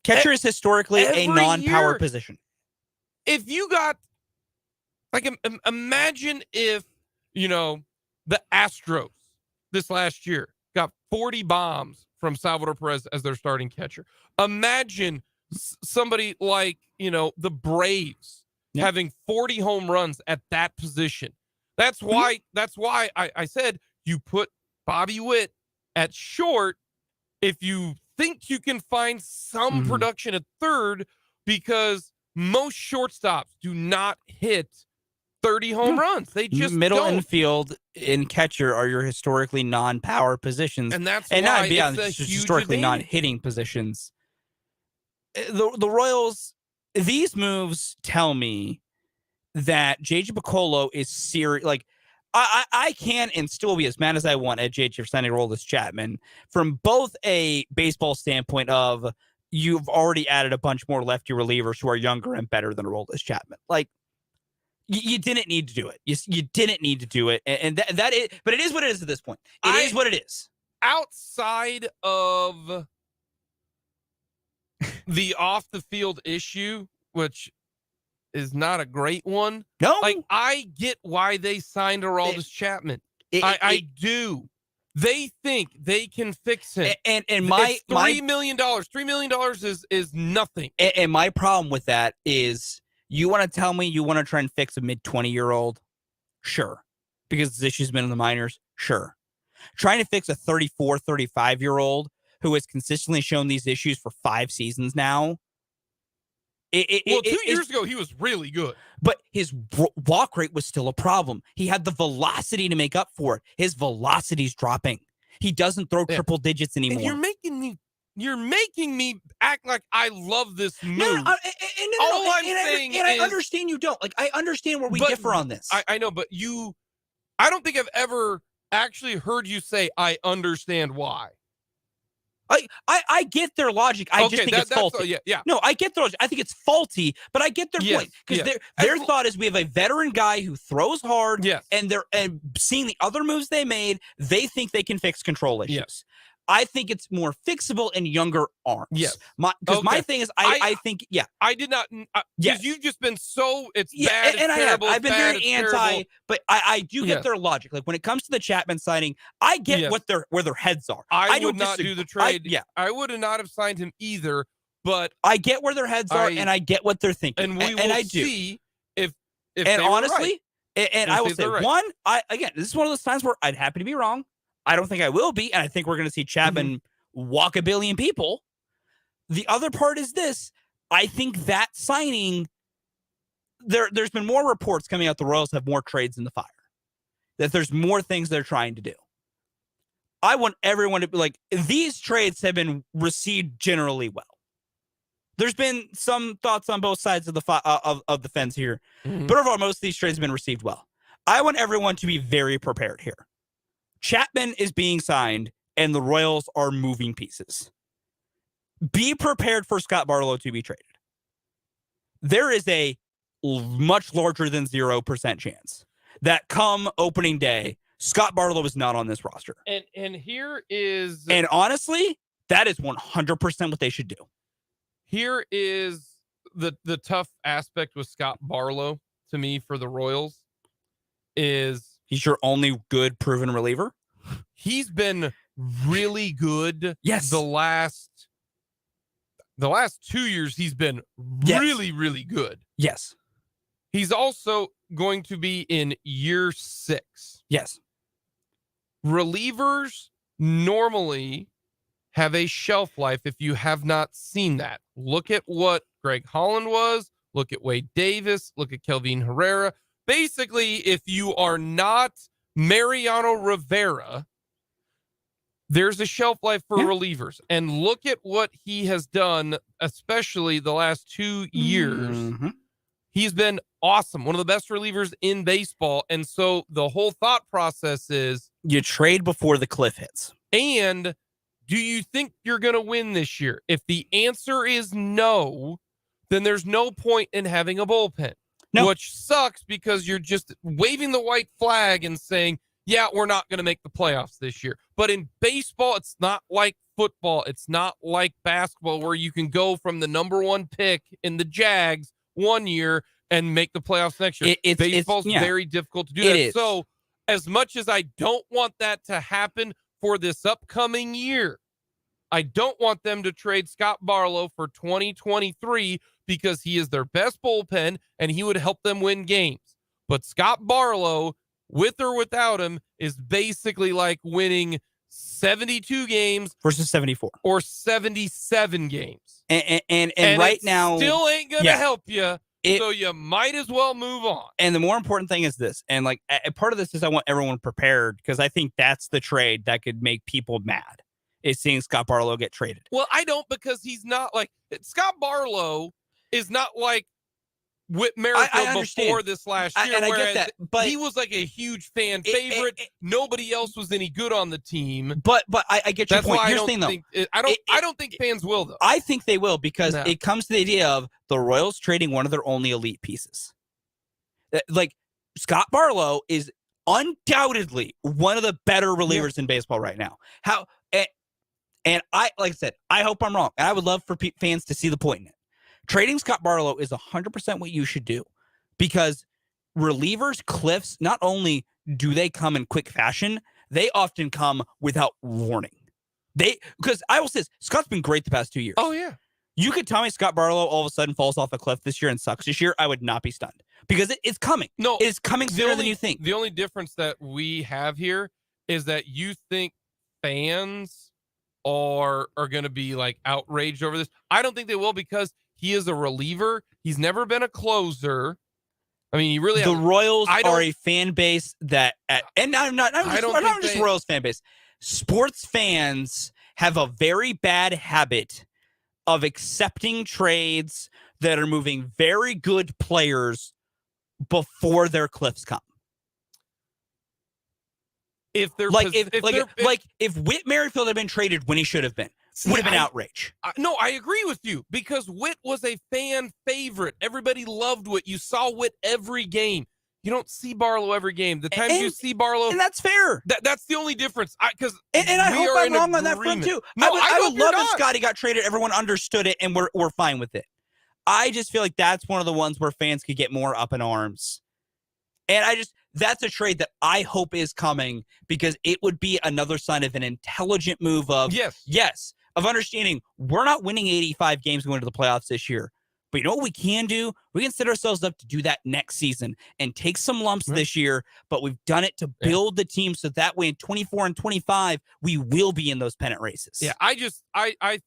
Catcher is historically a non-power position. If you got, like, imagine if, the Astros this last year got 40 bombs from Salvador Perez as their starting catcher. Imagine somebody like, the Braves having 40 home runs at that position. That's why I said you put Bobby Witt at short if you think you can find some production at third, because most shortstops do not hit 30 home runs. They just middle don't. infield and catcher are your historically non-power positions, and that's and why not beyond historically non-hitting positions. The Royals, these moves tell me that JJ Picollo is serious. Like, I can and still be as mad as I want at JJ for signing Aroldis Chapman from both a baseball standpoint of you've already added a bunch more lefty relievers who are younger and better than Aroldis Chapman. Like, you didn't need to do it. You didn't need to do it. And that is, but it is what it is at this point. It is what it is. Outside of the off the field issue, which is not a great one. No. Like, I get why they signed Aroldis Chapman. I do. They think they can fix him. And my $3 million. $3 million is nothing. And my problem with that is, you want to tell me you want to try and fix a mid-20-year-old? Sure. Because his issue's been in the minors? Sure. Trying to fix a 34, 35-year-old who has consistently shown these issues for 5 seasons now? 2 years ago, he was really good. But his walk rate was still a problem. He had the velocity to make up for it. His velocity's dropping. He doesn't throw triple digits anymore. And you're making me act like I love this move. I understand you don't. Like, I understand where we differ on this. I know, but I don't think I've ever actually heard you say, I understand why. I get their logic. I just think it's faulty. No, I get their logic. I think it's faulty, but I get their point. Because their thought is we have a veteran guy who throws hard, and seeing the other moves they made, they think they can fix control issues. Yes. I think it's more fixable in younger arms. Yes. Because my thing is, I think, I did not, because you've just been so, it's bad, it's terrible, I've been very anti, but I do get their logic. Like, when it comes to the Chapman signing, I get where their heads are. I would not do the trade. I would not have signed him either, but I get where their heads are, and I get what they're thinking. And we will see if and honestly, and I will say, again, this is one of those times where I'd happy to be wrong. I don't think I will be, and I think we're going to see Chapman walk a billion people. The other part is this. I think that signing, there's been more reports coming out the Royals have more trades in the fire, that there's more things they're trying to do. I want everyone to be like, these trades have been received generally well. There's been some thoughts on both sides of the fence here, but overall, most of these trades have been received well. I want everyone to be very prepared here. Chapman is being signed, and the Royals are moving pieces. Be prepared for Scott Barlow to be traded. There is a much larger than 0% chance that come opening day, Scott Barlow is not on this roster. And here is... And honestly, that is 100% what they should do. Here is the tough aspect with Scott Barlow, to me, for the Royals, is... He's your only good proven reliever? He's been really good. Yes. The last 2 years, he's been really, really good. Yes. He's also going to be in year 6. Yes. Relievers normally have a shelf life if you have not seen that. Look at what Greg Holland was. Look at Wade Davis. Look at Kelvin Herrera. Basically, if you are not Mariano Rivera, there's a shelf life for relievers. And look at what he has done, especially the last 2 years. He's been awesome. One of the best relievers in baseball. And so the whole thought process is... You trade before the cliff hits. And do you think you're going to win this year? If the answer is no, then there's no point in having a bullpen. No. Which sucks because you're just waving the white flag and saying, yeah, we're not going to make the playoffs this year. But in baseball, it's not like football. It's not like basketball where you can go from the number 1 pick in the Jags one year and make the playoffs next year. Baseball's very difficult to do that. So as much as I don't want that to happen for this upcoming year, I don't want them to trade Scott Barlow for 2023 because he is their best bullpen and he would help them win games. But Scott Barlow, with or without him, is basically like winning 72 games versus 74 or 77 games. And right now still ain't going to help you. So you might as well move on. And the more important thing is this. And like part of this is I want everyone prepared because I think that's the trade that could make people mad is seeing Scott Barlow get traded. Well, I don't because he's not like Scott Barlow is not like Whit Merrifield before this last year. And I get that, but he was like a huge fan favorite. Nobody else was any good on the team. But I get your point. Here's the thing, though. I don't think fans will, though. I think they will because it comes to the idea of the Royals trading one of their only elite pieces. Like Scott Barlow is undoubtedly one of the better relievers in baseball right now. And like I said, I hope I'm wrong. And I would love for fans to see the point in it. Trading Scott Barlow is 100% what you should do because relievers, cliffs, not only do they come in quick fashion, they often come without warning. Because I will say this, Scott's been great the past 2 years. Oh, yeah. You could tell me Scott Barlow all of a sudden falls off a cliff this year and sucks this year. I would not be stunned because it's coming. No, it's coming sooner than you think. The only difference that we have here is that you think fans are going to be like outraged over this. I don't think they will because he is a reliever. He's never been a closer. I mean, the Royals are a fan base that, and I'm not just Royals fan base. Sports fans have a very bad habit of accepting trades that are moving very good players before their cliffs come. If Whit Merrifield had been traded when he should have been, would have been outrage. No, I agree with you because Whit was a fan favorite. Everybody loved Whit. You saw Whit every game. You don't see Barlow every game. The times you see Barlow, and that's fair. That's the only difference. I hope I'm wrong on that front too. No, I would love if Scotty got traded. Everyone understood it, and we're fine with it. I just feel like that's one of the ones where fans could get more up in arms, and that's a trade that I hope is coming because it would be another sign of an intelligent move of of understanding we're not winning 85 games going to the playoffs this year. But you know what we can do? We can set ourselves up to do that next season and take some lumps this year, but we've done it to build the team so that way in 24 and 25, we will be in those pennant races. Yeah, I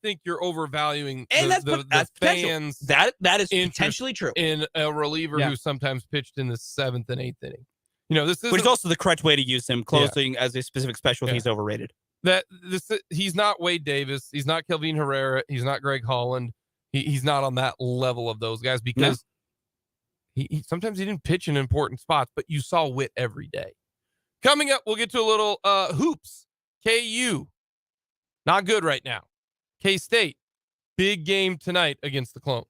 think you're overvaluing the fans. That is potentially true. In a reliever who sometimes pitched in the 7th and 8th inning. You know, this is which is also the correct way to use him. Closing as a specific specialty is overrated. He's not Wade Davis. He's not Kelvin Herrera. He's not Greg Holland. He's not on that level of those guys because he sometimes he didn't pitch in important spots, but you saw Whit every day. Coming up, we'll get to a little hoops. KU, not good right now. K-State, big game tonight against the Clones.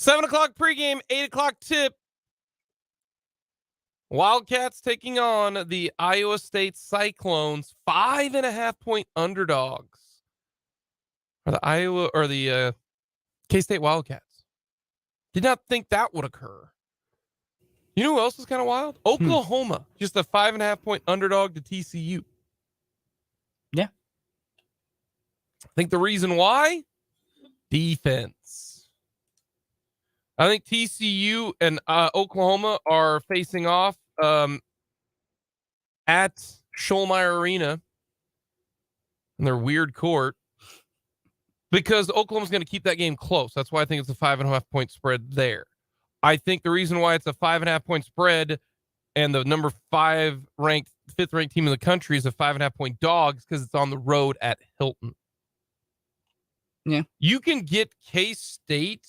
Seven o'clock pregame, 8 o'clock tip. Wildcats taking on the Iowa State Cyclones, 5.5-point underdogs. Or the K-State Wildcats. Did not think that would occur. You know who else is kind of wild? Oklahoma, just a 5.5-point underdog to TCU. Yeah. I think the reason why? Defense. I think TCU and Oklahoma are facing off at Scholmeyer Arena in their weird court because Oklahoma's going to keep that game close. That's why I think it's a 5.5-point spread there. I think the reason why it's a 5.5-point spread and the number 5 ranked, 5th ranked team in the country is a 5.5-point dog because it's on the road at Hilton. Yeah. You can get K-State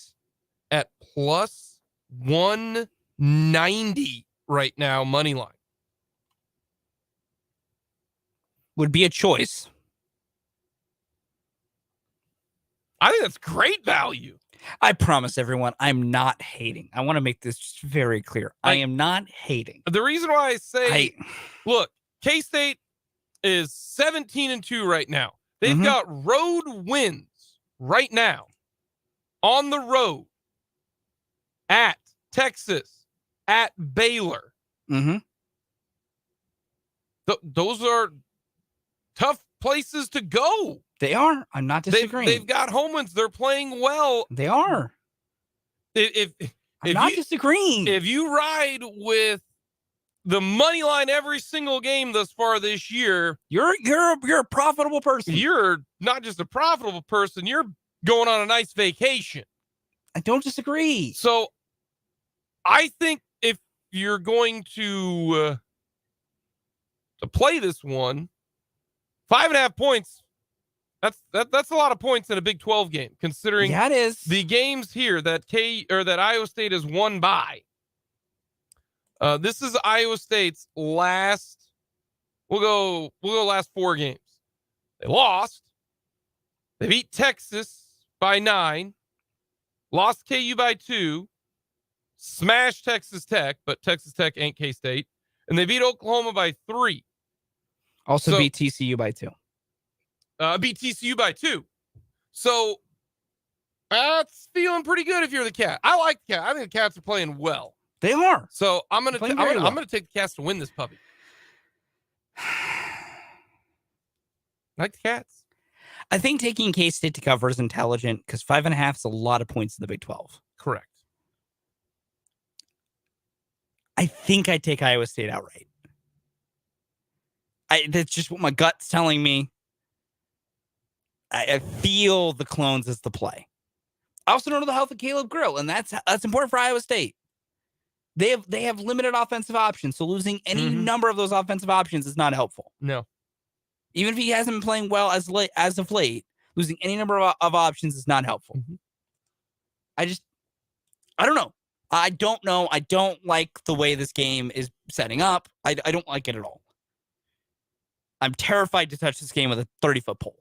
at plus 190 right now, money line. Would be a choice. I think that's great value. I promise everyone, I'm not hating. I want to make this just very clear. I am not hating. The reason why I say, look, K-State is 17-2 right now. They've got road wins right now on the road at Texas, at Baylor. Those are tough places to go. They are. I'm not disagreeing. They've got home wins. They're playing well. They are. I'm not disagreeing. If you ride with the money line every single game thus far this year, you're a profitable person. You're not just a profitable person. You're going on a nice vacation. I don't disagree. So I think if you're going to play this one, 5.5 points, that's a lot of points in a Big 12 game, considering it is. The games here that Iowa State has won by. This is Iowa State's last. We'll go last 4 games. They lost. They beat Texas by 9. Lost KU by 2. Smashed Texas Tech, but Texas Tech ain't K-State. And they beat Oklahoma by 3. Also beat TCU by 2. Beat TCU by 2. So that's feeling pretty good if you're the Cat. I like the Cat. I think the Cats are playing well. They are. So I'm gonna take the Cats to win this puppy. Like the Cats. I think taking K-State to cover is intelligent because 5.5 is a lot of points in the Big 12. Correct. I think I take Iowa State outright. That's just what my gut's telling me. I feel the Clones as the play. I also don't know the health of Caleb Grill, and that's important for Iowa State. They have limited offensive options, so losing any number of those offensive options is not helpful. No. Even if he hasn't been playing well as of late, losing any number of options is not helpful. I don't know. I don't know. I don't like the way this game is setting up. I don't like it at all. I'm terrified to touch this game with a 30-foot pole.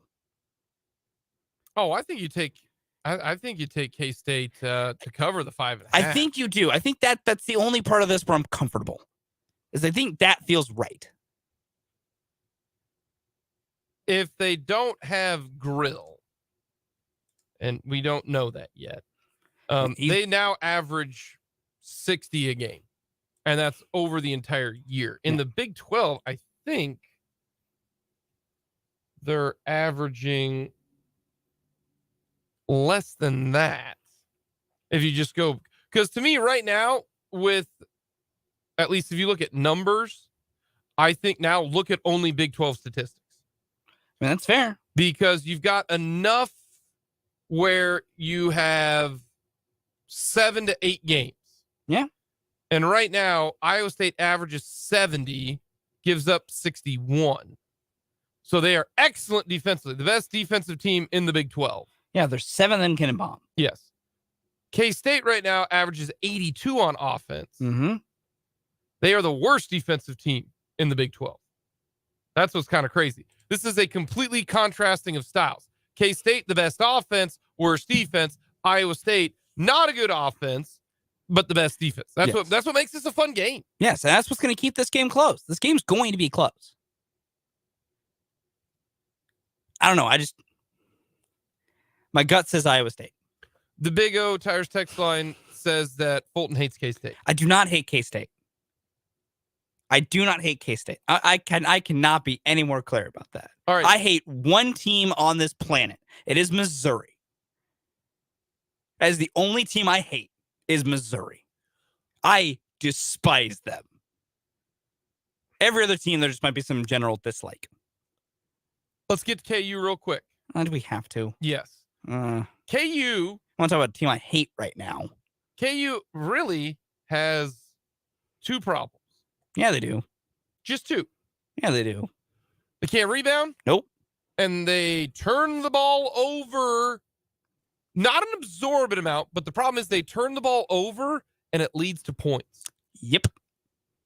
Oh, I think you take K-State to cover the 5.5. I think you do. I think that's the only part of this where I'm comfortable. Is I think that feels right. If they don't have Grill, and we don't know that yet, they now average 60 a game, and that's over the entire year. In the Big 12, I think they're averaging less than that. If you just go, because to me right now, with at least if you look at numbers, I think now look at only Big 12 statistics. I mean, that's fair. Because you've got enough where you have 7 to 8 games. Yeah. And right now, Iowa State averages 70, gives up 61. So they are excellent defensively, the best defensive team in the Big 12. Yeah, there's 7 of them can bomb. Yes. K-State right now averages 82 on offense. Mm-hmm. They are the worst defensive team in the Big 12. That's what's kind of crazy. This is a completely contrasting of styles. K-State, the best offense, worst defense. Iowa State, not a good offense, but the best defense. That's what makes this a fun game. Yes, and that's what's going to keep this game close. This game's going to be close. I don't know. My gut says Iowa State. The Big O Tires text line says that Fulton hates K-State. I do not hate K-State. I do not hate K-State. I cannot be any more clear about that. All right. I hate one team on this planet. It is Missouri. That is the only team I hate is Missouri. I despise them. Every other team, there just might be some general dislike. Let's get to KU real quick. Do we have to? Yes. KU. I want to talk about a team I hate right now. KU really has 2 problems. Yeah, they do. Just 2. Yeah, they do. They can't rebound. Nope. And they turn the ball over. Not an absorbent amount, but the problem is they turn the ball over and it leads to points. Yep.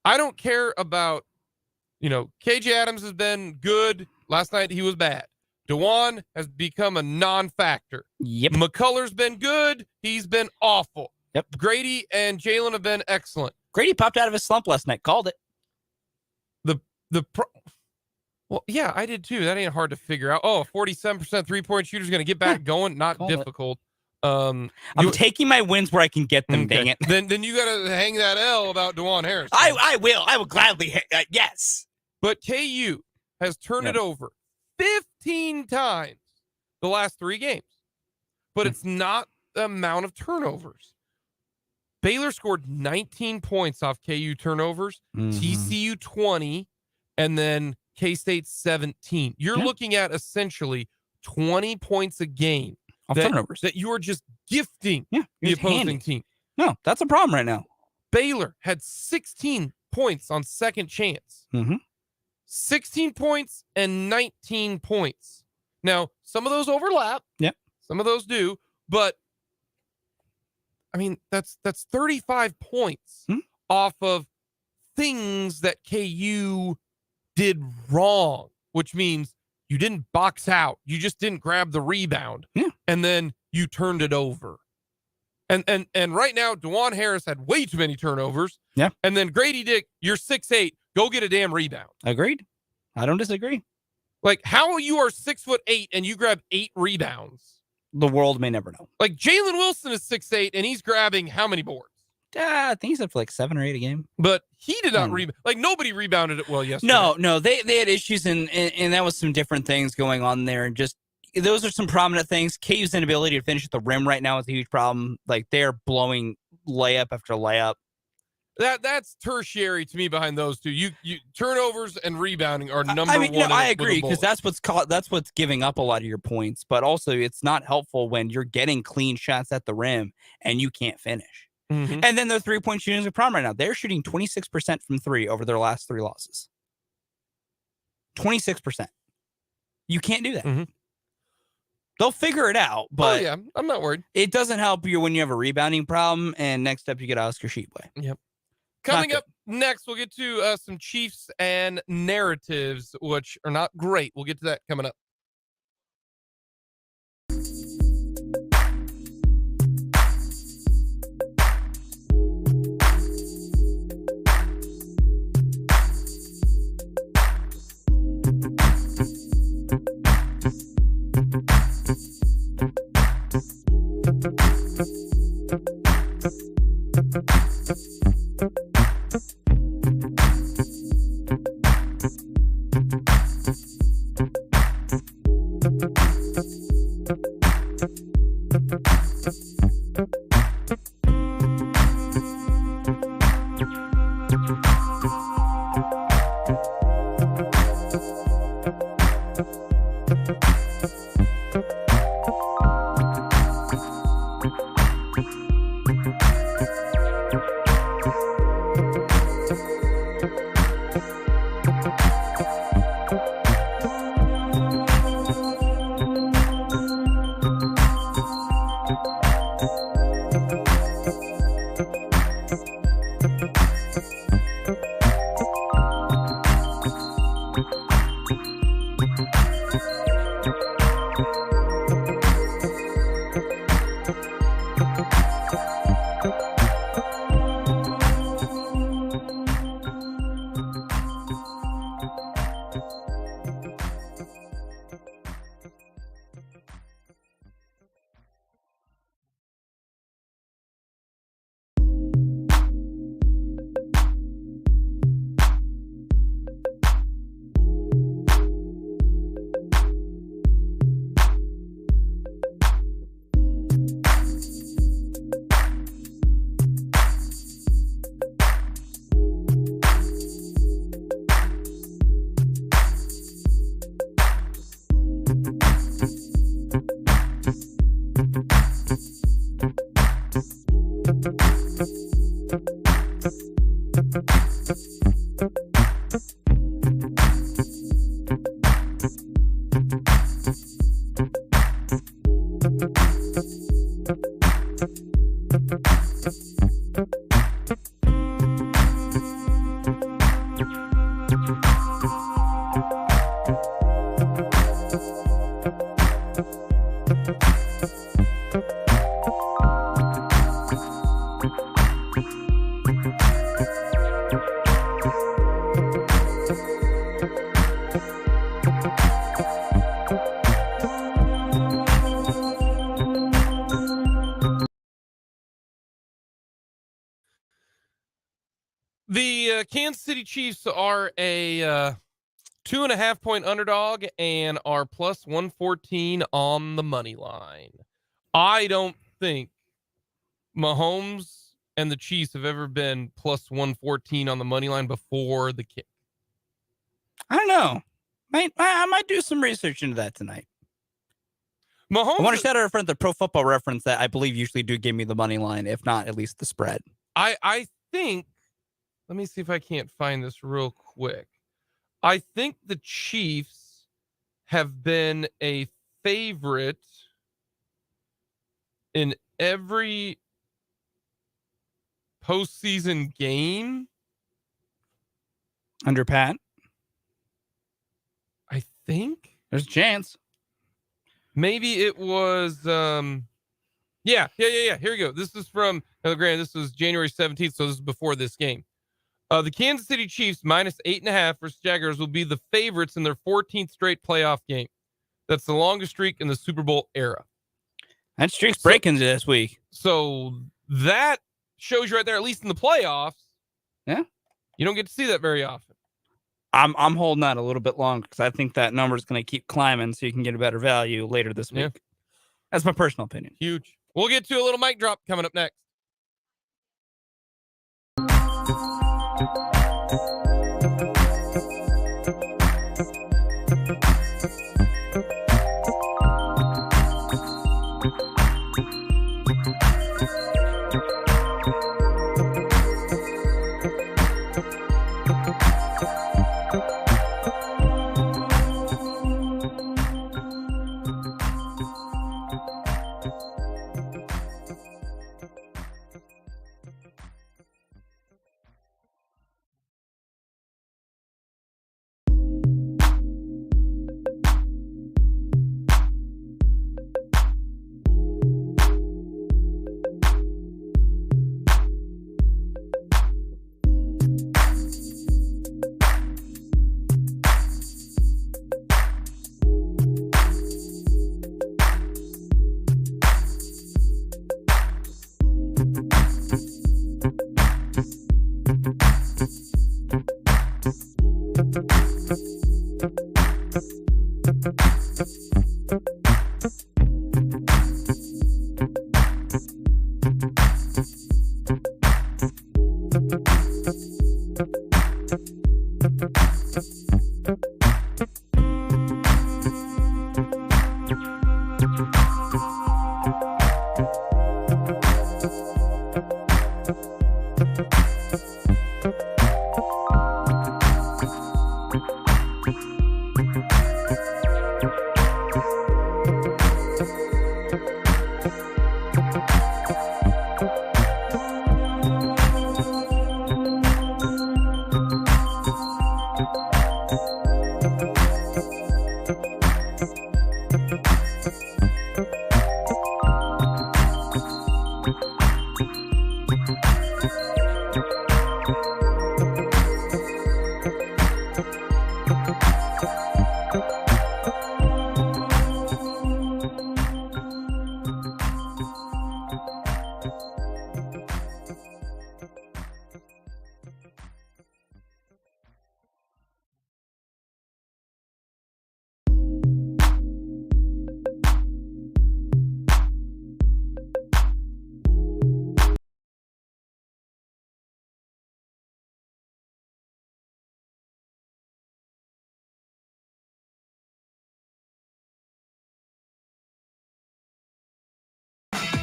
I don't care about, KJ Adams has been good. Last night he was bad. DeJuan has become a non-factor. Yep. McCullough's been good. He's been awful. Yep. Grady and Jalen have been excellent. Grady popped out of his slump last night. Called it. Well, yeah, I did too. That ain't hard to figure out. Oh, 47% three-point shooter's going to get back going. Not difficult. I'm taking my wins where I can get them. Okay. Dang it. Then you got to hang that L about DeJuan Harris. I will. I will gladly. Yes. But KU has turned it over 15 times the last 3 games. But it's not the amount of turnovers. Baylor scored 19 points off KU turnovers, TCU 20, and then K-State 17. You're looking at essentially 20 points a game off turnovers that you are just gifting the opposing team. No, that's a problem right now. Baylor had 16 points on second chance. 16 points and 19 points. Now, some of those overlap. Yep. Some of those do, but I mean, that's 35 points off of things that KU did wrong, which means you didn't box out. You just didn't grab the rebound. Yeah. And then you turned it over. And right now, DeJuan Harris had way too many turnovers. Yeah. And then Grady Dick, you're 6'8", go get a damn rebound. Agreed. I don't disagree. Like, how you are 6'8" and you grab 8 rebounds? The world may never know. Like, Jalen Wilson is 6'8", and he's grabbing how many boards? I think he's up for like 7 or 8 a game. But he did not rebound. Like, nobody rebounded it well yesterday. No, they had issues, and that was some different things going on there. And just those are some prominent things. KU's inability to finish at the rim right now is a huge problem. Like, they're blowing layup after layup. That's tertiary to me behind those two. You turnovers and rebounding are number one. No, I agree, because that's what's giving up a lot of your points. But also, it's not helpful when you're getting clean shots at the rim and you can't finish. And then their 3-point shooting is a problem right now. They're shooting 26% from 3 over their last 3 losses. 26%. You can't do that. They'll figure it out, but I'm not worried. It doesn't help you when you have a rebounding problem. And next up, you get Oscar Sheepway. Yep. Coming up next, we'll get to some Chiefs and narratives, which are not great. We'll get to that coming up. The Kansas City Chiefs are a 2.5-point underdog and are plus 114 on the money line. I don't think Mahomes and the Chiefs have ever been plus 114 on the money line before the kick. I don't know. I might do some research into that tonight. Mahomes, I want to shout out front the Pro Football Reference that I believe usually do give me the money line, if not at least the spread. I think, let me see if I can't find this real quick. I think the Chiefs have been a favorite in every postseason game. Under Pat? I think. There's a chance. Maybe it was, yeah. Here we go. This is from, granted, this was January 17th, so this is before this game. The Kansas City Chiefs minus 8.5 versus Jaguars will be the favorites in their 14th straight playoff game. That's the longest streak in the Super Bowl era. That streak's breaking this week. So that shows you right there, at least in the playoffs. Yeah. You don't get to see that very often. I'm holding out a little bit longer because I think that number is going to keep climbing so you can get a better value later this week. Yeah. That's my personal opinion. Huge. We'll get to a little mic drop coming up next.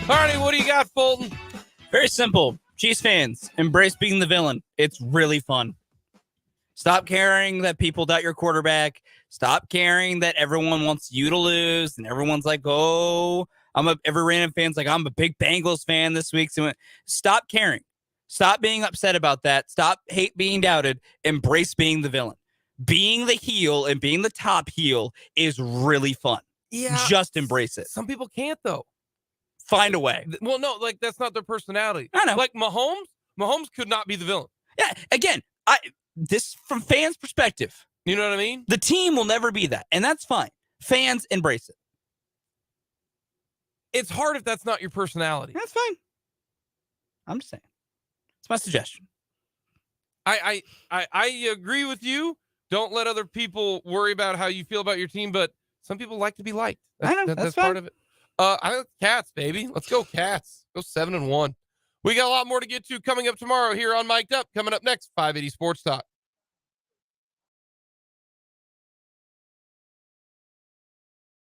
Alrighty, what do you got, Fulton? Very simple. Chiefs fans, embrace being the villain. It's really fun. Stop caring that people doubt your quarterback. Stop caring that everyone wants you to lose. And everyone's like, oh, every random fan's like, I'm a big Bengals fan this week. So stop caring. Stop being upset about that. Stop hate being doubted. Embrace being the villain. Being the heel and being the top heel is really fun. Yeah. Just embrace it. Some people can't, though. Find a way. Well, no, like that's not their personality. I know. Like Mahomes could not be the villain. Yeah, again, this from fans' perspective. You know what I mean? The team will never be that, and that's fine. Fans embrace it. It's hard if that's not your personality. That's fine. I'm just saying. It's my suggestion. I agree with you. Don't let other people worry about how you feel about your team, but some people like to be liked. That's part of it. I think Cats, baby. Let's go Cats. Go 7-1. We got a lot more to get to coming up tomorrow here on Mic'd Up. Coming up next, 580 Sports Talk.